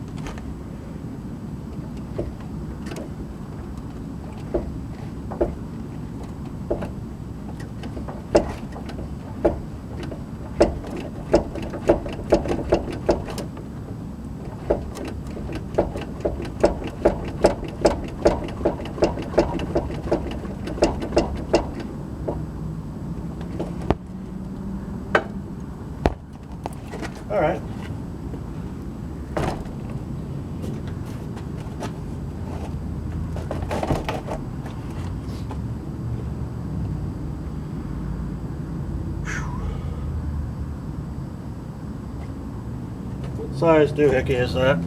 size doohickey is that?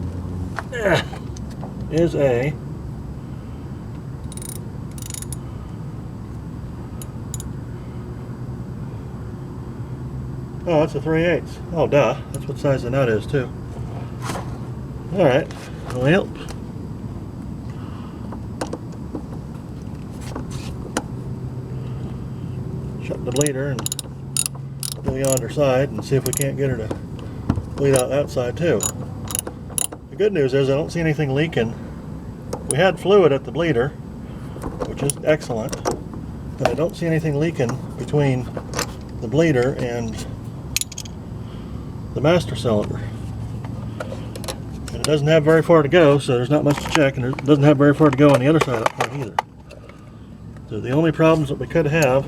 Is a oh, it's a 3/8. Oh, duh. That's what size the nut is too. All right. Well, shut the bleeder and do the underside and see if we can't get her to bleed out that side too. The good news is I don't see anything leaking. We had fluid at the bleeder, which is excellent, but I don't see anything leaking between the bleeder and the master cylinder. And it doesn't have very far to go, so there's not much to check, and it doesn't have very far to go on the other side of that part either. So the only problems that we could have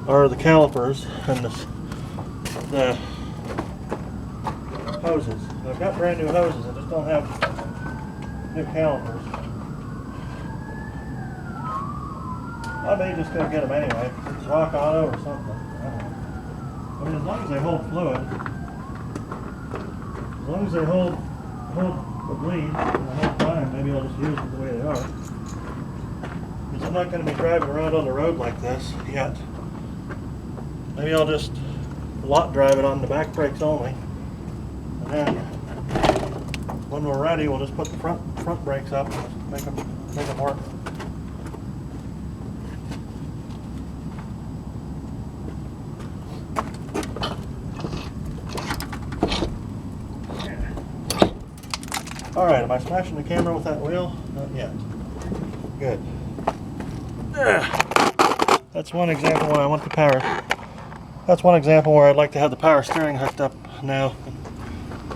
are the calipers and the hoses. I've got brand new hoses, I just don't have new calipers. I may just go get them anyway. It's rock auto or something. I don't know. I mean, as long as they hold fluid, as long as they hold the bleed the whole time, maybe I'll just use it the way they are. Because I'm not going to be driving around on the road like this yet. Maybe I'll just lot drive it on the back brakes only, and then when we're ready, we'll just put the front brakes up and make them work. All right, am I smashing the camera with that wheel? Not yet. Good. That's one example where I want the power. That's one example where I'd like to have the power steering hooked up now,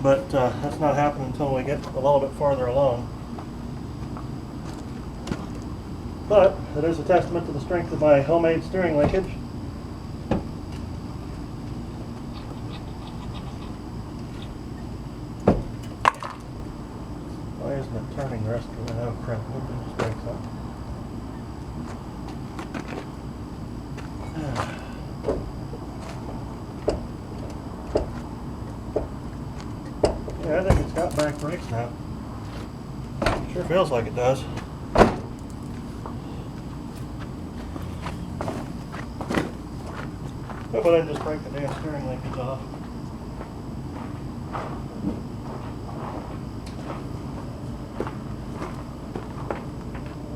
but that's not happening until we get a little bit farther along. But it is a testament to the strength of my homemade steering linkage. Why isn't it turning the rest of the way? Oh crap, it just breaks up. Yeah, I think it's got back brakes now. Sure feels like it does. How about I just break the damn steering linkage off?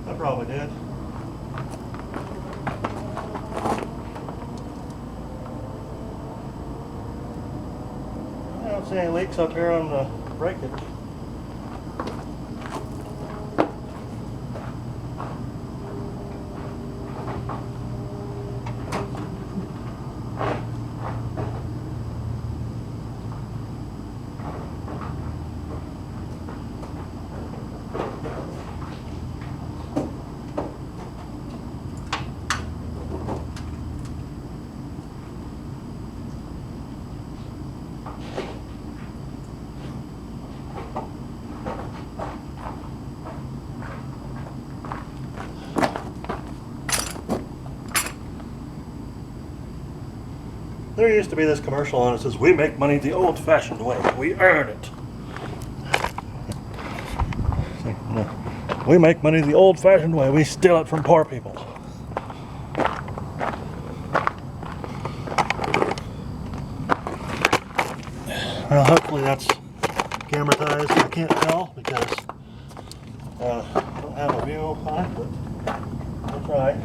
I probably did. I don't see any leaks up here on the breakage. There used to be this commercial on it that says, "We make money the old-fashioned way. We earn it." No. We make money the old-fashioned way. We steal it from poor people. Well, hopefully that's camera-tized. I can't tell because I don't have a view on it, but I'll try.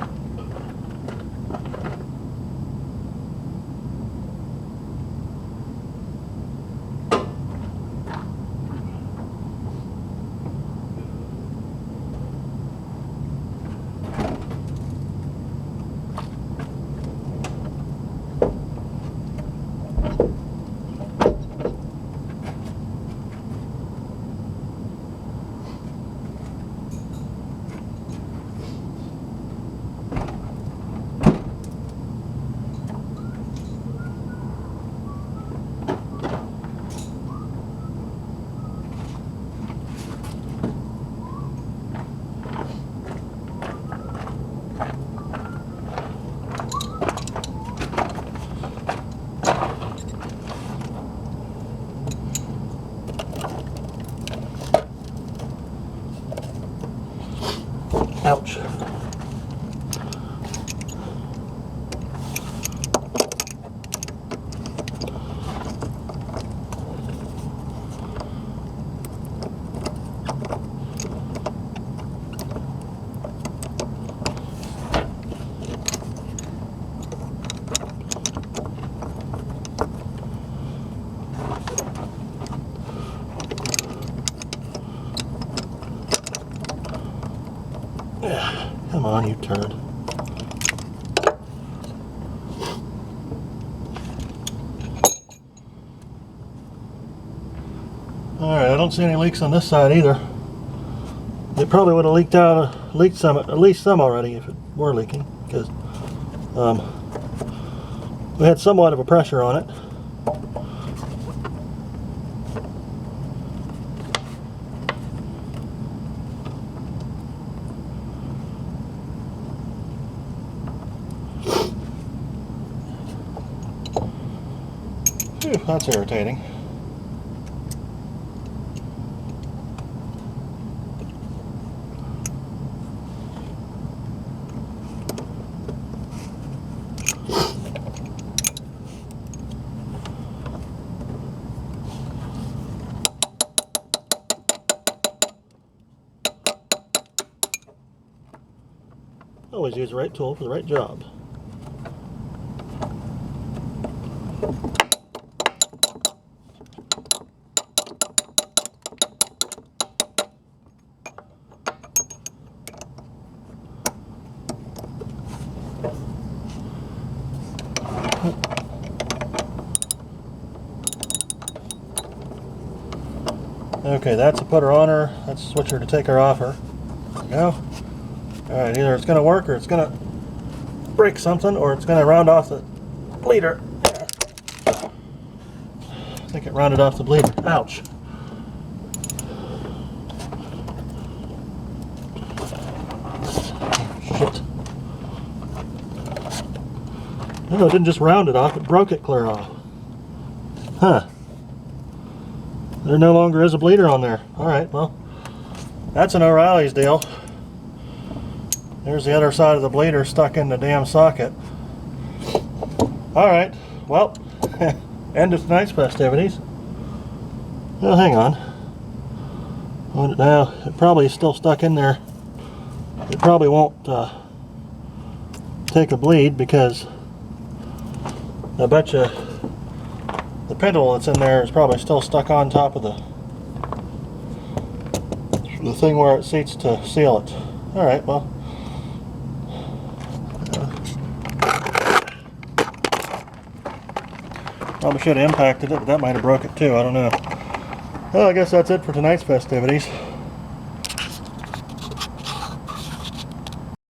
Ouch. Come on, you turd. Alright, I don't see any leaks on this side either. It probably would have leaked some, at least some already if it were leaking, because we had somewhat of a pressure on it. Phew, that's irritating. Always use the right tool for the right job. Okay, that's a putter on her. That's a switcher to take her off her. There we go. Alright, either it's going to work or it's going to break something or it's going to round off the bleeder. I think it rounded off the bleeder. Ouch. Shit. No, it didn't just round it off, it broke it clear off. Huh. There no longer is a bleeder on there. Alright, well, that's an O'Reilly's deal. There's the other side of the bleeder stuck in the damn socket. Alright, well, end of tonight's festivities. Well, hang on. Now, it probably is still stuck in there. It probably won't take a bleed because I bet you the pintle that's in there is probably still stuck on top of the thing where it seats to seal it. Alright, well. Probably should have impacted it, but that might have broke it too. I don't know. Well, I guess that's it for tonight's festivities.